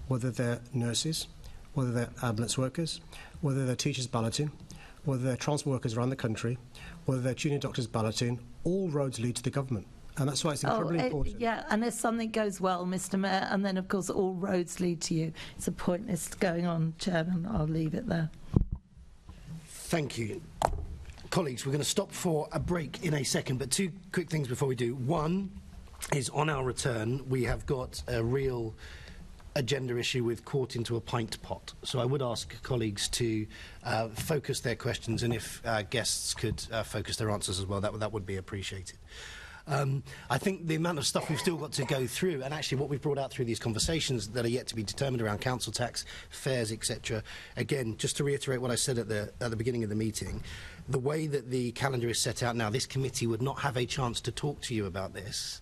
whether they're nurses, whether they're ambulance workers, whether they're teachers balloting, whether they're transport workers around the country, whether they're junior doctors balloting, all roads lead to the government. And that's why it's incredibly important. Yeah, and if something goes well, Mr Mayor, and then, of course, all roads lead to you. It's a pointless going on, Chairman. I'll leave it there. Thank you. Colleagues, we're going to stop for a break in a second, but two quick things before we do. One is, on our return, we have got a real agenda issue with quart into a pint pot. So I would ask colleagues to focus their questions, and if guests could focus their answers as well, that would be appreciated. I think the amount of stuff we've still got to go through, and actually what we've brought out through these conversations that are yet to be determined around council tax, fares, etc. Again, just to reiterate what I said at the beginning of the meeting, the way that the calendar is set out now, this committee would not have a chance to talk to you about this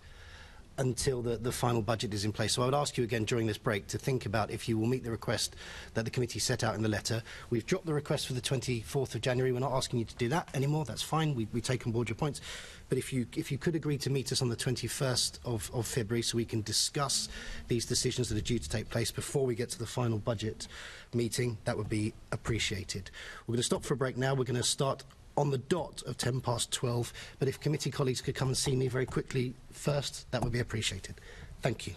until the final budget is in place. So I would ask you again during this break to think about if you will meet the request that the committee set out in the letter. We've dropped the request for the 24th of January. We're not asking you to do that anymore. That's fine. We take on board your points. But if you could agree to meet us on the 21st of February so we can discuss these decisions that are due to take place before we get to the final budget meeting, that would be appreciated. We're going to stop for a break now. We're going to start on the dot of 12:10, but if committee colleagues could come and see me very quickly first, that would be appreciated. Thank you.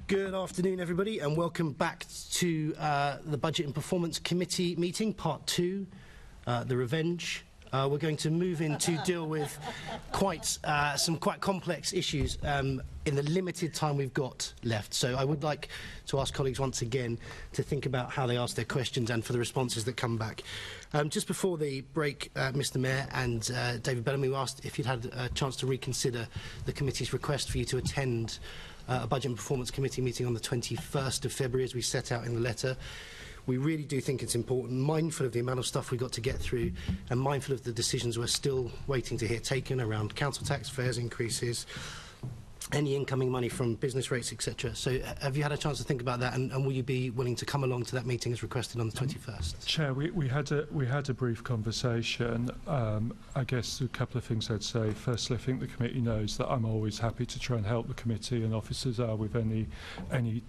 Good afternoon, everybody, and welcome back to the Budget and Performance Committee meeting, part 2, the revenge. We're going to move in to deal with some quite complex issues in the limited time we've got left. So I would like to ask colleagues once again to think about how they ask their questions and for the responses that come back. Just before the break, Mr. Mayor and David Bellamy asked if you'd had a chance to reconsider the committee's request for you to attend a Budget and Performance Committee meeting on the 21st of February, as we set out in the letter. We really do think it's important, mindful of the amount of stuff we've got to get through and mindful of the decisions we're still waiting to hear taken around council tax, fares increases, any incoming money from business rates, etc. So have you had a chance to think about that, and will you be willing to come along to that meeting as requested on the 21st? Chair, we had a brief conversation. I guess a couple of things I'd say. Firstly, I think the committee knows that I'm always happy to try and help the committee, and officers are, with any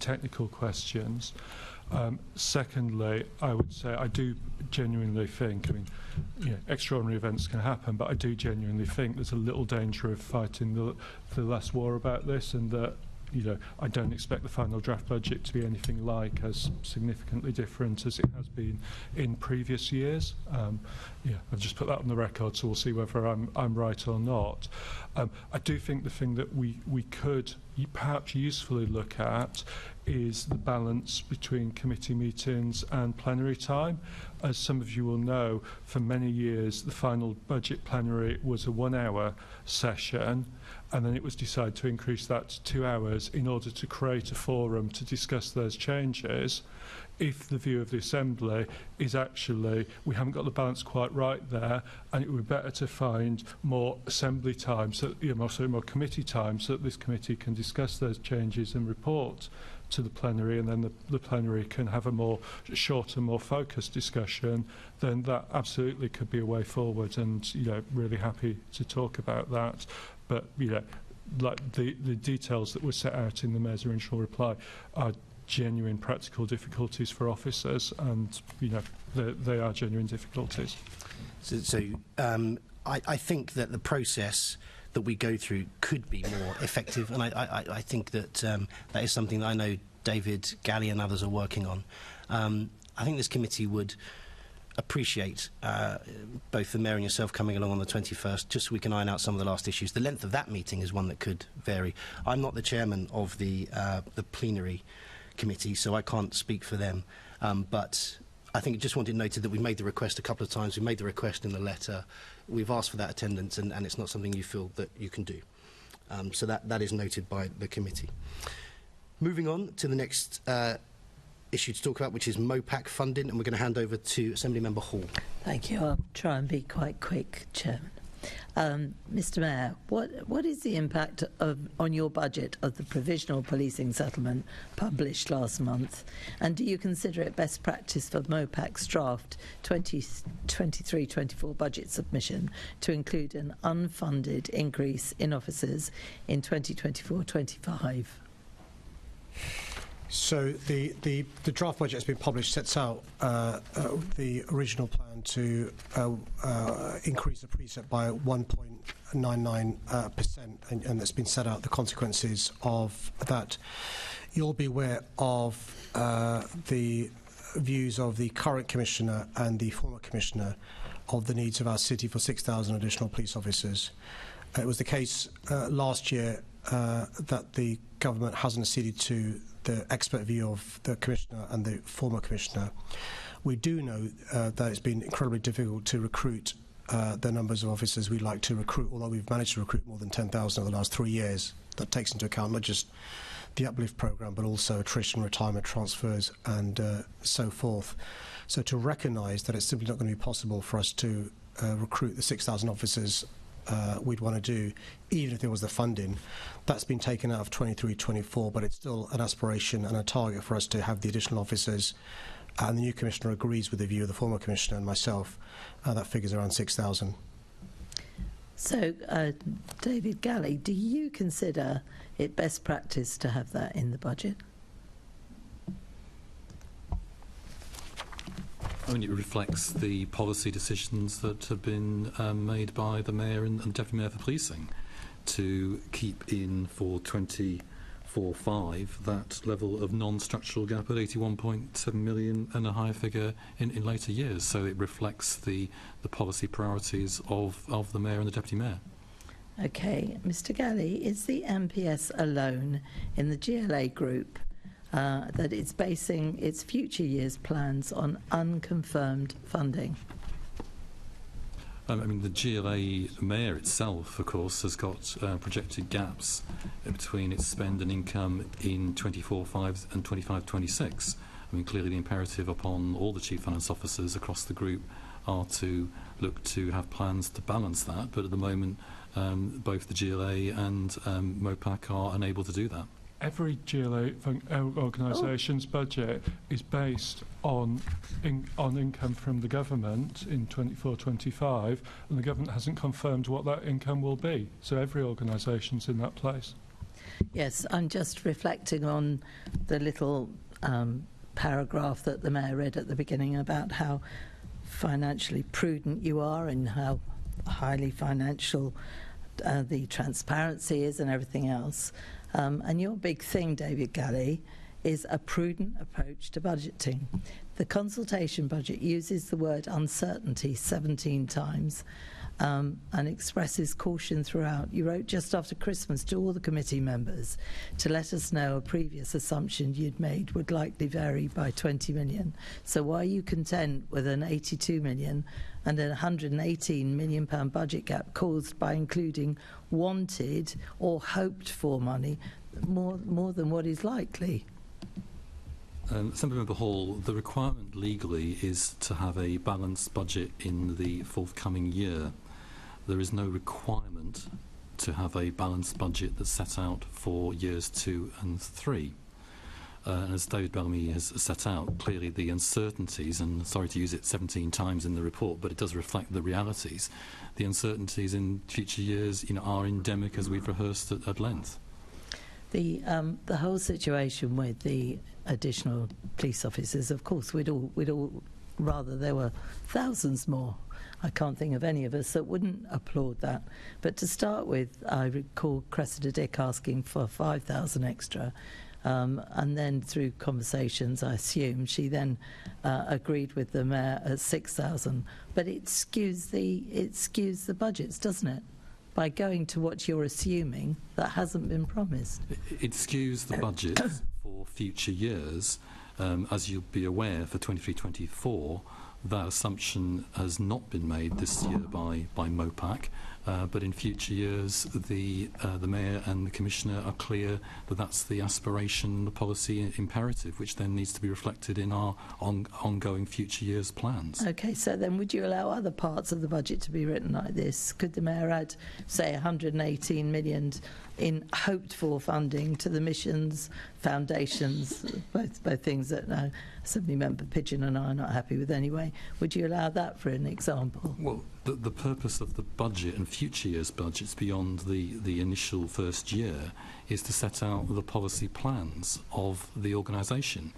technical questions. Secondly, I would say I do genuinely think, extraordinary events can happen, but I do genuinely think there's a little danger of fighting the last war about this, and that, I don't expect the final draft budget to be anything like as significantly different as it has been in previous years. I've just put that on the record, so we'll see whether I'm right or not. I do think the thing that we could perhaps usefully look at is the balance between committee meetings and plenary time. As some of you will know, for many years the final budget plenary was a 1-hour session, and then it was decided to increase that to 2 hours in order to create a forum to discuss those changes. If the view of the Assembly is actually we haven't got the balance quite right there, and it would be better to find more Assembly time, so more committee time, so that this committee can discuss those changes and report to the plenary, and then the plenary can have a more shorter, more focused discussion, then that absolutely could be a way forward, and really happy to talk about that. But like the details that were set out in the Mayor's original reply are genuine practical difficulties for officers, and they are genuine difficulties. So I think that the process that we go through could be more effective, and I think that that is something that I know David, Gallie and others are working on. I think this committee would appreciate both the Mayor and yourself coming along on the 21st, just so we can iron out some of the last issues. The length of that meeting is one that could vary. I'm not the chairman of the plenary committee, so I can't speak for them, but I think I just wanted noted that we made the request a couple of times. We made the request in the letter. We've asked for that attendance, and it's not something you feel that you can do. So that is noted by the committee. Moving on to the next issue to talk about, which is MOPAC funding, and we're going to hand over to Assemblymember Hall. Thank you. I'll try and be quite quick, Chairman. Mr. Mayor, what is the impact on your budget of the provisional policing settlement published last month, and do you consider it best practice for MOPAC's draft 2023-24 budget submission to include an unfunded increase in officers in 2024-25? So the draft budget has been published, sets out the original plan to increase the precept by 1.99%, and that's been set out the consequences of that. You'll be aware of the views of the current Commissioner and the former Commissioner of the needs of our city for 6,000 additional police officers. It was the case last year that the government hasn't acceded to the expert view of the Commissioner and the former Commissioner. We do know that it's been incredibly difficult to recruit the numbers of officers we'd like to recruit, although we've managed to recruit more than 10,000 over the last 3 years. That takes into account not just the uplift programme, but also attrition, retirement transfers, and so forth. So to recognise that it's simply not going to be possible for us to recruit the 6,000 officers we'd want to do, even if there was the funding, that's been taken out of 23-24, but it's still an aspiration and a target for us to have the additional officers, and the new Commissioner agrees with the view of the former Commissioner and myself. That figure's around 6,000. So, David Gallie, do you consider it best practice to have that in the budget? I mean, it reflects the policy decisions that have been made by the Mayor and Deputy Mayor for Policing to keep in for 24-25 2024-25 that level of non-structural gap at 81.7 million and a higher figure in later years. So it reflects the policy priorities of the Mayor and the Deputy Mayor. Okay, Mr. Gallie, is the MPS alone in the GLA group that it's basing its future years plans on unconfirmed funding? I mean, the GLA Mayor itself, of course, has got projected gaps between its spend and income in 24-25 and 25-26. I mean, clearly the imperative upon all the Chief Finance Officers across the group are to look to have plans to balance that, but at the moment both the GLA and MOPAC are unable to do that. Every GLA organisation's budget is based on income from the government in 24-25, and the government hasn't confirmed what that income will be. So every organisation's in that place. Yes, I'm just reflecting on the little paragraph that the Mayor read at the beginning about how financially prudent you are and how highly financial the transparency is and everything else. And your big thing, David Gallie, is a prudent approach to budgeting. The consultation budget uses the word uncertainty 17 times and expresses caution throughout. You wrote just after Christmas to all the committee members to let us know a previous assumption you'd made would likely vary by 20 million. So why are you content with an 82 million and a £118 million budget gap caused by including wanted or hoped for money more than what is likely? Assemblymember Hall, the requirement legally is to have a balanced budget in the forthcoming year. There is no requirement to have a balanced budget that's set out for years 2 and 3. And as David Bellamy has set out, clearly the uncertainties, and sorry to use it 17 times in the report, but it does reflect the realities. The uncertainties in future years, are endemic, as we've rehearsed at length. The whole situation with the additional police officers, of course, we'd all rather there were thousands more. I can't think of any of us that wouldn't applaud that. But to start with, I recall Cressida Dick asking for 5,000 extra. And then through conversations, I assume, she then agreed with the Mayor at 6,000. But it skews the budgets, doesn't it? By going to what you're assuming that hasn't been promised. It skews the budget for future years. As you'll be aware, for 23-24, that assumption has not been made this year by MOPAC. But in future years, the Mayor and the Commissioner are clear that that's the aspiration, the policy imperative, which then needs to be reflected in our ongoing future years' plans. OK, so then would you allow other parts of the budget to be written like this? Could the Mayor add, say, 118 million in hoped-for funding to the missions, foundations, both things that Assemblymember Pigeon and I are not happy with anyway? Would you allow that for an example? Well, the purpose of the budget and future years' budgets beyond the initial first year is to set out the policy plans of the organisation.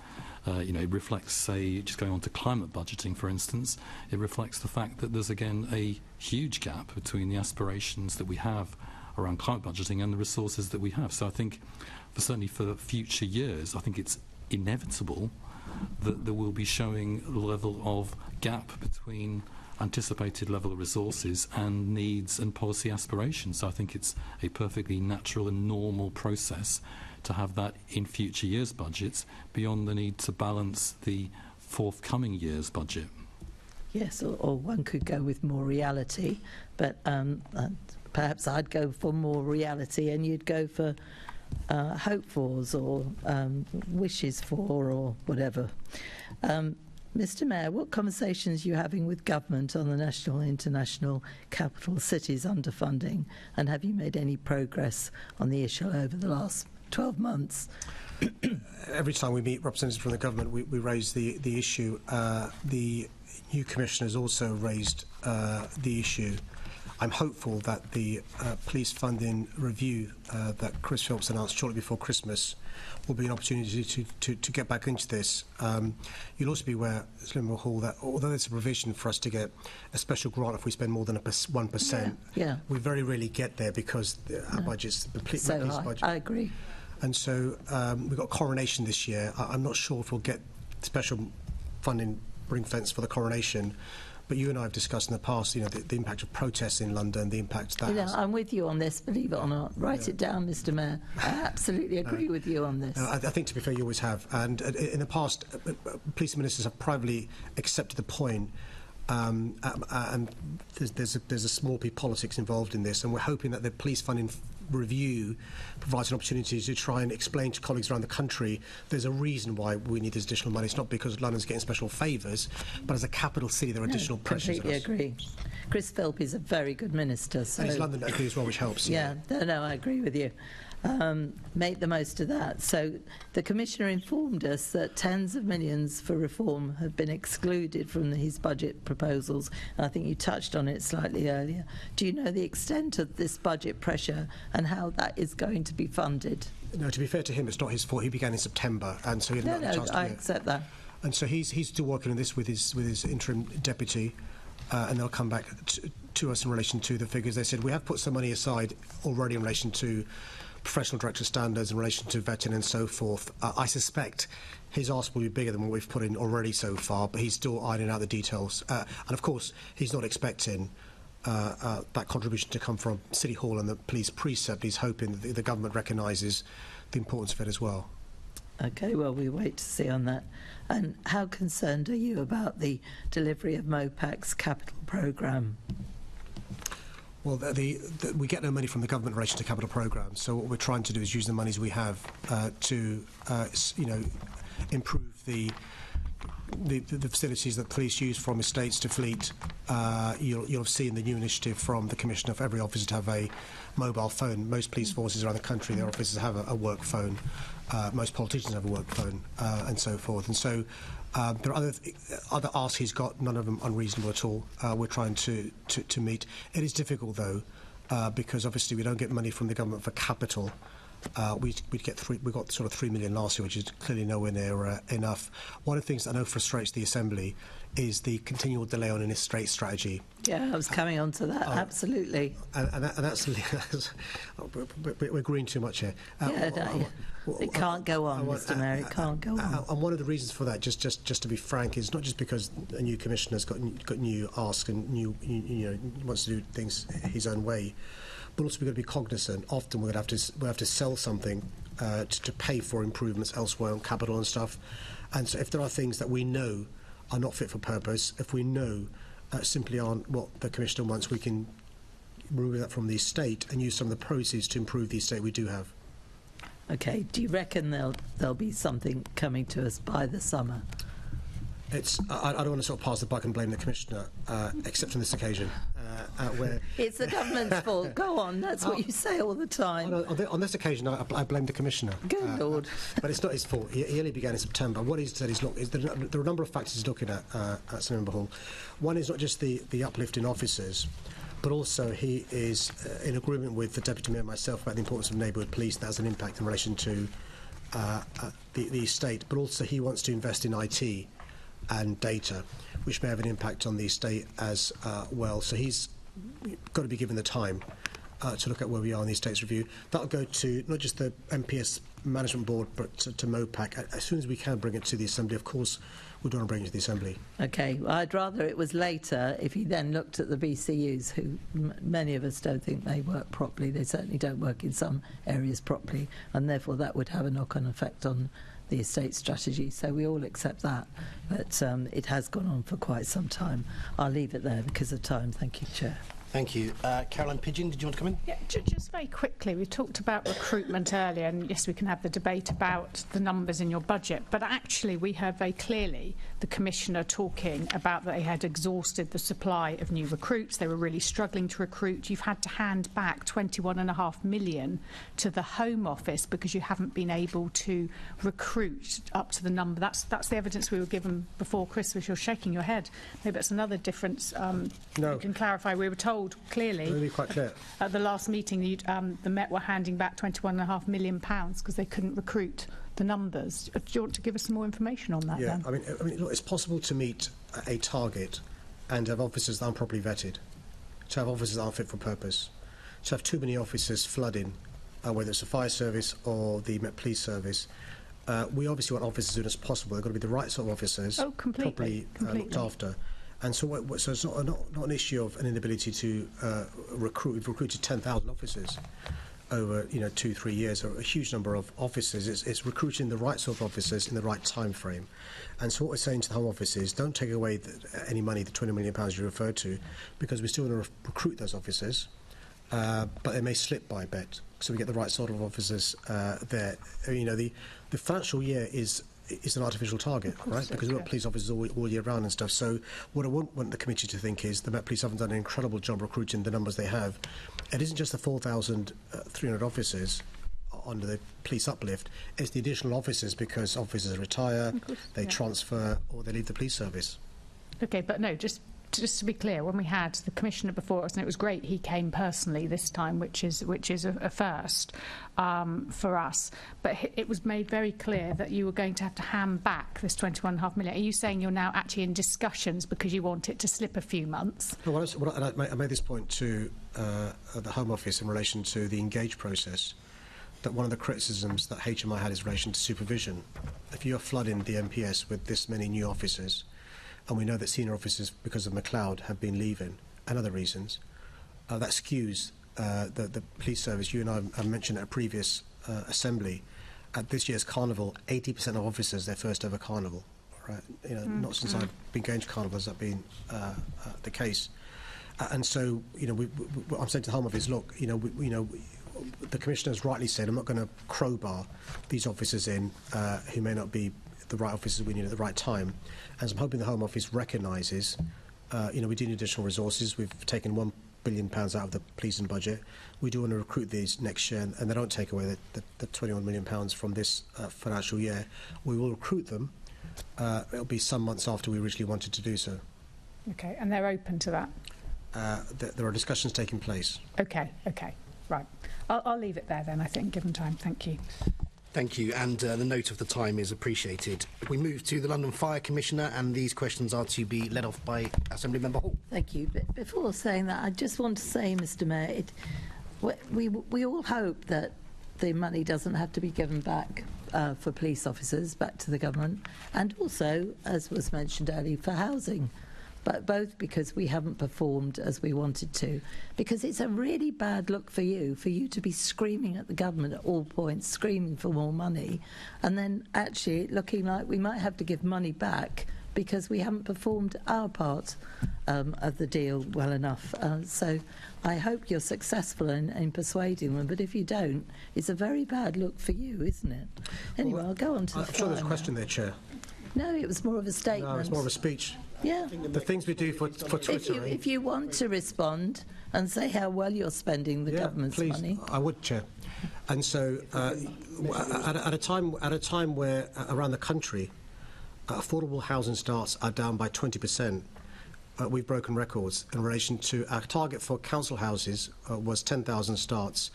It reflects, say, just going on to climate budgeting, for instance, it reflects the fact that there's, again, a huge gap between the aspirations that we have around climate budgeting and the resources that we have. So I think, certainly for future years, I think it's inevitable that there will be showing a level of gap between anticipated level of resources and needs and policy aspirations. So I think it's a perfectly natural and normal process to have that in future years' budgets beyond the need to balance the forthcoming year's budget. Yes, or one could go with more reality, but perhaps I'd go for more reality and you'd go for hope-fors or wishes for or whatever. Mr Mayor, what conversations are you having with government on the national and international capital cities underfunding, and have you made any progress on the issue over the last 12 months? Every time we meet representatives from the government, we raise the issue. The new Commissioner has also raised the issue. I'm hopeful that the police funding review that Chris Phillips announced shortly before Christmas will be an opportunity to get back into this. You'll also be aware, Assemblymember Hall, that although there's a provision for us to get a special grant if we spend more than 1%, yeah. we very rarely get there because our budget's the police budget. I agree. And so we've got coronation this year. I'm not sure if we'll get special funding ring-fence for the coronation, but you and I have discussed in the past, the impact of protests in London, the impact that has. I'm with you on this, believe it or not. Write it down, Mr. Mayor. I absolutely agree with you on this. I think, to be fair, you always have. And in the past, police ministers have privately accepted the point, and there's a small p politics involved in this, and we're hoping that the police funding review provides an opportunity to try and explain to colleagues around the country there's a reason why we need this additional money. It's not because London's getting special favours, but as a capital city there are additional pressures. Completely agree. Chris Philp is a very good minister. So and he's London agree as well, which helps. Yeah, no, I agree with you. Make the most of that. So the Commissioner informed us that tens of millions for reform have been excluded from his budget proposals. And I think you touched on it slightly earlier. Do you know the extent of this budget pressure and how that is going to be funded? No, to be fair to him, it's not his fault. He began in September, and so he didn't have a chance to. I accept that. And so he's still working on this with his interim deputy, and they'll come back to us in relation to the figures. They said we have put some money aside already in relation to professional director standards, in relation to vetting and so forth. I suspect his ask will be bigger than what we've put in already so far, but he's still ironing out the details. And of course, he's not expecting that contribution to come from City Hall and the police precept. He's hoping that the government recognises the importance of it as well. OK, well, we wait to see on that. And how concerned are you about the delivery of MOPAC's capital programme? Well, we get no money from the government in relation to capital programmes, so what we're trying to do is use the monies we have to, improve the facilities that police use, from estates to fleet. You'll have seen the new initiative from the Commissioner for every officer to have a mobile phone. Most police forces around the country, their officers have a work phone. Most politicians have a work phone, and so forth. And so there are other asks he's got, none of them unreasonable at all. We're trying to meet. It is difficult, though, because obviously we don't get money from the government for capital. We got sort of 3 million last year, which is clearly nowhere near enough. One of the things that I know frustrates the Assembly is the continual delay on an estate strategy. Yeah, I was coming on to that, absolutely. And that's we're agreeing too much here. It can't go on, Mr. Mayor, it can't go on. And one of the reasons for that, just to be frank, is not just because a new commissioner's got new asks and wants to do things his own way, but also we've got to be cognizant. Often we'll have to sell something to pay for improvements elsewhere on capital and stuff. And so if there are things that we know are not fit for purpose, if we know simply aren't what the Commissioner wants, we can remove that from the estate and use some of the proceeds to improve the estate we do have. OK, do you reckon there'll be something coming to us by the summer? I don't want to sort of pass the buck and blame the Commissioner, except on this occasion. Where it's the government's fault. Go on, that's what you say all the time. On this occasion, I blame the Commissioner. Good Lord. But it's not his fault. He only began in September. What he said is, look, there are a number of factors he's looking at St Member Hall. One is not just the uplift in officers, but also he is in agreement with the Deputy Mayor and myself about the importance of neighbourhood police. That has an impact in relation to the estate. But also he wants to invest in IT and data, which may have an impact on the estate as well. So he's got to be given the time to look at where we are in the estates review. That'll go to not just the MPS Management Board, but to MOPAC. As soon as we can bring it to the Assembly, of course, we don't want to bring it to the Assembly. OK, well, I'd rather it was later if he then looked at the BCUs, who many of us don't think they work properly. They certainly don't work in some areas properly, and therefore that would have a knock-on effect on the estate strategy, so we all accept that, but it has gone on for quite some time. I'll leave it there because of time. Thank you, Chair. Thank you. Caroline Pidgeon, did you want to come in? Yeah, just very quickly, we talked about recruitment earlier, and yes, we can have the debate about the numbers in your budget, but actually we heard very clearly the Commissioner talking about that they had exhausted the supply of new recruits. They were really struggling to recruit. You've had to hand back £21.5 million to the Home Office because you haven't been able to recruit up to the number. That's the evidence we were given before Christmas. You're shaking your head. Maybe that's another difference. No. You can clarify. We were told clearly really quite clear at the last meeting the Met were handing back £21.5 million because they couldn't recruit the numbers. Do you want to give us some more information on that? Yeah, then? I mean, look, it's possible to meet a target and have officers that aren't properly vetted, to have officers that aren't fit for purpose, to have too many officers flooding whether it's the fire service or the Met Police service. We obviously want officers as soon as possible. They've got to be the right sort of officers, properly looked after. And so, so it's not an issue of an inability to recruit. We've recruited 10,000 officers over 2-3 years, or a huge number of officers. It's recruiting the right sort of officers in the right time frame. And so what we're saying to the Home Office is don't take away any money, the £20 million you referred to, because we still want to recruit those officers, but they may slip by a bit. So we get the right sort of officers there. The financial year is an artificial target, right? Because we've got police officers all year round and stuff. So what I want the committee to think is the Met Police haven't done an incredible job recruiting the numbers they have. It isn't just the 4,300 officers under the police uplift, it's the additional officers because officers retire, they transfer, or they leave the police service. Okay, but no, just to be clear, when we had the Commissioner before us, and it was great he came personally this time, which is a first for us, but it was made very clear that you were going to have to hand back this £21.5 million. Are you saying you're now actually in discussions because you want it to slip a few months? Well, I made this point to the Home Office in relation to the engage process, that one of the criticisms that HMI had is in relation to supervision. If you are flooding the MPS with this many new officers, and we know that senior officers, because of McLeod, have been leaving, and other reasons, that skews the police service. You and I have mentioned at a previous assembly, at this year's carnival, 80% of officers, their first ever carnival. Right? Not since I've been going to carnival has that been the case. And so, what I'm saying to the Home Office, look, the Commissioner has rightly said, I'm not going to crowbar these officers in who may not be the right officers we need at the right time. As I'm hoping the Home Office recognises, we do need additional resources. We've taken £1 billion out of the policing budget. We do want to recruit these next year, and they don't take away the £21 million from this financial year. We will recruit them. It'll be some months after we originally wanted to do so. Okay, and they're open to that? There are discussions taking place. Okay, right. I'll leave it there then, I think, given time. Thank you. Thank you, and the note of the time is appreciated. We move to the London Fire Commissioner, and these questions are to be led off by Assembly Member Hall. Thank you. But before saying that, I just want to say, Mr Mayor, we all hope that the money doesn't have to be given back for police officers, back to the government, and also, as was mentioned earlier, for housing. But both because we haven't performed as we wanted to, because it's a really bad look for you to be screaming at the government at all points, screaming for more money, and then actually looking like we might have to give money back because we haven't performed our part of the deal well enough. So I hope you're successful in persuading them, but if you don't, it's a very bad look for you, isn't it? Anyway, I'll go on to the I'm sure there's a question there, Chair. No, it was more of a statement. No, it's more of a speech. Yeah. The things we do for Twitter. If you want to respond and say how well you're spending the government's money. I would, Chair. And so, at a time where around the country, affordable housing starts are down by 20%, we've broken records in relation to our target for council houses was 10,000 starts.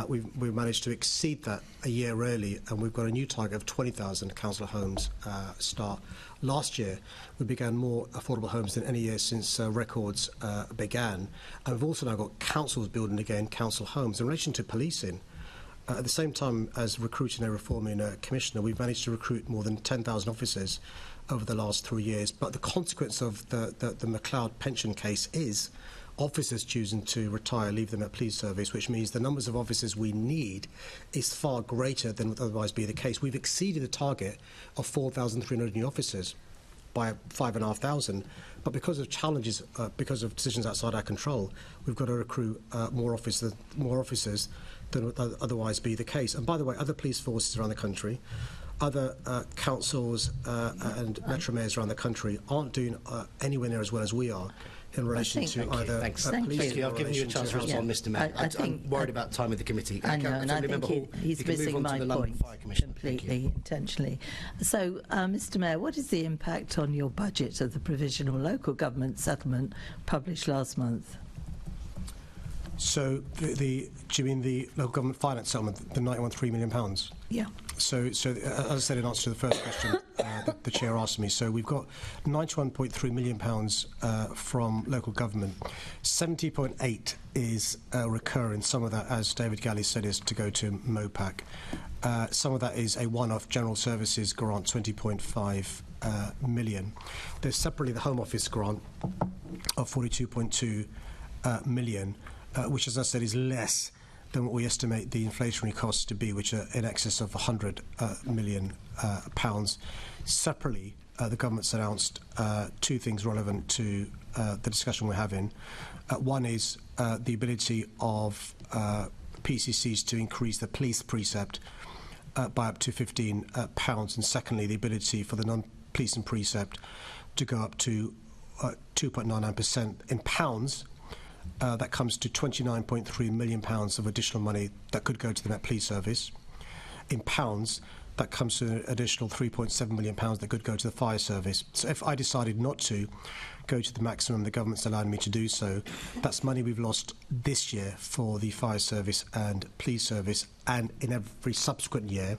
We've managed to exceed that a year early, and we've got a new target of 20,000 council homes start. Last year, we began more affordable homes than any year since records began. And we've also now got councils building again council homes. In relation to policing, at the same time as recruiting and reforming a commissioner, we've managed to recruit more than 10,000 officers over the last 3 years. But the consequence of the McLeod pension case is officers choosing to retire, leave them at police service, which means the numbers of officers we need is far greater than would otherwise be the case. We've exceeded the target of 4,300 new officers by 5,500, but because of challenges, because of decisions outside our control, we've got to recruit more officers than would otherwise be the case. And by the way, other police forces around the country, other councils and metro mayors around the country aren't doing anywhere near as well as we are in relation to either Thank you. I've given you a chance to respond, Mr Mayor. I'm worried about time with the committee. I know, and I think he's missing my point completely, intentionally. So, Mr Mayor, what is the impact on your budget of the provisional local government settlement published last month? So, do you mean the local government finance settlement, the £91.3 million? Yeah. As I said in answer to the first question the Chair asked me, so we've got £91.3 million from local government. 70.8 is recurring. Some of that, as David Gallie said, is to go to MOPAC. Some of that is a one-off general services grant, 20.5 million. There's separately the Home Office grant of 42.2 million, which, as I said, is less than what we estimate the inflationary costs to be, which are in excess of £100 million. Separately, the government's announced two things relevant to the discussion we're having. One is the ability of PCCs to increase the police precept by up to £15, and secondly, the ability for the non-policing precept to go up to 2.99% in pounds. That comes to £29.3 million of additional money that could go to the Met Police Service. In pounds, that comes to an additional £3.7 million that could go to the Fire Service. So if I decided not to go to the maximum the government's allowed me to do so, that's money we've lost this year for the Fire Service and Police Service, and in every subsequent year.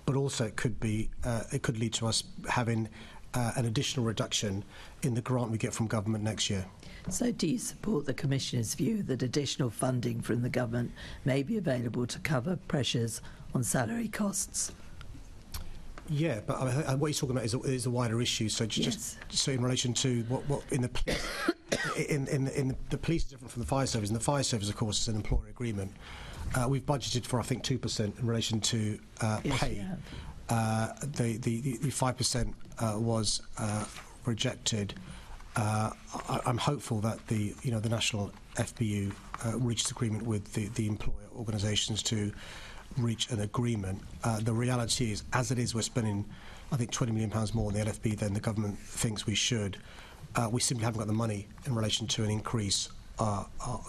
But also it could lead to us having an additional reduction in the grant we get from government next year. So do you support the Commissioner's view that additional funding from the government may be available to cover pressures on salary costs? Yeah, but what he's talking about is a wider issue. So so in relation to what in the police, in the police is different from the fire service. And the fire service, of course, is an employer agreement. We've budgeted for, I think, 2% in relation to pay. The 5% was rejected. I'm hopeful that the national FBU reached agreement with the employer organisations to reach an agreement. The reality is, as it is, we're spending, I think, £20 million more on the LFB than the government thinks we should. We simply haven't got the money in relation to an increase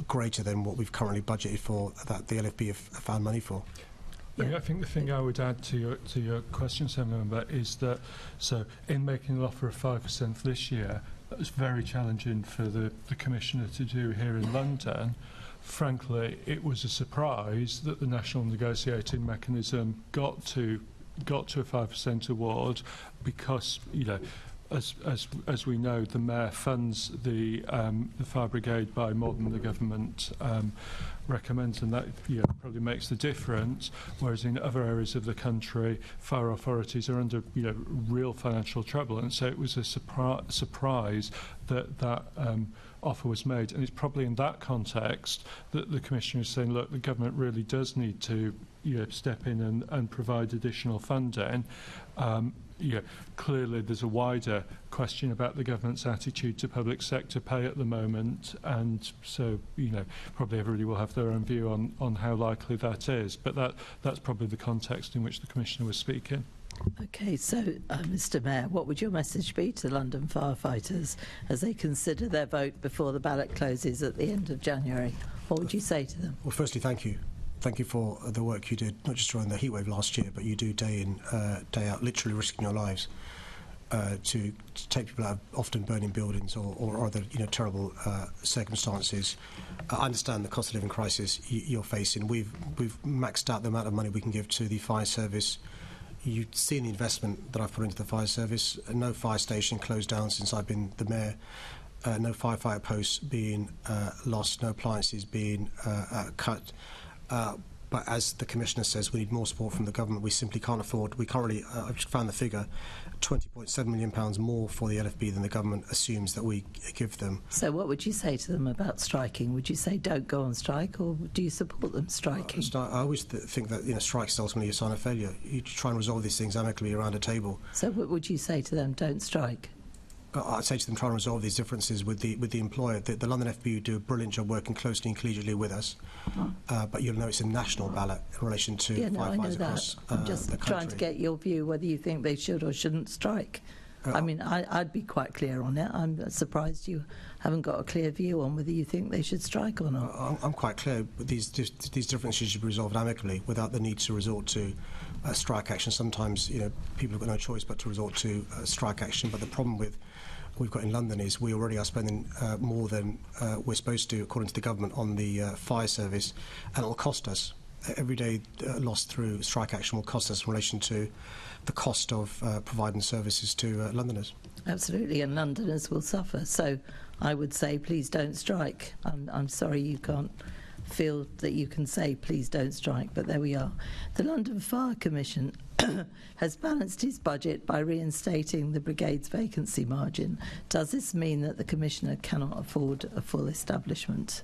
greater than what we've currently budgeted for, that the LFB have found money for. I think the thing I would add to your question, Assembly Member, is that in making an offer of 5% this year, that was very challenging for the Commissioner to do here in London. Frankly, it was a surprise that the National Negotiating Mechanism got to a 5% award, because as we know, the Mayor funds the Fire Brigade by more than the government recommends, and that probably makes the difference. Whereas in other areas of the country, fire authorities are under real financial trouble, and so it was a surprise that offer was made. And it's probably in that context that the Commissioner is saying, look, the government really does need to step in and provide additional funding. Clearly there's a wider question about the government's attitude to public sector pay at the moment, and so probably everybody will have their own view on how likely that is, but that's probably the context in which the Commissioner was speaking. Okay, so Mr Mayor, what would your message be to London firefighters as they consider their vote before the ballot closes at the end of January? What would you say to them? Well, firstly, thank you. Thank you for the work you did, not just during the heatwave last year, but you do day in, day out, literally risking your lives to take people out of often burning buildings or other terrible circumstances. I understand the cost of living crisis you're facing. We've maxed out the amount of money we can give to the fire service. You've seen the investment that I've put into the fire service. No fire station closed down since I've been the mayor. No firefighter posts being lost. No appliances being cut. But as the Commissioner says, we need more support from the government. We simply can't afford. We currently, I've just found the figure, £20.7 million more for the LFB than the government assumes that we give them. So what would you say to them about striking? Would you say don't go on strike, or do you support them striking? I always think that strikes is ultimately a sign of failure. You try and resolve these things amicably around a table. So what would you say to them? Don't strike. I'd say to them, try and resolve these differences with the employer. The London FBU do a brilliant job working closely and collegiately with us, but you'll know it's a national ballot in relation to firefighters across the country. I'm just trying to get your view whether you think they should or shouldn't strike. I mean, I'd be quite clear on it. I'm surprised you haven't got a clear view on whether you think they should strike or not. I'm quite clear. But these differences should be resolved amicably without the need to resort to strike action. Sometimes people have got no choice but to resort to strike action. But the problem we've got in London is we already are spending more than we're supposed to, according to the government, on the fire service, and it will cost us every day lost through strike action will cost us in relation to the cost of providing services to Londoners. Absolutely, and Londoners will suffer. So I would say, please don't strike. I'm sorry you can't feel that you can say, please don't strike, but there we are. The London Fire Commission has balanced its budget by reinstating the brigade's vacancy margin. Does this mean that the Commissioner cannot afford a full establishment?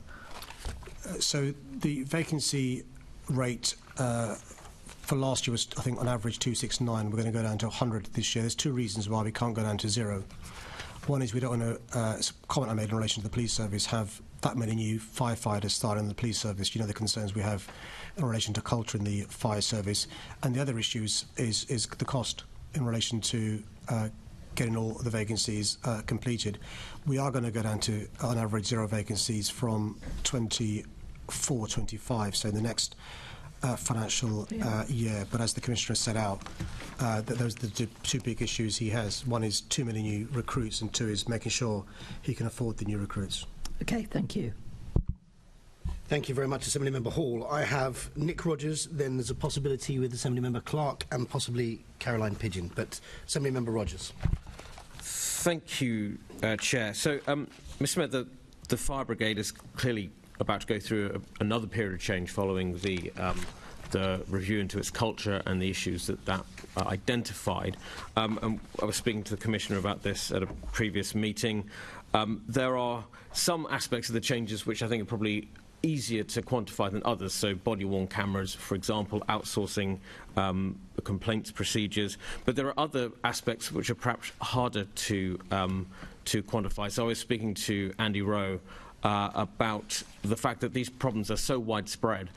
So the vacancy rate for last year was, I think, on average 269. We're going to go down to 100 this year. There's two reasons why we can't go down to 0. One is we don't want to, it's a comment I made in relation to the police service, have that many new firefighters starting in the police service. You know the concerns we have in relation to culture in the fire service. And the other issue is the cost in relation to getting all the vacancies completed. We are going to go down to, on average, 0 vacancies from 24-25, so in the next financial year. But as the Commissioner set out, those are the two big issues he has. One is too many new recruits, and two is making sure he can afford the new recruits. Okay, thank you. Thank you very much, Assemblymember Hall. I have Nick Rogers, then there's a possibility with Assemblymember Clark and possibly Caroline Pidgeon. But Assemblymember Rogers. Thank you, Chair. So, Mr. Mayor, the fire brigade is clearly about to go through another period of change following the review into its culture and the issues that identified. And I was speaking to the Commissioner about this at a previous meeting. There are some aspects of the changes which I think are probably easier to quantify than others, so body-worn cameras, for example, outsourcing complaints procedures, but there are other aspects which are perhaps harder to quantify. So I was speaking to Andy Rowe about the fact that these problems are so widespread,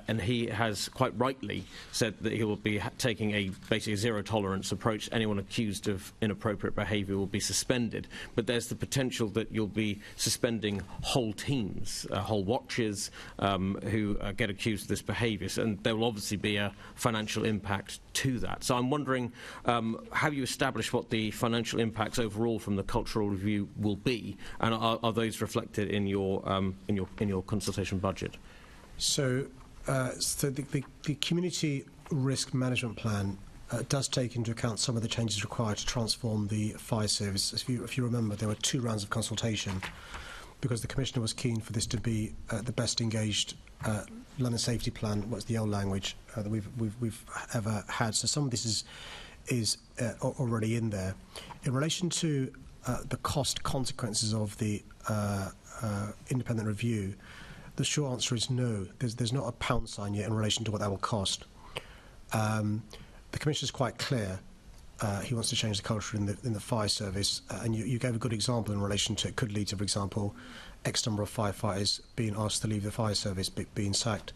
and he has quite rightly said that he will be taking basically a zero-tolerance approach. Anyone accused of inappropriate behaviour will be suspended. But there's the potential that you'll be suspending whole teams, whole watches who get accused of this behaviour. And there will obviously be a financial impact to that. So I'm wondering how you establish what the financial impacts overall from the cultural review will be, and are those reflected in your consultation budget? So the community risk management plan does take into account some of the changes required to transform the fire service. If you remember, there were 2 rounds of consultation because the Commissioner was keen for this to be the best engaged London safety plan, what's the old language, that we've ever had. So some of this is already in there. In relation to the cost consequences of the independent review, the short answer is no. There's not a pound sign yet in relation to what that will cost. The Commissioner is quite clear. He wants to change the culture in the fire service, and you gave a good example in relation to it could lead to, for example, X number of firefighters being asked to leave the fire service, being sacked.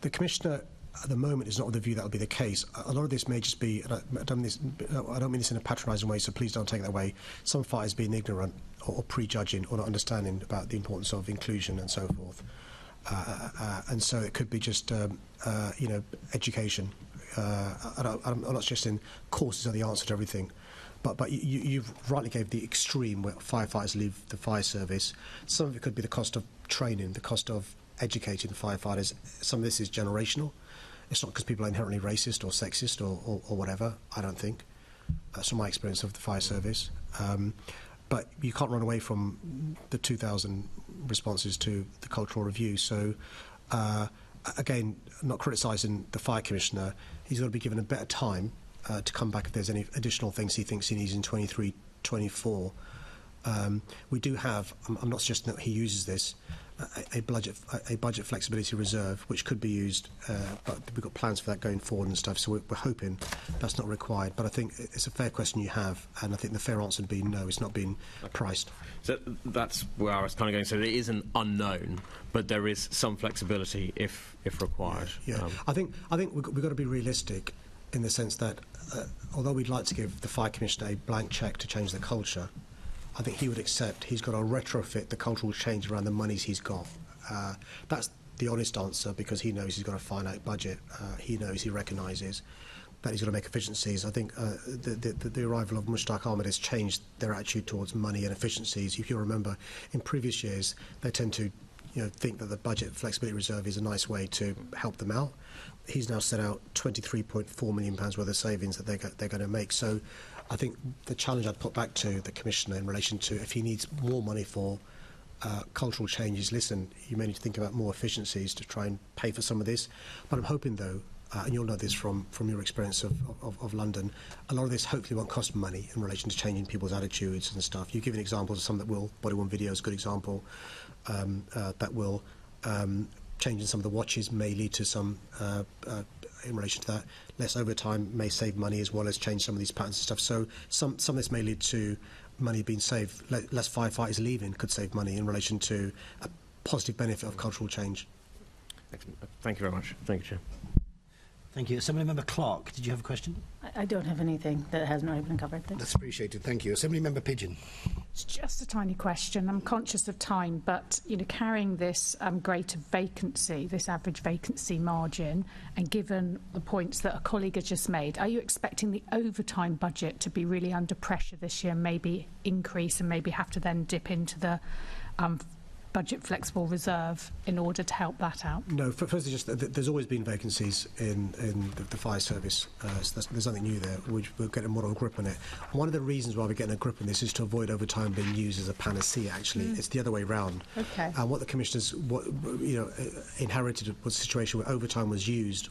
The Commissioner at the moment is not of the view that will be the case. A lot of this may just be, and I don't mean this in a patronising way, so please don't take that way, some fighters being ignorant or prejudging or not understanding about the importance of inclusion and so forth. And so it could be just, education. I'm not suggesting courses are the answer to everything, but you've rightly gave the extreme where firefighters leave the fire service. Some of it could be the cost of training, the cost of educating firefighters. Some of this is generational. It's not because people are inherently racist or sexist or whatever, I don't think. That's from my experience of the fire service. But you can't run away from the 2,000 responses to the cultural review. So, again, not criticising the Fire Commissioner, he's got to be given a better time to come back if there's any additional things he thinks he needs in 23-24. We do have, I'm not suggesting that he uses this, a budget flexibility reserve, which could be used, but we've got plans for that going forward and stuff, so we're hoping that's not required. But I think it's a fair question you have, and I think the fair answer would be no, it's not been priced. So that's where I was kind of going. So there is an unknown, but there is some flexibility if required. Yeah. I think we've got to be realistic in the sense that although we'd like to give the Fire Commissioner a blank cheque to change the culture, I think he would accept he's got to retrofit the cultural change around the monies he's got. That's the honest answer, because he knows he's got a finite budget. He recognises that he's got to make efficiencies. I think the arrival of Mushtaq Ahmed has changed their attitude towards money and efficiencies. If you remember, in previous years, they tend to think that the budget flexibility reserve is a nice way to help them out. He's now set out £23.4 million worth of savings that they're going to make. So I think the challenge I'd put back to the Commissioner in relation to if he needs more money for cultural changes, listen, you may need to think about more efficiencies to try and pay for some of this. But I'm hoping, though, and you'll know this from your experience of London, a lot of this hopefully won't cost money in relation to changing people's attitudes and stuff. You've given examples of some that will. Body Worn Video is a good example. That will changing some of the watches may lead to some, in relation to that, less overtime may save money as well as change some of these patterns and stuff. So some of this may lead to money being saved. Less firefighters leaving could save money in relation to a positive benefit of cultural change. Excellent. Thank you very much. Thank you, Chair. Thank you. Assembly Member Clark, did you have a question? I don't have anything that hasn't already been covered. Thanks. That's appreciated. Thank you. Assembly Member Pigeon. It's just a tiny question. I'm conscious of time, but carrying this greater vacancy, this average vacancy margin, and given the points that a colleague has just made, are you expecting the overtime budget to be really under pressure this year, maybe increase and maybe have to then dip into the budget flexible reserve in order to help that out? No, firstly, just there's always been vacancies in the fire service. So there's nothing new there. We'll get a more grip on it. One of the reasons why we're getting a grip on this is to avoid overtime being used as a panacea. Actually, it's the other way round. Okay. And what the commissioners, inherited was a situation where overtime was used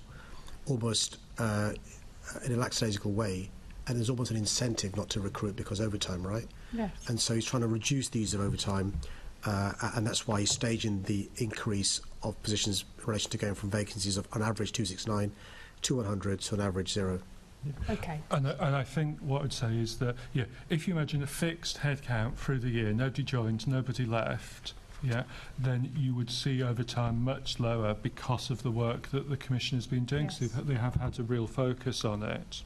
almost in a lackadaisical way, and there's almost an incentive not to recruit because overtime, right? Yes. And so he's trying to reduce the use of overtime. And that's why he's staging the increase of positions in relation to going from vacancies of, on average, 269 to 100 to an average 0. Okay. And I think what I'd say is that, if you imagine a fixed headcount through the year, nobody joined, nobody left, then you would see overtime much lower because of the work that the Commission has been doing. Yes. So they have had a real focus on it.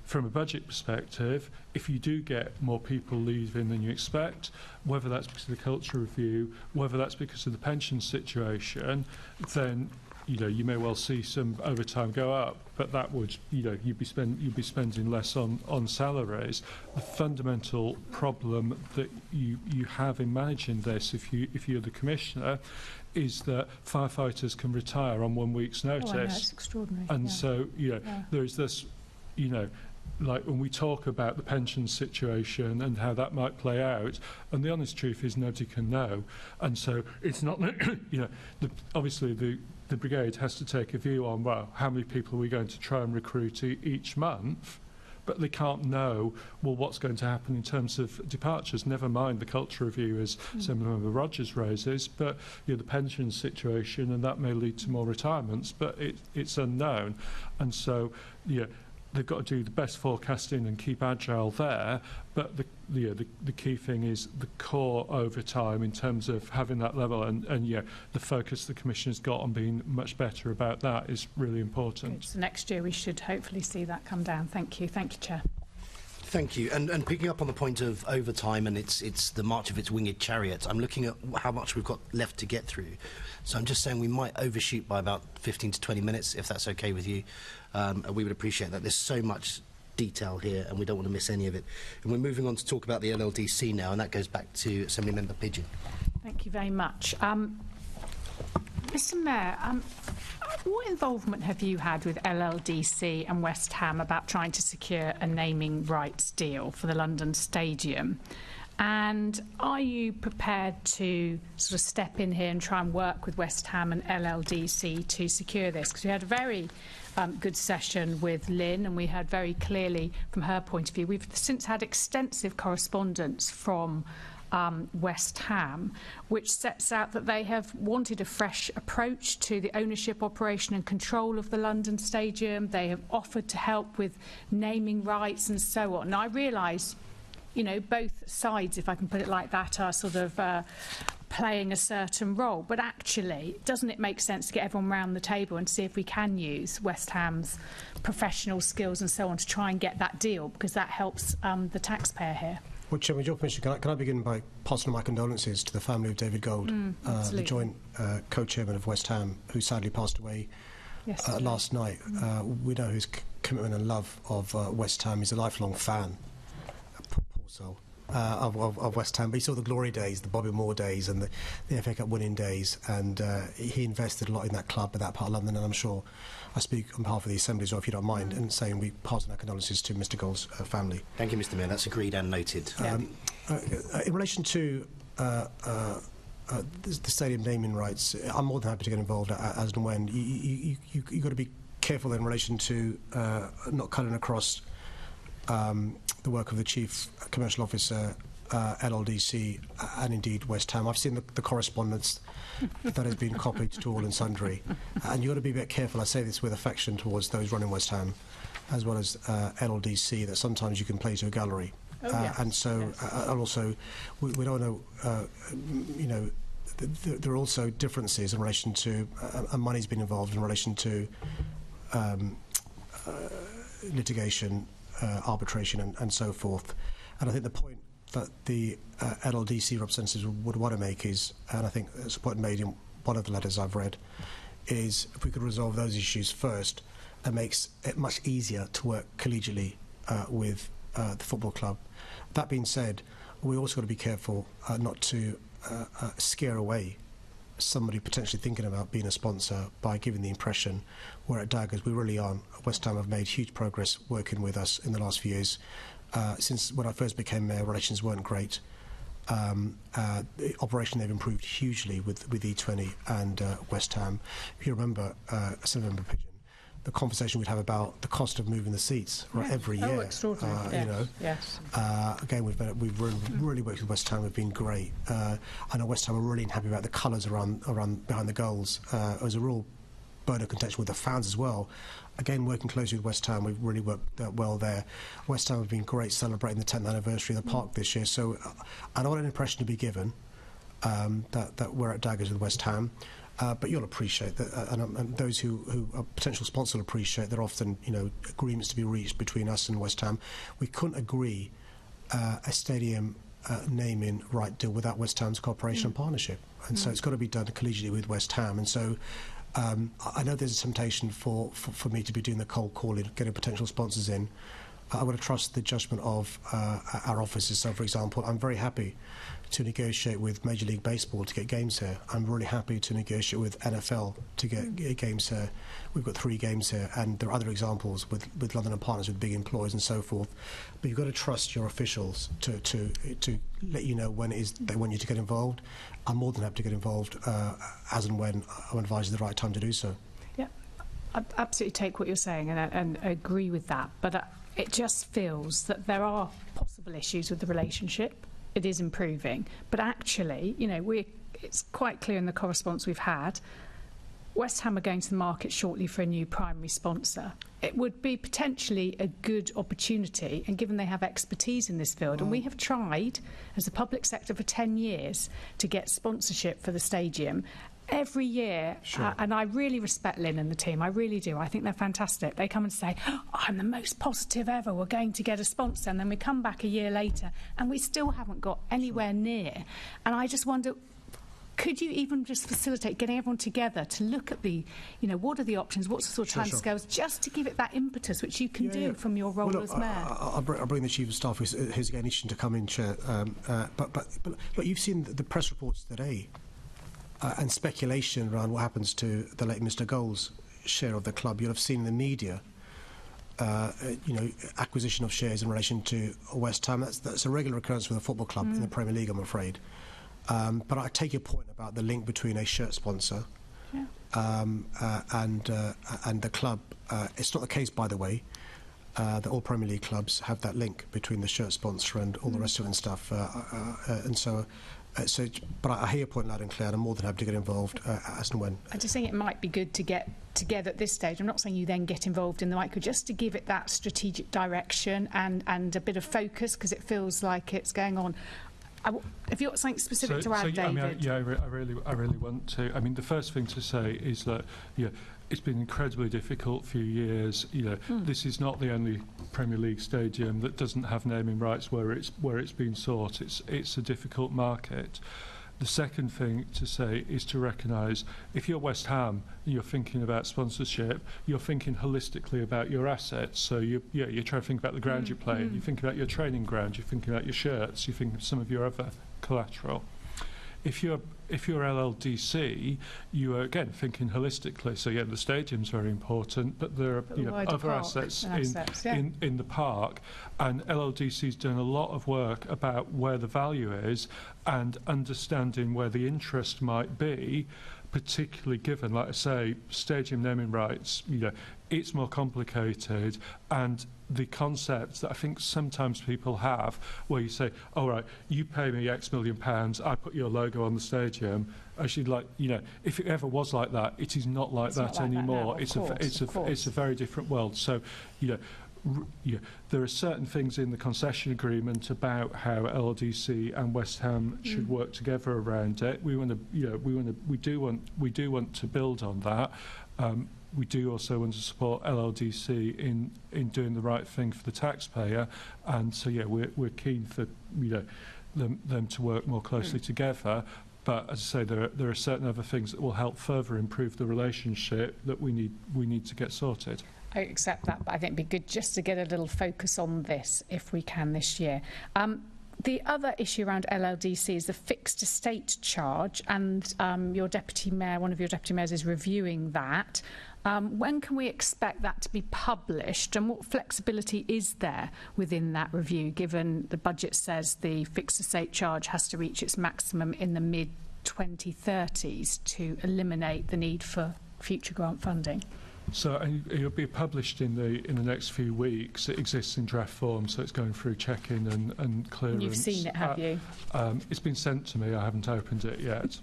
From a budget perspective, if you do get more people leaving than you expect, whether that's because of the culture review, whether that's because of the pension situation, then you may well see some overtime go up, but that would you'd be spending less on salaries. The fundamental problem that you have in managing this, if you're the Commissioner, is that firefighters can retire on 1 week's notice. Oh, I know, it's extraordinary. And so there is this. Like when we talk about the pension situation and how that might play out, and the honest truth is nobody can know. And so it's not, obviously the brigade has to take a view on, well, how many people are we going to try and recruit each month? But they can't know, well, what's going to happen in terms of departures, never mind the culture review, as Member Rogers raises, but the pension situation, and that may lead to more retirements, but it's unknown. And so, they've got to do the best forecasting and keep agile there, but the key thing is the core overtime in terms of having that level, and the focus the Commissioner's got on being much better about that is really important. Good. So next year we should hopefully see that come down. Thank you. Thank you, Chair. Thank you. And picking up on the point of overtime and it's the march of its winged chariot, I'm looking at how much we've got left to get through. So I'm just saying we might overshoot by about 15 to 20 minutes, if that's okay with you. We would appreciate that. There's so much detail here and we don't want to miss any of it. And we're moving on to talk about the LLDC now, and that goes back to Assembly Member Pigeon. Thank you very much. Mr Mayor, what involvement have you had with LLDC and West Ham about trying to secure a naming rights deal for the London Stadium? And are you prepared to sort of step in here and try and work with West Ham and LLDC to secure this? Because we had a very good session with Lynn, and we heard very clearly from her point of view. We've since had extensive correspondence from West Ham, which sets out that they have wanted a fresh approach to the ownership, operation and control of the London Stadium. They have offered to help with naming rights and so on. Now, I realise, both sides, if I can put it like that, are sort of playing a certain role. But actually, doesn't it make sense to get everyone round the table and see if we can use West Ham's professional skills and so on to try and get that deal, because that helps the taxpayer here? Well, Chairman, with your permission, can I begin by passing on my condolences to the family of David Gold, the joint co-chairman of West Ham, who sadly passed away last night. We know his commitment and love of West Ham. He's a lifelong fan. Poor soul. of West Ham, but he saw the glory days, the Bobby Moore days, and the FA Cup winning days, and he invested a lot in that club, in that part of London, and I'm sure I speak on behalf of the Assembly as well, if you don't mind, and saying we pass on our condolences to Mr. Gold's family. Thank you, Mr. Mayor. That's agreed and noted. In relation to the stadium naming rights, I'm more than happy to get involved as and when. You've got to be careful in relation to not cutting across the work of the Chief Commercial Officer, LLDC, and indeed West Ham. I've seen the correspondence that has been copied to all and sundry, and you've got to be a bit careful. I say this with affection towards those running West Ham, as well as LLDC, that sometimes you can play to a gallery. And so, and also, we don't know, there are also differences in relation to, and money's been involved in relation to litigation, arbitration, and so forth. And I think the point that the LLDC representatives would want to make is, and I think it's a point made in one of the letters I've read, is if we could resolve those issues first, it makes it much easier to work collegially with the football club. That being said, we also got to be careful not to scare away somebody potentially thinking about being a sponsor by giving the impression we're at daggers. We really aren't. West Ham have made huge progress working with us in the last few years. Since when I first became mayor, relations weren't great. The operation, they've improved hugely with E20 and West Ham. If you remember, Senator Pigeon, the conversation we'd have about the cost of moving the seats every year. Oh, extraordinary. Yes. Again, we've really worked with West Ham. We've been great. I know West Ham are really happy about the colours around behind the goals. It was a real bone of contention with the fans as well. Again, working closely with West Ham, we've really worked well there. West Ham have been great celebrating the 10th anniversary of the park this year. So I don't want an impression to be given that we're at daggers with West Ham. But you'll appreciate that, and those who are potential sponsors will appreciate there are often, agreements to be reached between us and West Ham. We couldn't agree a stadium naming right deal without West Ham's cooperation and partnership, and so it's got to be done collegially with West Ham. And so I know there's a temptation for me to be doing the cold calling, getting potential sponsors in. I would trust the judgment of our officers. So, for example, I'm very happy to negotiate with Major League Baseball to get games here. I'm really happy to negotiate with NFL to get games here. We've got 3 games here, and there are other examples with London and Partners with big employers and so forth. But you've got to trust your officials to let you know when it is they want you to get involved. I'm more than happy to get involved as and when I'm advised the right time to do so. Yeah, I absolutely take what you're saying and agree with that. But it just feels that there are possible issues with the relationship. It is improving, but actually, it's quite clear in the correspondence we've had, West Ham are going to the market shortly for a new primary sponsor. It would be potentially a good opportunity, and given they have expertise in this field, and we have tried, as a public sector for 10 years, to get sponsorship for the stadium, every year, and I really respect Lynn and the team, I really do. I think they're fantastic. They come and say, I'm the most positive ever, we're going to get a sponsor, and then we come back a year later and we still haven't got anywhere near. And I just wonder, could you even just facilitate getting everyone together to look at the, what are the options, what's the sort of timescales, just to give it that impetus, which you can do from your role as mayor? I'll bring the Chief of Staff, who's again itching to come in, Chair. But look, you've seen the press reports today. And speculation around what happens to the late Mr. Gold's share of the club. You'll have seen in the media, acquisition of shares in relation to West Ham. That's a regular occurrence with a football club in the Premier League, I'm afraid. But I take your point about the link between a shirt sponsor and the club. It's not the case, by the way, that all Premier League clubs have that link between the shirt sponsor and all the rest of it and stuff. But I hear your point loud and clear, and I'm more than happy to get involved as and when. I just think it might be good to get together at this stage. I'm not saying you then get involved in the micro, just to give it that strategic direction and a bit of focus, because it feels like it's going on. Have you got something specific to add, David? I really want to. I mean, the first thing to say is that, it's been an incredibly difficult few years. This is not the only Premier League stadium that doesn't have naming rights where it's been sought. It's a difficult market. The second thing to say is to recognise if you're West Ham and you're thinking about sponsorship, you're thinking holistically about your assets. So you're trying to think about the ground you play in, you think about your training ground, you're thinking about your shirts, you think of some of your other collateral. If you're LLDC, you are again thinking holistically. So the stadium's very important, but there are other assets in the park, and LLDC's done a lot of work about where the value is and understanding where the interest might be, particularly given, like I say, stadium naming rights. It's more complicated, and the concepts that I think sometimes people have, where you say, "All right, you pay me X million pounds, I put your logo on the stadium." Actually, if it ever was like that, it is not like that anymore. It's a very different world. So, there are certain things in the concession agreement about how LDC and West Ham should work together around it. We do want to build on that. We do also want to support LLDC in doing the right thing for the taxpayer, and so we're keen for them to work more closely together. But as I say, there are certain other things that will help further improve the relationship that we need to get sorted. I accept that, but I think it'd be good just to get a little focus on this if we can this year. The other issue around LLDC is the fixed estate charge, and your deputy mayor, one of your deputy mayors, is reviewing that. When can we expect that to be published, and what flexibility is there within that review, given the budget says the fixed estate charge has to reach its maximum in the mid-2030s to eliminate the need for future grant funding? So it'll be published in the next few weeks. It exists in draft form, so it's going through checking and clearance. You've seen it, have you? It's been sent to me. I haven't opened it yet.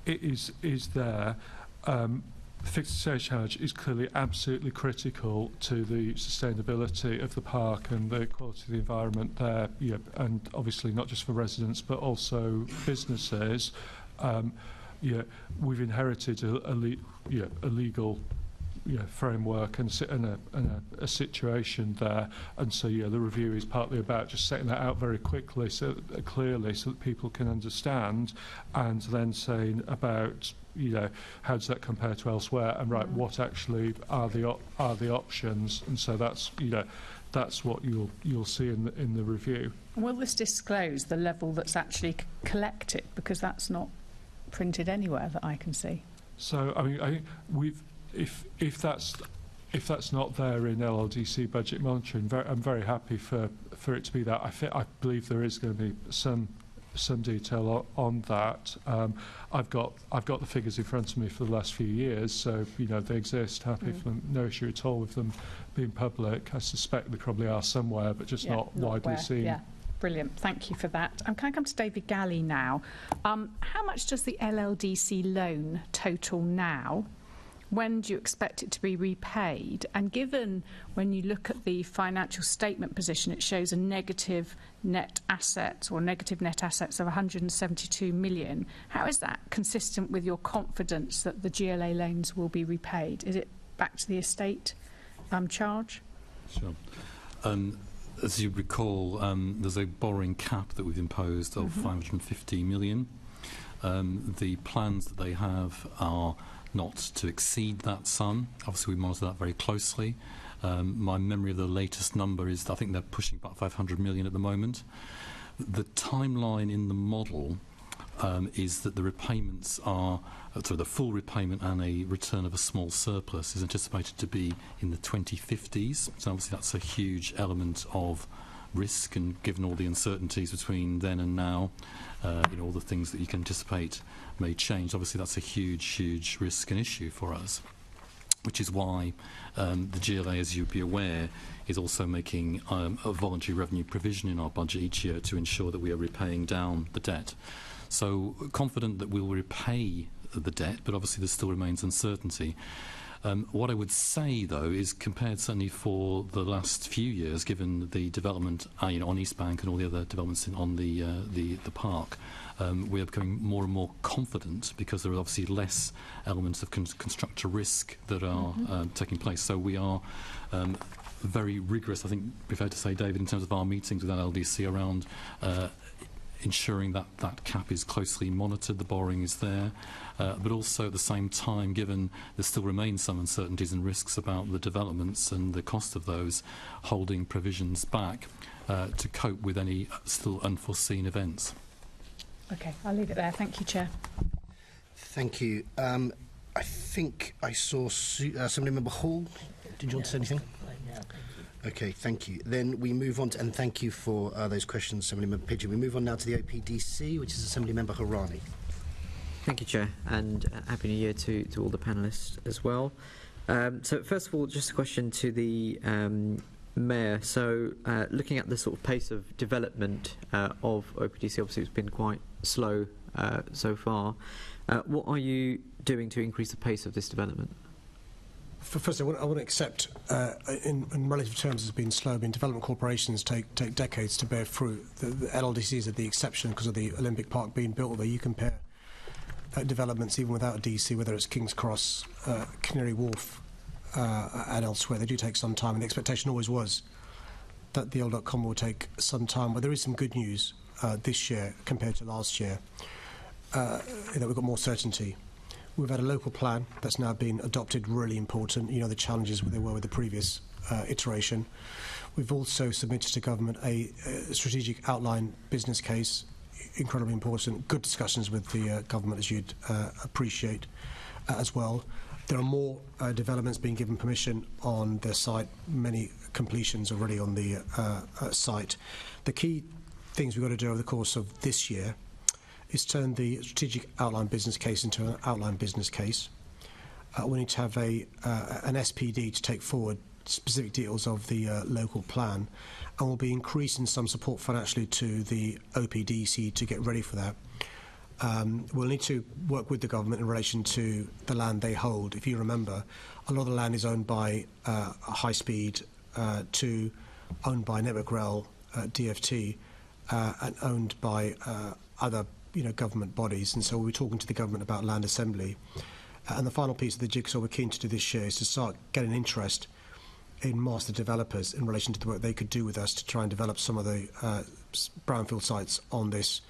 It is there. Fixed estate charge is clearly absolutely critical to the sustainability of the park and the quality of the environment there. And obviously not just for residents but also businesses. We've inherited a legal framework and a situation there, and so the review is partly about just setting that out very quickly, clearly, so that people can understand, and then saying about how does that compare to elsewhere, and what actually are the options, and so that's what you'll see in the review. Will this disclose the level that's actually collected, because that's not printed anywhere that I can see? So I think if that's not there in LLDC budget monitoring, I'm very happy for it to be that. I believe there is going to be some detail on that. I've got the figures in front of me for the last few years, so they exist. Happy for them, no issue at all with them being public. I suspect they probably are somewhere, but just not widely seen. Yeah. Brilliant, thank you for that. Can I come to David Gallie now? How much does the LLDC loan total now? When do you expect it to be repaid? And given when you look at the financial statement position, it shows a negative net assets or negative net assets of 172 million. How is that consistent with your confidence that the GLA loans will be repaid? Is it back to the estate charge? Sure. As you recall, there's a borrowing cap that we've imposed of 550 million. The plans that they have are not to exceed that sum. Obviously, we monitor that very closely. My memory of the latest number is I think they're pushing about 500 million at the moment. The timeline in the model is that the repayments are, so the full repayment and a return of a small surplus is anticipated to be in the 2050s. So obviously that's a huge element of risk, and given all the uncertainties between then and now, all the things that you can anticipate may change. Obviously that's a huge risk and issue for us, which is why the GLA, as you'd be aware, is also making a voluntary revenue provision in our budget each year to ensure that we are repaying down the debt. So confident that we'll repay the debt, but obviously there still remains uncertainty. What I would say, though, is compared certainly for the last few years, given the development on East Bank and all the other developments on the park, we are becoming more and more confident because there are obviously less elements of constructor risk that are taking place. So we are very rigorous, I think, be fair to say, David, in terms of our meetings with LDC around ensuring that that cap is closely monitored, the borrowing is there, but also at the same time, given there still remains some uncertainties and risks about the developments and the cost of those, holding provisions back to cope with any still unforeseen events. Okay, I'll leave it there. Thank you, Chair. Thank you. I think I saw Assemblymember Hall. Did you want to say anything? Okay, thank you. Then we move on to, and thank you for those questions, Assemblymember Pidgeon. We move on now to the OPDC, which is Assemblymember Harani. Thank you, Chair, and Happy New Year to all the panellists as well. So first of all, just a question to the Mayor. So looking at the sort of pace of development of OPDC, obviously it's been quite slow so far. What are you doing to increase the pace of this development? First, I want to accept, in relative terms, it's been slow. I mean, development corporations take decades to bear fruit. The LLDCs are the exception because of the Olympic Park being built there. You compare developments even without a DC, whether it's King's Cross, Canary Wharf, and elsewhere, they do take some time. And the expectation always was that the L.com will take some time. But there is some good news this year compared to last year, that we've got more certainty. We've had a local plan that's now been adopted, really important. You know the challenges there were with the previous iteration. We've also submitted to government a strategic outline business case, incredibly important. Good discussions with the government, as you'd appreciate as well. There are more developments being given permission on their site, many completions already on the site. The key things we've got to do over the course of this year is turn the strategic outline business case into an outline business case. We need to have an SPD to take forward specific details of the local plan, and we'll be increasing some support financially to the OPDC to get ready for that. We'll need to work with the government in relation to the land they hold. If you remember, a lot of the land is owned by High Speed 2, owned by Network Rail, DFT, and owned by other government bodies, and so we'll be talking to the government about land assembly. And the final piece of the jigsaw we're keen to do this year is to start getting interest in master developers in relation to the work they could do with us to try and develop some of the brownfield sites on this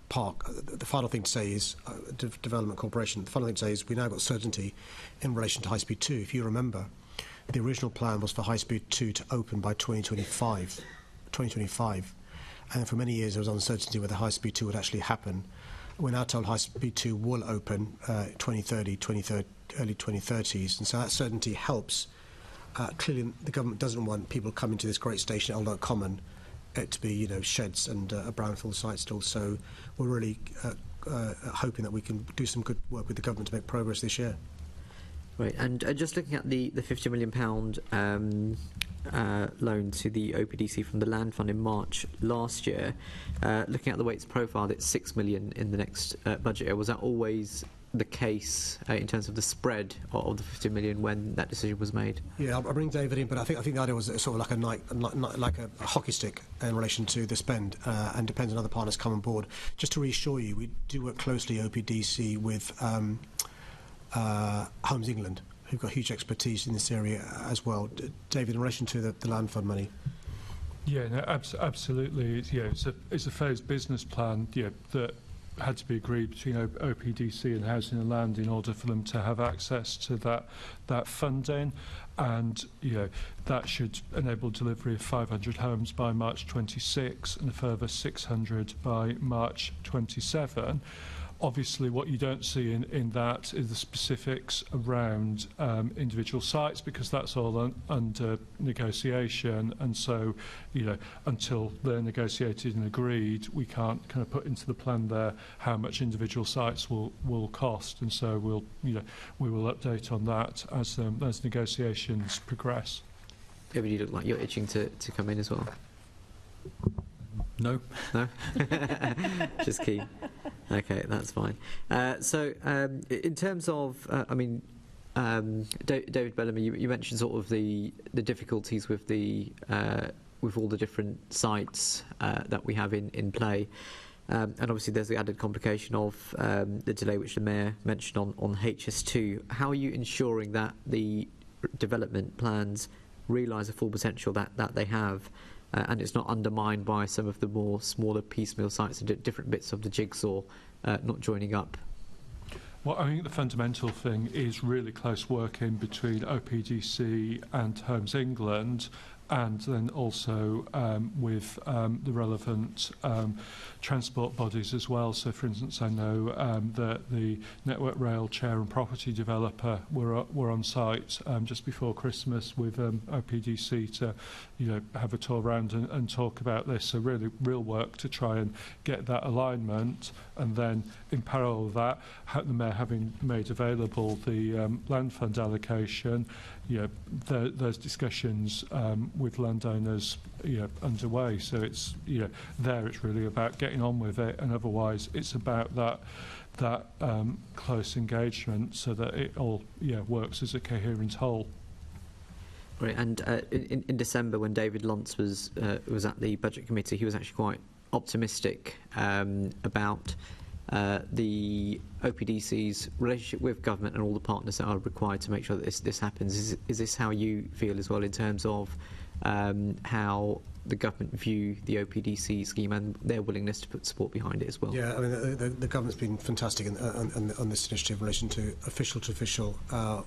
park. The final thing to say is, Development Corporation, the final thing to say is we now got certainty in relation to High Speed 2. If you remember, the original plan was for High Speed 2 to open by 2025. And for many years there was uncertainty whether High Speed 2 would actually happen. We're now told High Speed 2 will open 2030, early 2030s, and so that certainty helps. Clearly the government doesn't want people coming to this great station at Old Oak Common to be sheds and a brownfield site still, so we're really hoping that we can do some good work with the government to make progress this year. Right, and just looking at the £50 million loan to the OPDC from the Land Fund in March last year, looking at the way it's profiled, it's £6 million in the next budget year. Was that always the case in terms of the spread of the £50 million when that decision was made? Yeah, I'll bring David in, but I think the idea was sort of like a hockey stick in relation to the spend, and depends on other partners come on board. Just to reassure you, we do work closely OPDC with Homes England, who've got huge expertise in this area as well. David, in relation to the Land Fund money. Yeah, no, absolutely. It's a phased business plan. That had to be agreed between OPDC and Housing and Land in order for them to have access to that funding, and that should enable delivery of 500 homes by March 26 and a further 600 by March 27. Obviously, what you don't see in that is the specifics around individual sites, because that's all under negotiation, and so until they're negotiated and agreed, we can't kind of put into the plan there how much individual sites will cost, and so we will update on that as negotiations progress. Everybody look like you're itching to come in as well. No. Just keen. Okay, that's fine. So in terms of, David Bellamy, you mentioned sort of the difficulties with with all the different sites that we have in play, and obviously there's the added complication of the delay which the Mayor mentioned on HS2. How are you ensuring that the development plans realise the full potential that they have, and it's not undermined by some of the more smaller piecemeal sites and different bits of the jigsaw not joining up? Well, I think the fundamental thing is really close working between OPDC and Homes England, and then also with the relevant transport bodies as well. So, for instance, I know that the Network Rail chair and property developer were on site just before Christmas with OPDC to, have a tour around and talk about this. So, really, real work to try and get that alignment, and then in parallel with that, the Mayor having made available the land fund allocation. Those discussions with landowners underway. So it's it's really about getting on with it, and otherwise it's about that close engagement so that it all works as a coherent whole. Great. And in December, when David Luntz was at the Budget Committee, he was actually quite optimistic about the OPDC's relationship with government and all the partners that are required to make sure that this happens. Is this how you feel as well, in terms of how the government view the OPDC scheme and their willingness to put support behind it as well? Yeah, I mean, the government's been fantastic on this initiative in relation to official to official.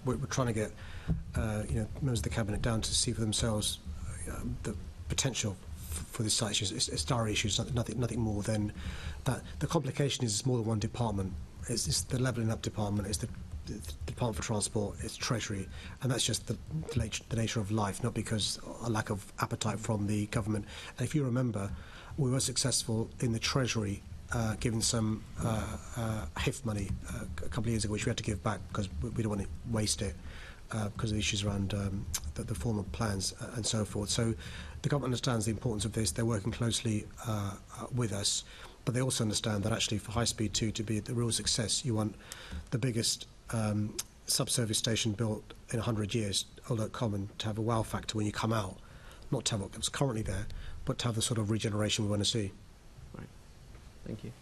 We're trying to get members of the Cabinet down to see for themselves the potential for this site issues. It's dire issues, nothing more than that. The complication is it's more than one department. It's the levelling up department, it's the Department for Transport, it's Treasury, and that's just the nature of life, not because a lack of appetite from the government. And if you remember, we were successful in the Treasury giving some HIF money a couple of years ago, which we had to give back because we don't want to waste it because of the issues around the form of plans and so forth. So the government understands the importance of this. They're working closely with us, but they also understand that actually for High Speed 2 to be the real success, you want the biggest sub-service station built in 100 years, Old Oak Common, to have a wow factor when you come out, not to have what's currently there, but to have the sort of regeneration we want to see. Right. Thank you.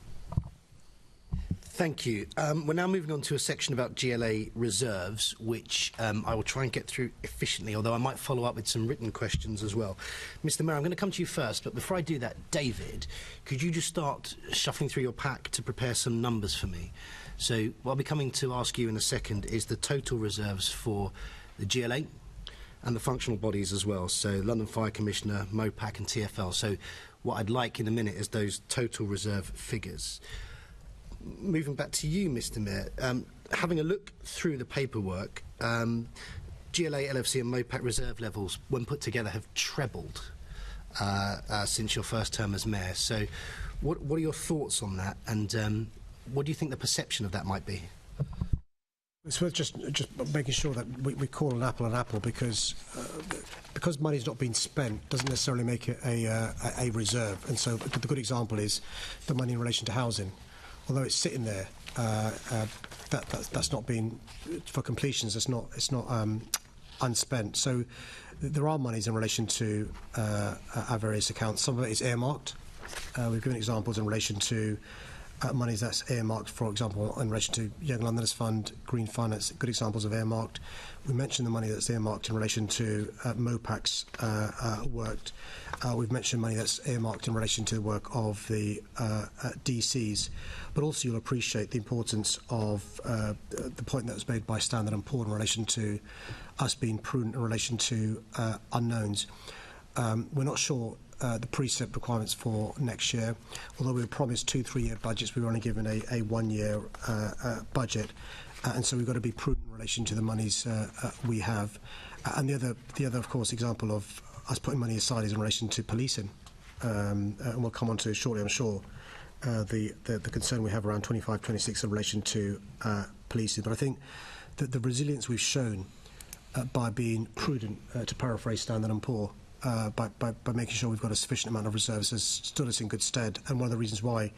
Thank you. We're now moving on to a section about GLA reserves, which I will try and get through efficiently, although I might follow up with some written questions as well. Mr. Mayor, I'm going to come to you first, but before I do that, David, could you just start shuffling through your pack to prepare some numbers for me? So what I'll be coming to ask you in a second is the total reserves for the GLA and the functional bodies as well, so London Fire Commissioner, MOPAC and TfL. So what I'd like in a minute is those total reserve figures. Moving back to you, Mr. Mayor, having a look through the paperwork, GLA, LFC and MOPAC reserve levels, when put together, have trebled since your first term as Mayor. So what are your thoughts on that, and what do you think the perception of that might be? It's worth just making sure that we call an apple, because money's not being spent doesn't necessarily make it a reserve. And so the good example is the money in relation to housing. Although it's sitting there, that's not been for completions. It's not unspent. So there are monies in relation to our various accounts. Some of it is earmarked. We've given examples in relation to monies that's earmarked, for example, in relation to Young Londoners Fund, Green Finance, good examples of earmarked. We mentioned the money that's earmarked in relation to MOPAC's work. We've mentioned money that's earmarked in relation to the work of the DCs. But also you'll appreciate the importance of the point that was made by Standard & Poor's in relation to us being prudent in relation to unknowns. We're not sure the precept requirements for next year. Although we were promised 2-3-year budgets, we were only given a 1-year budget, and so we've got to be prudent in relation to the monies we have. And the other, of course, example of us putting money aside is in relation to policing, and we'll come on to shortly, I'm sure, the concern we have around 25-26 in relation to policing. But I think that the resilience we've shown by being prudent, to paraphrase Standard & Poor's, by making sure we've got a sufficient amount of reserves has stood us in good stead, and one of the reasons why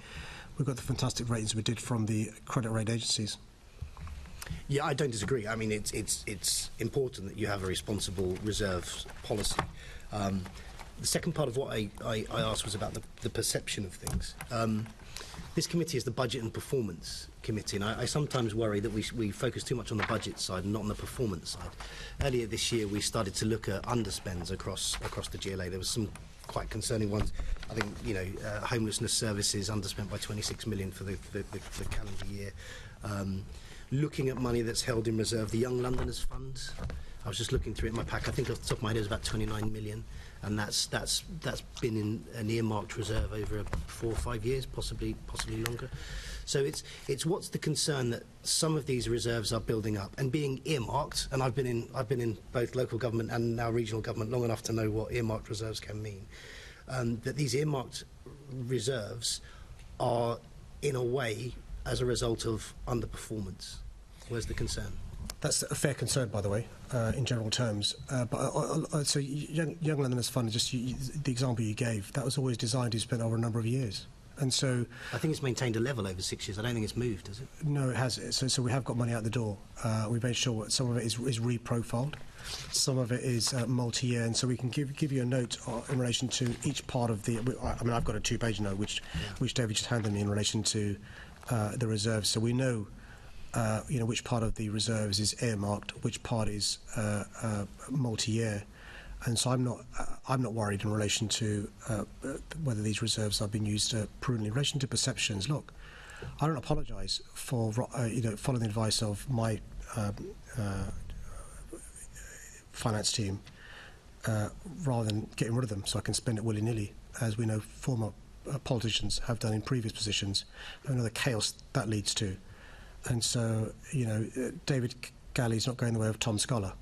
we've got the fantastic ratings we did from the credit rating agencies. Yeah, I don't disagree. I mean, it's important that you have a responsible reserves policy. The second part of what I asked was about the perception of things. This committee is the Budget and Performance Committee, and I sometimes worry that we focus too much on the budget side and not on the performance side. Earlier this year, we started to look at underspends across the GLA. There was some quite concerning ones. I think, homelessness services underspent by 26 million for the calendar year. Looking at money that's held in reserve, the Young Londoners Fund, I was just looking through it in my pack. I think off the top of my head it was about 29 million, and that's been in an earmarked reserve over 4 or 5 years, possibly longer. So it's what's the concern that some of these reserves are building up and being earmarked, and I've been in both local government and now regional government long enough to know what earmarked reserves can mean. That these earmarked reserves are in a way as a result of underperformance. Where's the concern? That's a fair concern, by the way, in general terms. So Young Londoners Fund, just the example you gave, that was always designed to be spent over a number of years. And so I think it's maintained a level over 6 years. I don't think it's moved, has it? No, it has. So we have got money out the door. We've made sure some of it is reprofiled, some of it is multi-year, and so we can give you a note in relation to each part of the. I mean, I've got a 2-page note which David just handed me in relation to the reserves. So we know. Which part of the reserves is earmarked, which part is multi-year, and so I'm not worried in relation to whether these reserves are being used prudently. In relation to perceptions, look, I don't apologise for following the advice of my finance team rather than getting rid of them so I can spend it willy-nilly, as we know former politicians have done in previous positions. I know the chaos that leads to. And so, David Gallie's not going the way of Tom Scholar.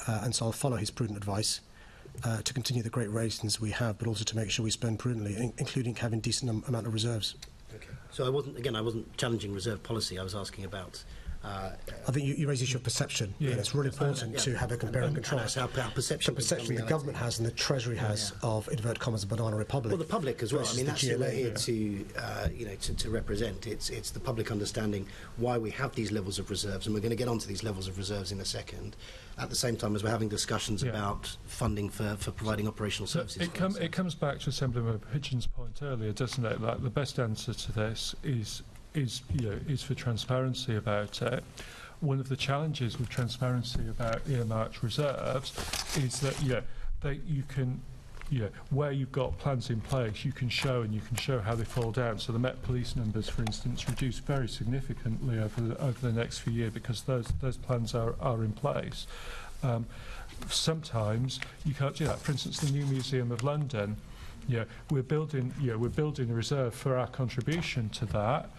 And so I'll follow his prudent advice to continue the great ratings we have, but also to make sure we spend prudently, including having decent amount of reserves. Okay. So I wasn't challenging reserve policy. I was asking about... I think you raised the issue of perception. Yeah, it's really important to have a compare and contrast. Our perception the government has and the Treasury has of, invert commas, a banana republic. Well, the public as well. I mean, that's what we're here to represent. It's the public understanding why we have these levels of reserves, and we're going to get onto these levels of reserves in a second. At the same time as we're having discussions about funding for providing operational services. It comes back to Assemblymember Pigeon's point earlier, doesn't it? Like the best answer to this is for transparency about it. One of the challenges with transparency about earmarked reserves is that you can where you've got plans in place, you can show how they fall down. So the Met Police numbers, for instance, reduce very significantly over the next few years because those plans are in place. Sometimes you can't do that. For instance, the new Museum of London. We're building a reserve for our contribution to that.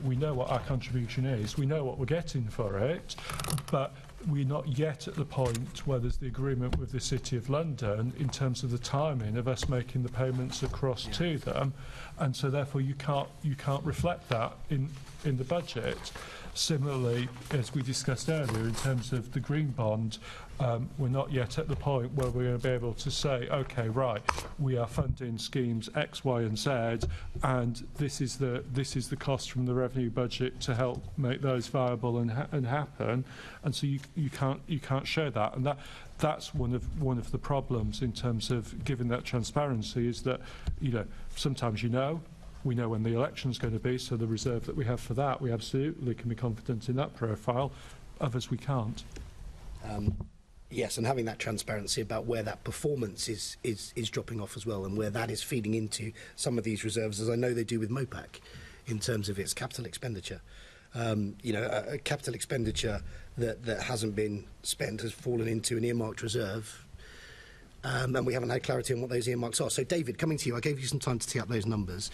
We know what our contribution is. We know what we're getting for it, but we're not yet at the point where there's the agreement with the City of London in terms of the timing of us making the payments across to them, and so therefore you can't reflect that in the budget. Similarly, as we discussed earlier, in terms of the green bond, we're not yet at the point where we're going to be able to say, okay, right, we are funding schemes X, Y, and Z, and this is the cost from the revenue budget to help make those viable and happen. And so you can't show that, and that's one of the problems in terms of giving that transparency is that sometimes we know when the election's going to be, so the reserve that we have for that, we absolutely can be confident in that profile. Others we can't. Yes, and having that transparency about where that performance is dropping off as well, and where that is feeding into some of these reserves, as I know they do with MOPAC, in terms of its capital expenditure. A capital expenditure that hasn't been spent has fallen into an earmarked reserve. And we haven't had clarity on what those earmarks are. So, David, coming to you, I gave you some time to tee up those numbers.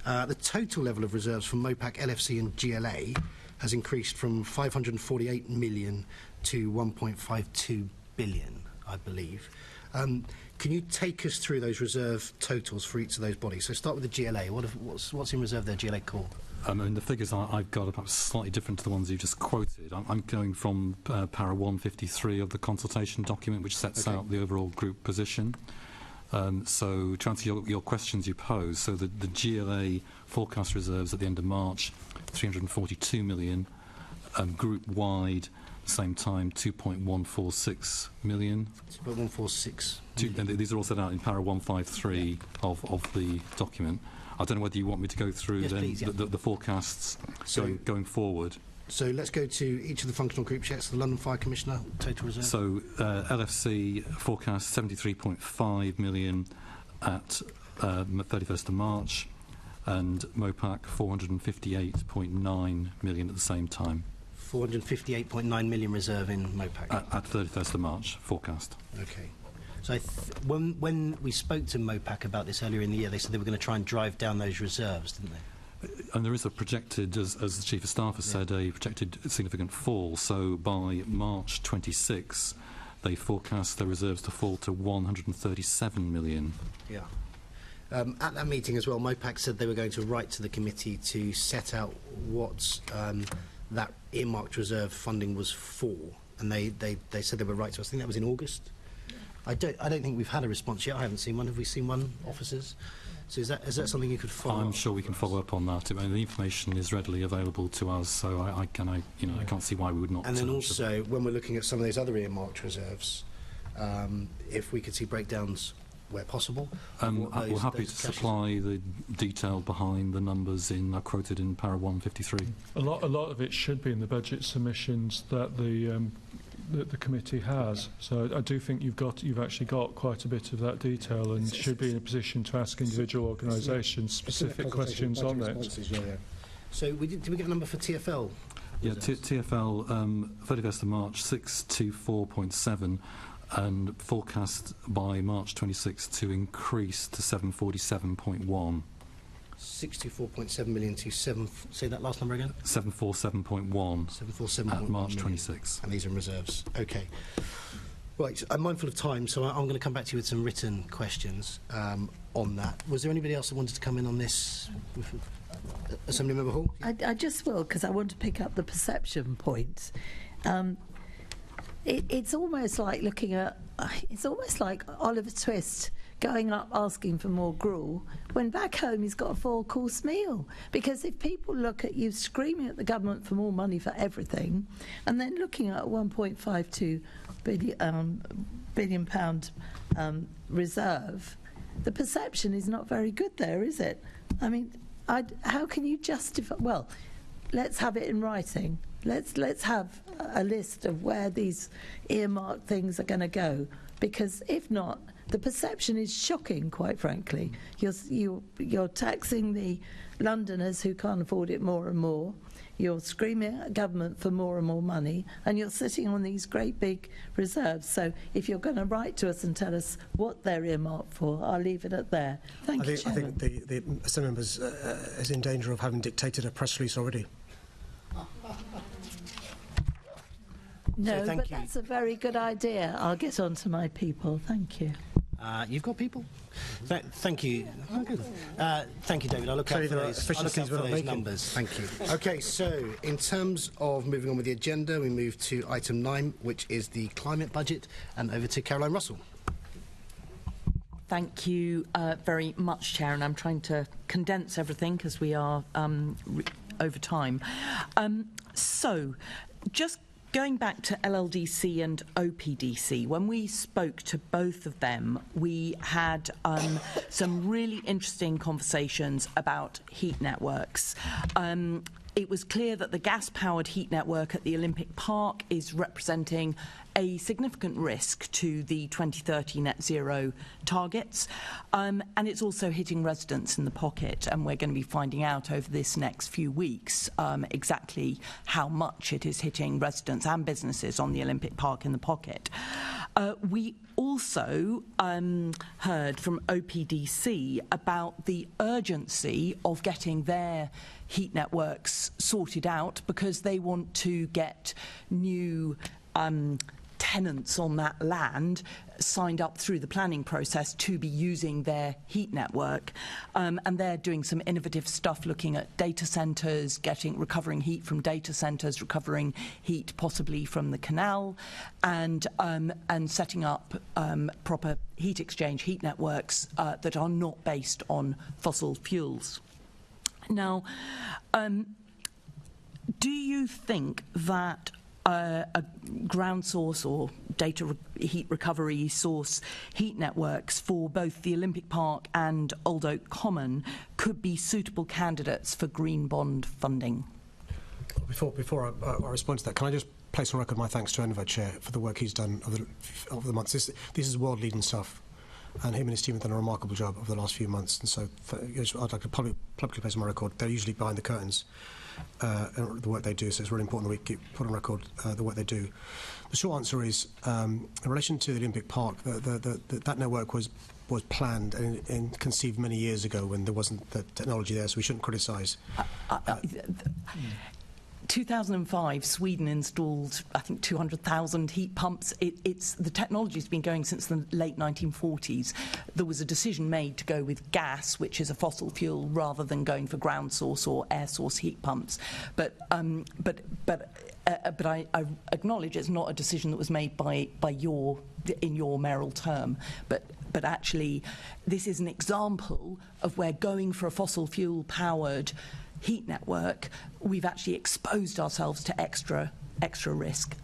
The total level of reserves from MOPAC, LFC and GLA has increased from 548 million to 1.52 billion, I believe. Can you take us through those reserve totals for each of those bodies? So start with the GLA. What's in reserve there, GLA Core? And the figures I've got are perhaps slightly different to the ones you just quoted. I'm going from para 153 of the consultation document, which sets out the overall group position. So to answer your questions you pose, so the GLA forecast reserves at the end of March, 342 million, group-wide same time, 2.146 million. 2.146. These are all set out in para 153 of the document. I don't know whether you want me to go through the forecasts going forward. So let's go to each of the functional groups. Yes, the London Fire Commissioner, total reserve. So LFC forecast 73.5 million at 31st of March, and MOPAC 458.9 million at the same time. 458.9 million reserve in MOPAC. At 31st of March, forecast. Okay. So when we spoke to MOPAC about this earlier in the year, they said they were going to try and drive down those reserves, didn't they? And there is a projected, as the Chief of Staff has said, a projected significant fall. So by March 26, they forecast their reserves to fall to 137 million. Yeah. At that meeting as well, MOPAC said they were going to write to the committee to set out what that earmarked reserve funding was for, and they said they would write to us. I think that was in August. I don't think we've had a response yet. I haven't seen one. Have we seen one, officers? So is that something you could follow? I'm sure we can follow up on that. I mean, the information is readily available to us, so I can't see why we would not. And then also, when we're looking at some of those other earmarked reserves, if we could see breakdowns where possible. We're happy to supply the detail behind the numbers quoted in para 153. A lot of it should be in the budget submissions that the committee has. So I do think you've actually got quite a bit of that detail, and should be in a position to ask individual organisations specific questions on it. So did we get a number for TFL? Yeah, TFL 31st of March 624.7. and forecast by March 26 to increase to 747.1. 64.7 million to 7. Say that last number again. 747.1. 747 at March 26. And these are in reserves. Okay. Right. I'm mindful of time, so I'm going to come back to you with some written questions on that. Was there anybody else that wanted to come in on this? Assemblymember Hall? I just will, because I want to pick up the perception point. It's almost like looking at. It's almost like Oliver Twist going up asking for more gruel when back home he's got a 4-course meal. Because if people look at you screaming at the government for more money for everything, and then looking at a 1.52 billion pound reserve, the perception is not very good there, is it? I mean, how can you justify? Well, let's have it in writing. Let's have a list of where these earmarked things are going to go, because if not, the perception is shocking, quite frankly. You're taxing the Londoners who can't afford it more and more. You're screaming at government for more and more money, and you're sitting on these great big reserves. So if you're going to write to us and tell us what they're earmarked for, I'll leave it at there. Thank you, Chairman. I think the Assembly members is in danger of having dictated a press release already. No, but that's a very good idea. I'll get on to my people. Thank you. You've got people? Thank you. Oh, good. Thank you, David. I'll look out for those numbers. Thank you. Okay, so in terms of moving on with the agenda, we move to item 9, which is the climate budget, and over to Caroline Russell. Thank you very much, Chair, and I'm trying to condense everything because we are over time. So, just going back to LLDC and OPDC, when we spoke to both of them, we had some really interesting conversations about heat networks. It was clear that the gas-powered heat network at the Olympic Park is representing a significant risk to the 2030 net zero targets, and it's also hitting residents in the pocket, and we're going to be finding out over this next few weeks exactly how much it is hitting residents and businesses on the Olympic Park in the pocket. We also heard from OPDC about the urgency of getting their heat networks sorted out because they want to get new tenants on that land signed up through the planning process to be using their heat network, and they're doing some innovative stuff looking at data centres, recovering heat from data centres, recovering heat possibly from the canal, and setting up proper heat exchange heat networks that are not based on fossil fuels. Now, do you think that a ground source or heat recovery source heat networks for both the Olympic Park and Old Oak Common could be suitable candidates for green bond funding? Before I respond to that, can I just place on record my thanks to Enver, Chair, for the work he's done over the months. This is world-leading stuff, and him and his team have done a remarkable job over the last few months, and so I'd like to publicly place on my record. They're usually behind the curtains, the work they do, so it's really important that we put on record the work they do. The short answer is, in relation to the Olympic Park, that network was planned and conceived many years ago when there wasn't the technology there, so we shouldn't criticise. 2005, Sweden installed, I think, 200,000 heat pumps. The technology's been going since the late 1940s. There was a decision made to go with gas, which is a fossil fuel, rather than going for ground source or air source heat pumps. But I acknowledge it's not a decision that was made in your mayoral term. But actually, this is an example of where going for a fossil fuel powered heat network, we've actually exposed ourselves to extra risk.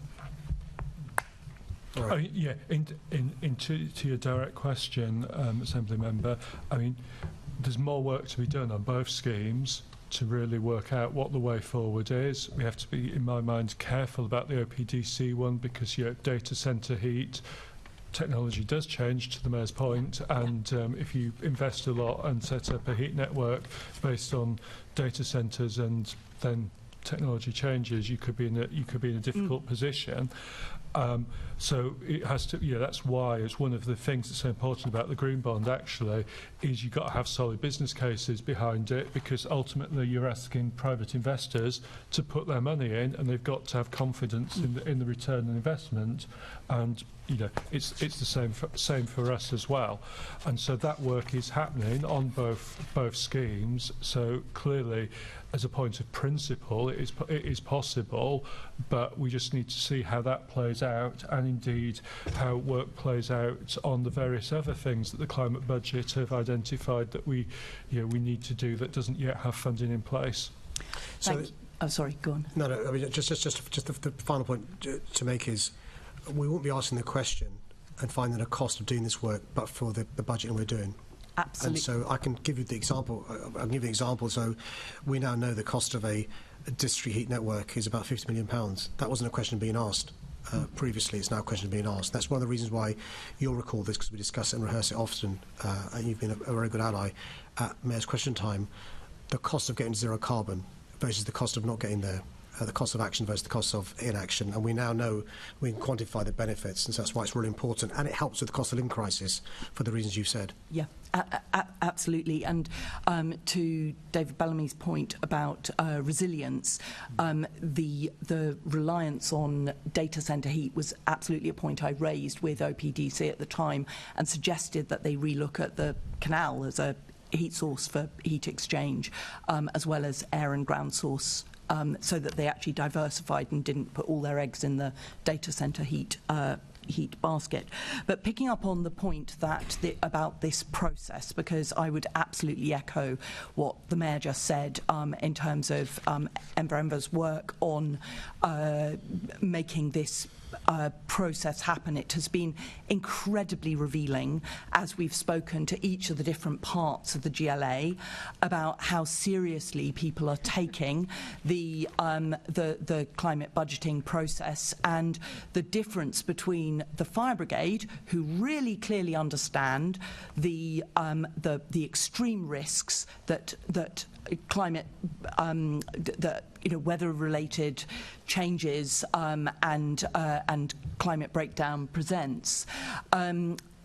Right. To your direct question, Assembly Member, I mean, there's more work to be done on both schemes to really work out what the way forward is. We have to be, in my mind, careful about the OPDC one because data centre heat technology does change, to the Mayor's point, and if you invest a lot and set up a heat network based on data centres and then technology changes, you could be in a difficult position. So it has to. That's why it's one of the things that's so important about the green bond. Actually, is you've got to have solid business cases behind it, because ultimately you're asking private investors to put their money in, and they've got to have confidence in the return on investment. And it's the same for us as well. And so that work is happening on both schemes. So clearly, as a point of principle, it is possible, but we just need to see how that plays out, and indeed how work plays out on the various other things that the climate budget have identified that we need to do that doesn't yet have funding in place. So, sorry, go on. No. I mean, just the final point to make is, we won't be asking the question and finding a cost of doing this work, but for the budgeting we're doing. Absolutely. And so I can give you the example. I'll give you an example. So we now know the cost of a district heat network is about £50 million. That wasn't a question being asked previously. It's now a question being asked. That's one of the reasons why you'll recall this, because we discuss it and rehearse it often, and you've been a very good ally at Mayor's Question Time. The cost of getting zero carbon versus the cost of not getting there. The cost of action versus the cost of inaction, and we now know we can quantify the benefits, and so that's why it's really important, and it helps with the cost of living crisis for the reasons you've said. Yeah, absolutely. And to David Bellamy's point about resilience, the reliance on data centre heat was absolutely a point I raised with OPDC at the time, and suggested that they relook at the canal as a heat source for heat exchange, as well as air and ground source. So that they actually diversified and didn't put all their eggs in the data centre heat basket. But picking up on the point that about this process, because I would absolutely echo what the Mayor just said in terms of Enver's work on making this process happen. It has been incredibly revealing as we've spoken to each of the different parts of the GLA about how seriously people are taking the climate budgeting process, and the difference between the fire brigade, who really clearly understand the extreme risks that climate weather-related changes and climate breakdown presents.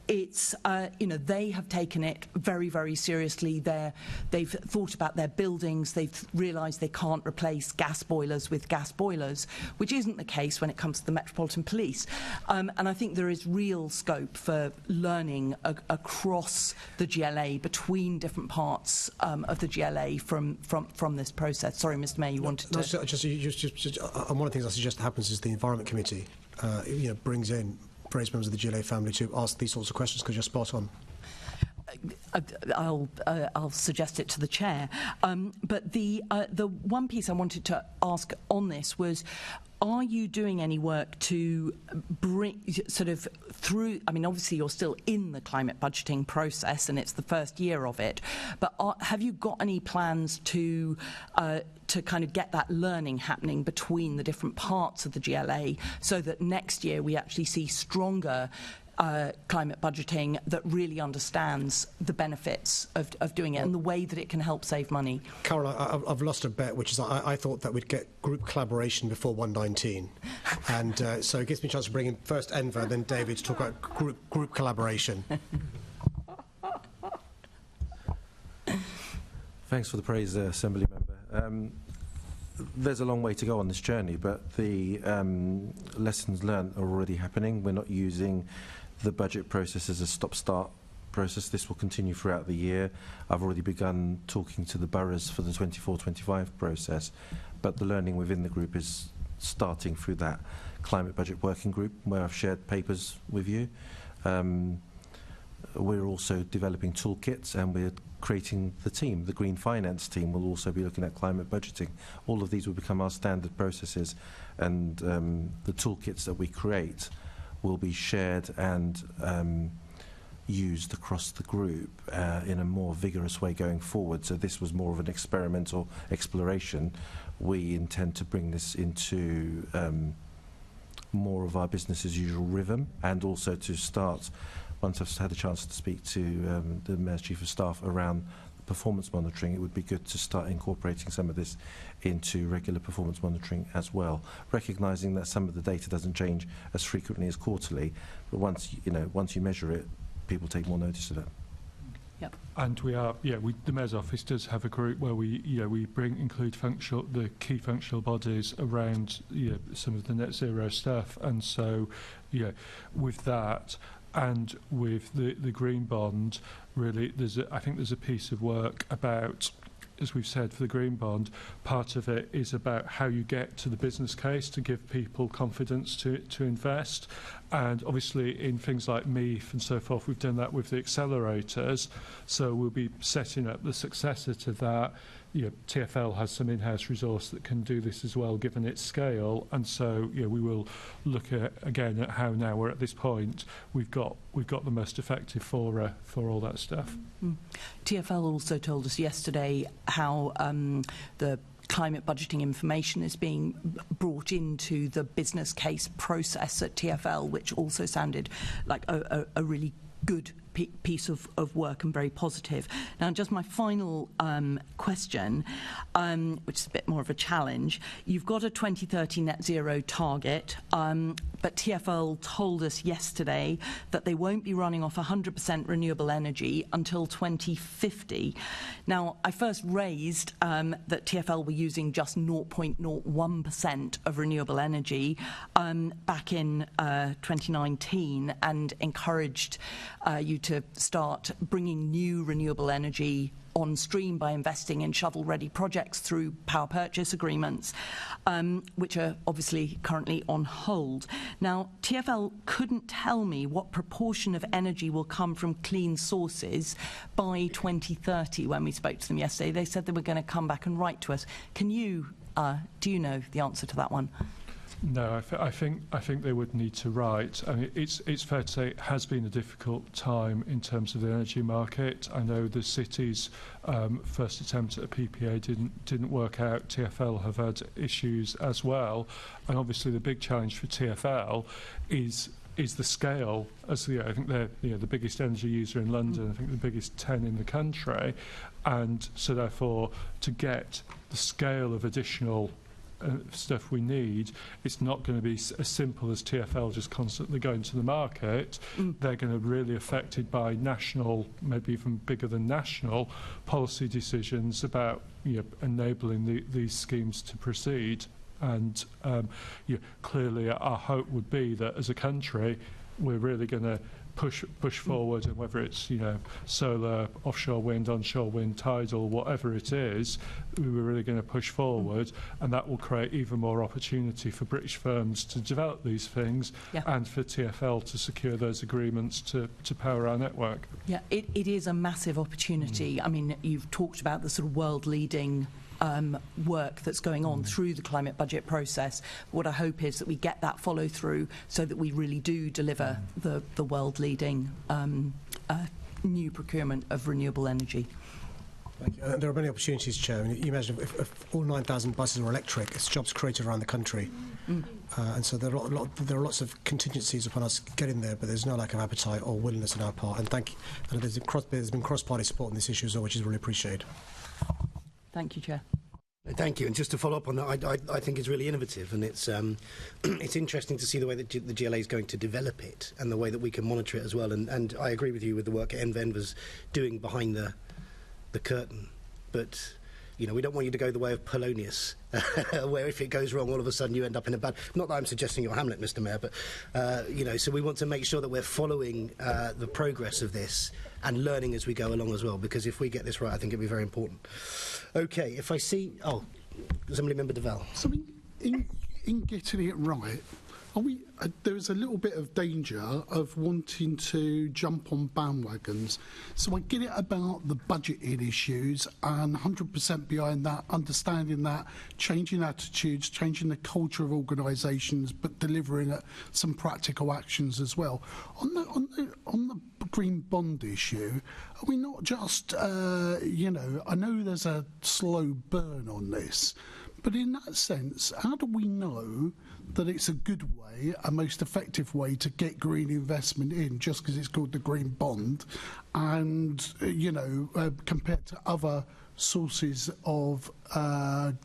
It's they have taken it very, very seriously. They've thought about their buildings. They've realised they can't replace gas boilers with gas boilers, which isn't the case when it comes to the Metropolitan Police. And I think there is real scope for learning across the GLA, between different parts of the GLA from this process. Sorry, Mr. Mayor, you wanted to. One of the things I suggest that happens is the Environment Committee, brings in various members of the GLA family to ask these sorts of questions, because you're spot on. I'll suggest it to the chair. But the one piece I wanted to ask on this was, are you doing any work to bring sort of through, I mean, obviously you're still in the climate budgeting process and it's the first year of it, but have you got any plans to kind of get that learning happening between the different parts of the GLA so that next year we actually see stronger climate budgeting that really understands the benefits of doing it and the way that it can help save money? Carol, I've lost a bet, which is I thought that we'd get group collaboration before 119. And so it gives me a chance to bring in first Enver, then David to talk about group collaboration. Thanks for the praise, Assembly Member. There's a long way to go on this journey, but the lessons learned are already happening. We're not using the budget process as a stop-start process. This will continue throughout the year. I've already begun talking to the boroughs for the 24-25 process, but the learning within the group is starting through that climate budget working group where I've shared papers with you. We're also developing toolkits and we're creating the team. The Green Finance team will also be looking at climate budgeting. All of these will become our standard processes, and the toolkits that we create will be shared and used across the group in a more vigorous way going forward. So this was more of an experimental exploration. We intend to bring this into more of our business as usual rhythm, and also to start, once I've had a chance to speak to the Mayor's Chief of Staff around performance monitoring, it would be good to start incorporating some of this into regular performance monitoring as well, recognising that some of the data doesn't change as frequently as quarterly, but once you measure it, people take more notice of it. Yep. And we are, the Mayor's Office does have a group where we include the key functional bodies around some of the net zero stuff, and so with that. And with the green bond, really, I think there's a piece of work about, as we've said, for the green bond, part of it is about how you get to the business case to give people confidence to invest. And obviously in things like MEIF and so forth, we've done that with the accelerators. So we'll be setting up the successor to that. TfL has some in-house resource that can do this as well, given its scale, and so we will look at again at how, now we're at this point, we've got the most effective for all that stuff. TfL also told us yesterday how the climate budgeting information is being brought into the business case process at TfL, which also sounded like a really good piece of work and very positive. Now, just my final question, which is a bit more of a challenge. You've got a 2030 net zero target, but TfL told us yesterday that they won't be running off 100% renewable energy until 2050. Now, I first raised that TfL were using just 0.01% of renewable energy back in 2019 and encouraged you to start bringing new renewable energy on stream by investing in shovel-ready projects through power purchase agreements, which are obviously currently on hold. Now, TfL couldn't tell me what proportion of energy will come from clean sources by 2030 when we spoke to them yesterday. They said they were going to come back and write to us. Can you, do you know the answer to that one? No, I think they would need to write. I mean, it's fair to say it has been a difficult time in terms of the energy market. I know the city's first attempt at a PPA didn't work out. TfL have had issues as well, and obviously the big challenge for TfL is the scale. As I think they're the biggest energy user in London. I think the biggest 10 in the country, and so therefore to get the scale of additional stuff we need, it's not going to be as simple as TfL just constantly going to the market. They're going to be really affected by national, maybe even bigger than national, policy decisions about enabling these schemes to proceed. And clearly our hope would be that as a country we're really going to push forward, and whether it's solar, offshore wind, onshore wind, tidal, whatever it is, we were really going to push forward, and that will create even more opportunity for British firms to develop these things, and for TfL to secure those agreements to power our network. Yeah, it is a massive opportunity. I mean, you've talked about the sort of world-leading work that's going on through the climate budget process. What I hope is that we get that follow through so that we really do deliver the world leading new procurement of renewable energy. Thank you. There are many opportunities, Chair. I mean, you imagine if all 9,000 buses were electric, it's jobs created around the country. And so there are lots of contingencies upon us getting there, but there's no lack of appetite or willingness on our part. And thank you. And there's been cross-party support on this issue as well, which is really appreciated. Thank you, Chair. Thank you. And just to follow up on that, I think it's really innovative, and it's interesting to see the way that the GLA is going to develop it and the way that we can monitor it as well. And I agree with you with the work Enver's doing behind the curtain. But, we don't want you to go the way of Polonius, where if it goes wrong, all of a sudden you end up in a bad... Not that I'm suggesting you're Hamlet, Mr Mayor, but, so we want to make sure that we're following the progress of this and learning as we go along as well, because if we get this right, I think it'll be very important. OK, if I see... Oh, Assembly Member Deval. So in getting it right, there is a little bit of danger of wanting to jump on bandwagons. So I get it about the budgeting issues and 100% behind that, understanding that, changing attitudes, changing the culture of organisations, but delivering some practical actions as well. On the green bond issue, are we not just, I know there's a slow burn on this, but in that sense, how do we know that it's a good way, a most effective way to get green investment in, just because it's called the green bond, and, compared to other sources of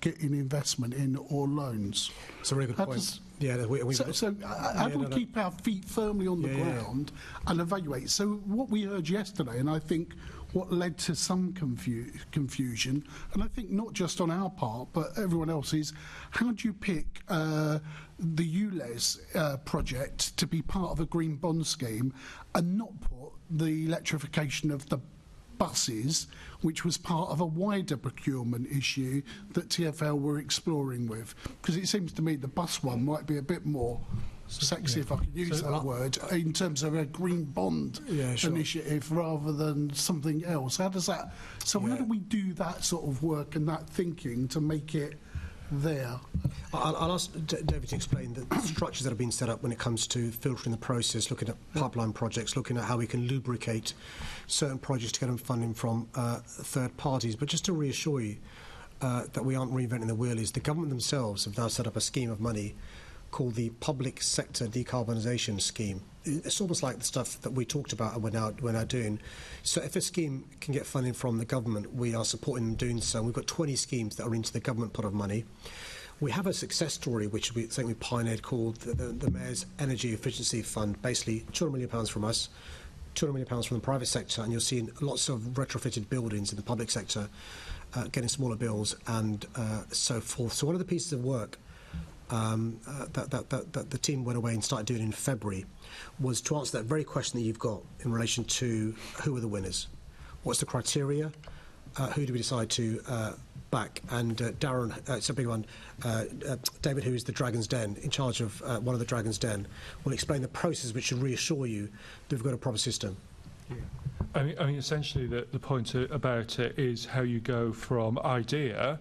getting investment in or loans? That's a really good point. How do we keep our feet firmly on the ground and evaluate? So what we heard yesterday, and I think what led to some confusion, and I think not just on our part, but everyone else, is how do you pick the ULEZ project to be part of a green bond scheme and not put the electrification of the buses, which was part of a wider procurement issue that TfL were exploring with? Because it seems to me the bus one might be a bit more sexy, if I could use that word, in terms of a green bond initiative rather than something else. How does that... So how do we do that sort of work and that thinking to make it there? I'll ask David to explain the structures that have been set up when it comes to filtering the process, looking at pipeline projects, looking at how we can lubricate certain projects to get them funding from third parties. But just to reassure you that we aren't reinventing the wheel, is the government themselves have now set up a scheme of money called the Public Sector Decarbonisation Scheme. It's almost like the stuff that we talked about and we're now doing. So if a scheme can get funding from the government, we are supporting them doing so. We've got 20 schemes that are into the government pot of money. We have a success story which we pioneered called the Mayor's Energy Efficiency Fund, basically £200 million from us, £200 million from the private sector, and you're seeing lots of retrofitted buildings in the public sector getting smaller bills and so forth. So one of the pieces of work that the team went away and started doing in February was to answer that very question that you've got in relation to who are the winners, what's the criteria, who do we decide to back, and Darren, it's a big one, David, who is the Dragon's Den, in charge of one of the Dragon's Den, will explain the process which should reassure you that we've got a proper system. I mean, essentially the point about it is how you go from idea,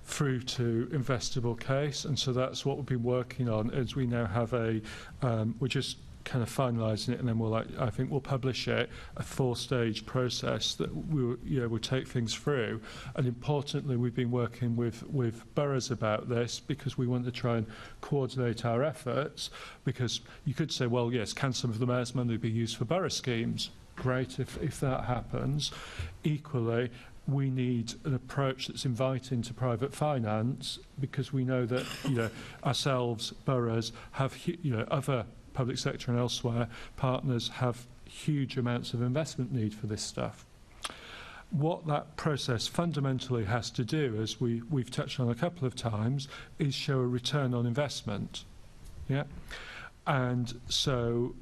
through to investable case, and so that's what we've been working on. As we now have we're just kind of finalising it, and then I think we'll publish it, a 4-stage process that we'll take things through. And importantly, we've been working with boroughs about this because we want to try and coordinate our efforts, because you could say, well, yes, can some of the mayor's money be used for borough schemes? Great if that happens. Equally, we need an approach that's inviting to private finance, because we know that ourselves, boroughs, have other public sector and elsewhere partners have huge amounts of investment need for this stuff. What that process fundamentally has to do, as we've touched on a couple of times, is show a return on investment. And so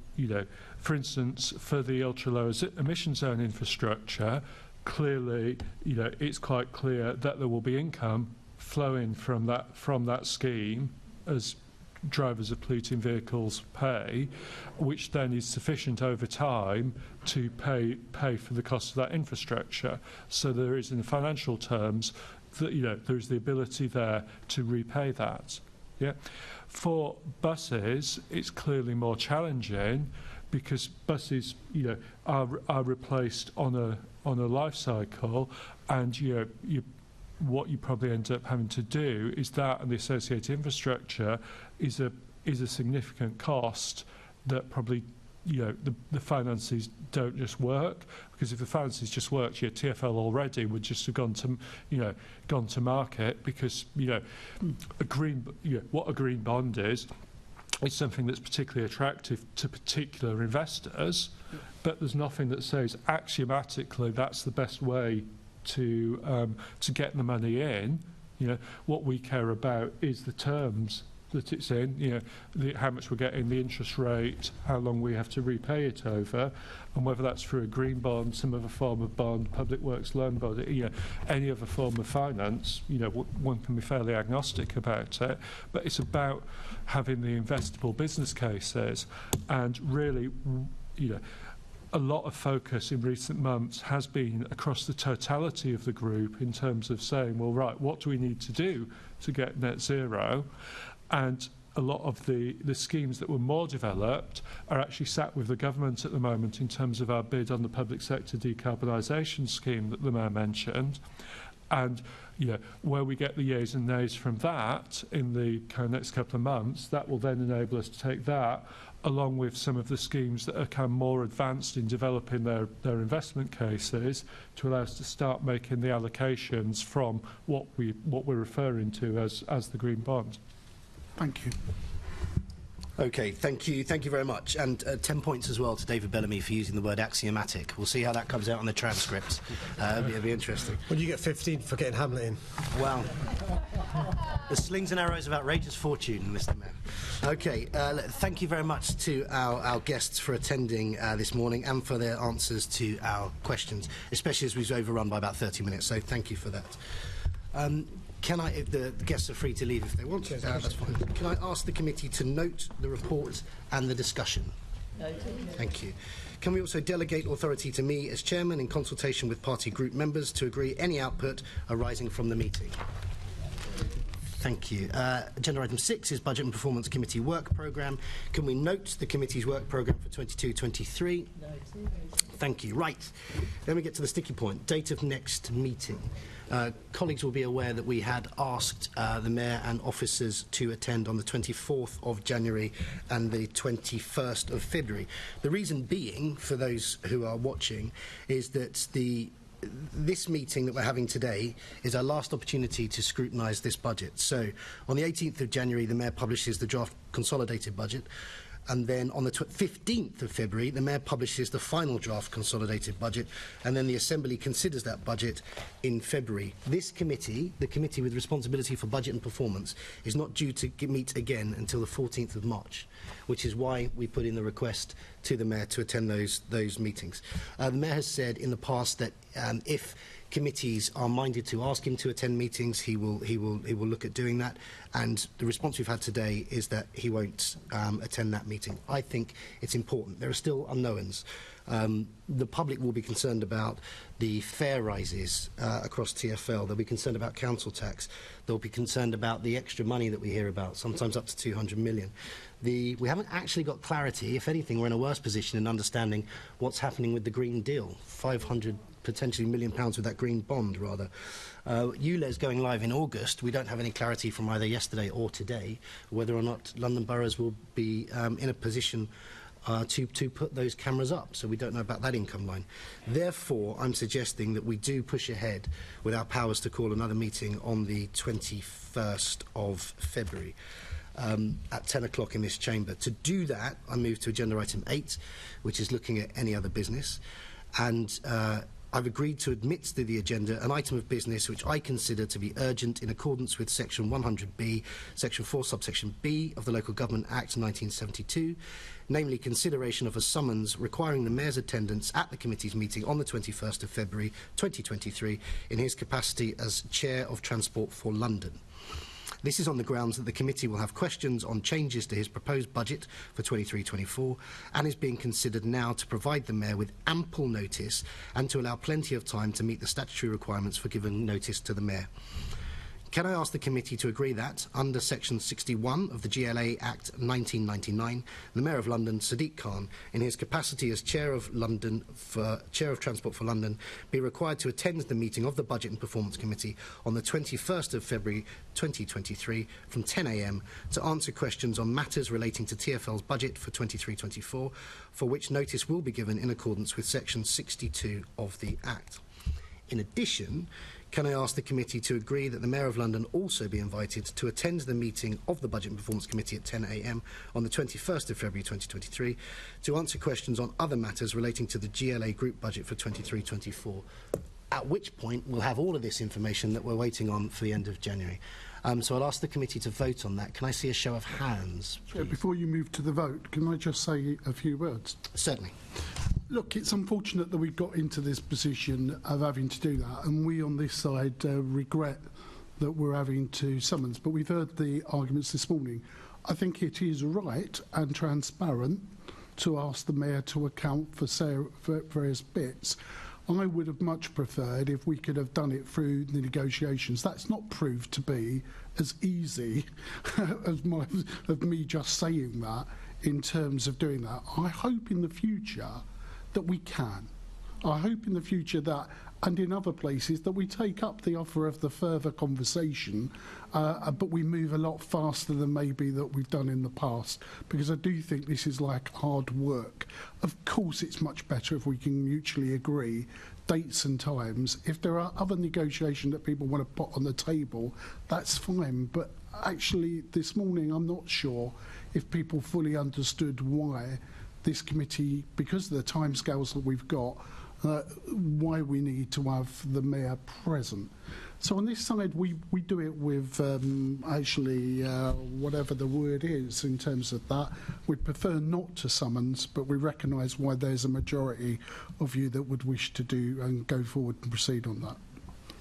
for instance, for the ultra-low emission zone infrastructure, clearly, it's quite clear that there will be income flowing from that scheme as drivers of polluting vehicles pay, which then is sufficient over time to pay for the cost of that infrastructure. So there is, in financial terms, that there is the ability there to repay that. Yeah, for buses, it's clearly more challenging because buses, are replaced on a life cycle, and what you probably end up having to do is that, and the associated infrastructure is a significant cost that probably the finances don't just work, because if the finances just worked, TfL already would just have gone to market, because what a green bond is something that's particularly attractive to particular investors, but there's nothing that says axiomatically that's the best way to get the money in. What we care about is the terms that it's in, how much we're getting, the interest rate, how long we have to repay it over, and whether that's through a green bond, some other form of bond, public works loan bond, any other form of finance. One can be fairly agnostic about it, but it's about having the investable business cases. And really, a lot of focus in recent months has been across the totality of the group in terms of saying, well, right, what do we need to do to get net zero? And a lot of the schemes that were more developed are actually sat with the government at the moment in terms of our bid on the public sector decarbonisation scheme that the Mayor mentioned. And where we get the yeas and nays from that in the kind of next couple of months, that will then enable us to take that along with some of the schemes that are kind of more advanced in developing their investment cases to allow us to start making the allocations from what we're referring to as the green bond. Thank you. Okay, thank you very much. And 10 points as well to David Bellamy for using the word axiomatic. We'll see how that comes out on the transcripts. It'll be interesting. Well, you get 15 for getting Hamlet in. Well, the slings and arrows of outrageous fortune, Mr. Mayor. Okay, thank you very much to our guests for attending this morning and for their answers to our questions, especially as we've overrun by about 30 minutes, so thank you for that. If the guests are free to leave if they want to, that's fine. Can I ask the committee to note the report and the discussion? Thank you. Can we also delegate authority to me as chairman in consultation with party group members to agree any output arising from the meeting? Thank you. Agenda item 6 is Budget and Performance Committee Work Programme. Can we note the committee's work programme for 22-23? Thank you. Right. Then we get to the sticky point, date of next meeting. Colleagues will be aware that we had asked the Mayor and officers to attend on the 24th of January and the 21st of February. The reason being, for those who are watching, is that this meeting that we're having today is our last opportunity to scrutinise this budget. So on the 18th of January, the Mayor publishes the draft consolidated budget. And then on the 15th of February, the Mayor publishes the final draft consolidated budget, and then the Assembly considers that budget in February. This committee, the committee with responsibility for budget and performance, is not due to meet again until the 14th of March, which is why we put in the request to the Mayor to attend those meetings. The Mayor has said in the past that if committees are minded to ask him to attend meetings, he will look at doing that, and the response we've had today is that he won't attend that meeting. I think it's important. There are still unknowns. The public will be concerned about the fare rises across TfL. They'll be concerned about council tax. They'll be concerned about the extra money that we hear about, sometimes up to 200 million. We haven't actually got clarity. If anything, we're in a worse position in understanding what's happening with the Green Deal. 500 potentially £1 million with that green bond, rather. ULEZ going live in August. We don't have any clarity from either yesterday or today whether or not London boroughs will be in a position to put those cameras up, so we don't know about that income line. Therefore, I'm suggesting that we do push ahead with our powers to call another meeting on the 21st of February at 10 o'clock in this chamber. To do that, I move to agenda item 8, which is looking at any other business. And I've agreed to admit to the agenda an item of business which I consider to be urgent in accordance with Section 100B, Section 4, subsection B of the Local Government Act 1972, namely consideration of a summons requiring the Mayor's attendance at the committee's meeting on the 21st of February 2023 in his capacity as Chair of Transport for London. This is on the grounds that the committee will have questions on changes to his proposed budget for 23-24 and is being considered now to provide the Mayor with ample notice and to allow plenty of time to meet the statutory requirements for giving notice to the Mayor. Can I ask the committee to agree that, under Section 61 of the GLA Act 1999, the Mayor of London, Sadiq Khan, in his capacity as Chair of Transport for London, be required to attend the meeting of the Budget and Performance Committee on the 21st of February 2023 from 10 a.m. to answer questions on matters relating to TfL's budget for 23-24, for which notice will be given in accordance with Section 62 of the Act. In addition, can I ask the committee to agree that the Mayor of London also be invited to attend the meeting of the Budget and Performance Committee at 10 a.m. on the 21st of February 2023 to answer questions on other matters relating to the GLA Group budget for 23-24, at which point we'll have all of this information that we're waiting on for the end of January. So I'll ask the committee to vote on that. Can I see a show of hands, please? Before you move to the vote, can I just say a few words? Certainly. Look, it's unfortunate that we got into this position of having to do that, and we on this side regret that we're having to summons, but we've heard the arguments this morning. I think it is right and transparent to ask the Mayor to account for various bits. I would have much preferred if we could have done it through the negotiations. That's not proved to be as easy as me just saying that in terms of doing that. I hope in the future that we can. I hope in the future that, and in other places, that we take up the offer of the further conversation, but we move a lot faster than maybe that we've done in the past, because I do think this is like hard work. Of course it's much better if we can mutually agree dates and times. If there are other negotiations that people want to put on the table, that's fine, but actually this morning I'm not sure if people fully understood why this committee, because of the timescales that we've got, why we need to have the Mayor present. So on this side, we do it with whatever the word is in terms of that. We'd prefer not to summons, but we recognise why there's a majority of you that would wish to do and go forward and proceed on that.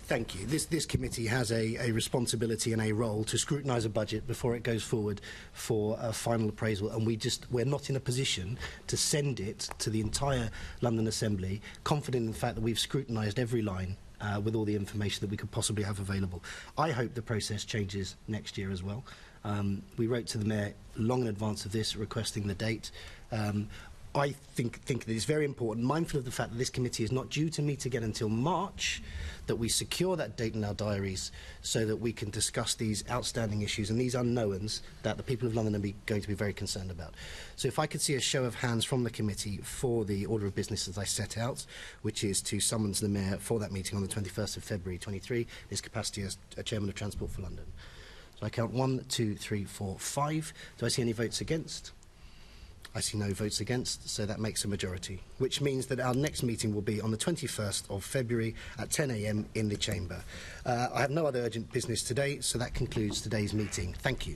Thank you. This committee has a responsibility and a role to scrutinise a budget before it goes forward for a final appraisal, and we're not in a position to send it to the entire London Assembly, confident in the fact that we've scrutinised every line with all the information that we could possibly have available. I hope the process changes next year as well. We wrote to the Mayor long in advance of this, requesting the date. I think that it's very important, mindful of the fact that this committee is not due to meet again until March, that we secure that date in our diaries so that we can discuss these outstanding issues and these unknowns that the people of London are going to be very concerned about. So if I could see a show of hands from the committee for the order of business as I set out, which is to summons the Mayor for that meeting on the 21st of February 23, his capacity as Chairman of Transport for London. So I count 1, 2, 3, 4, 5. Do I see any votes against? I see no votes against, so that makes a majority, which means that our next meeting will be on the 21st of February at 10 a.m. in the Chamber. I have no other urgent business today, so that concludes today's meeting. Thank you.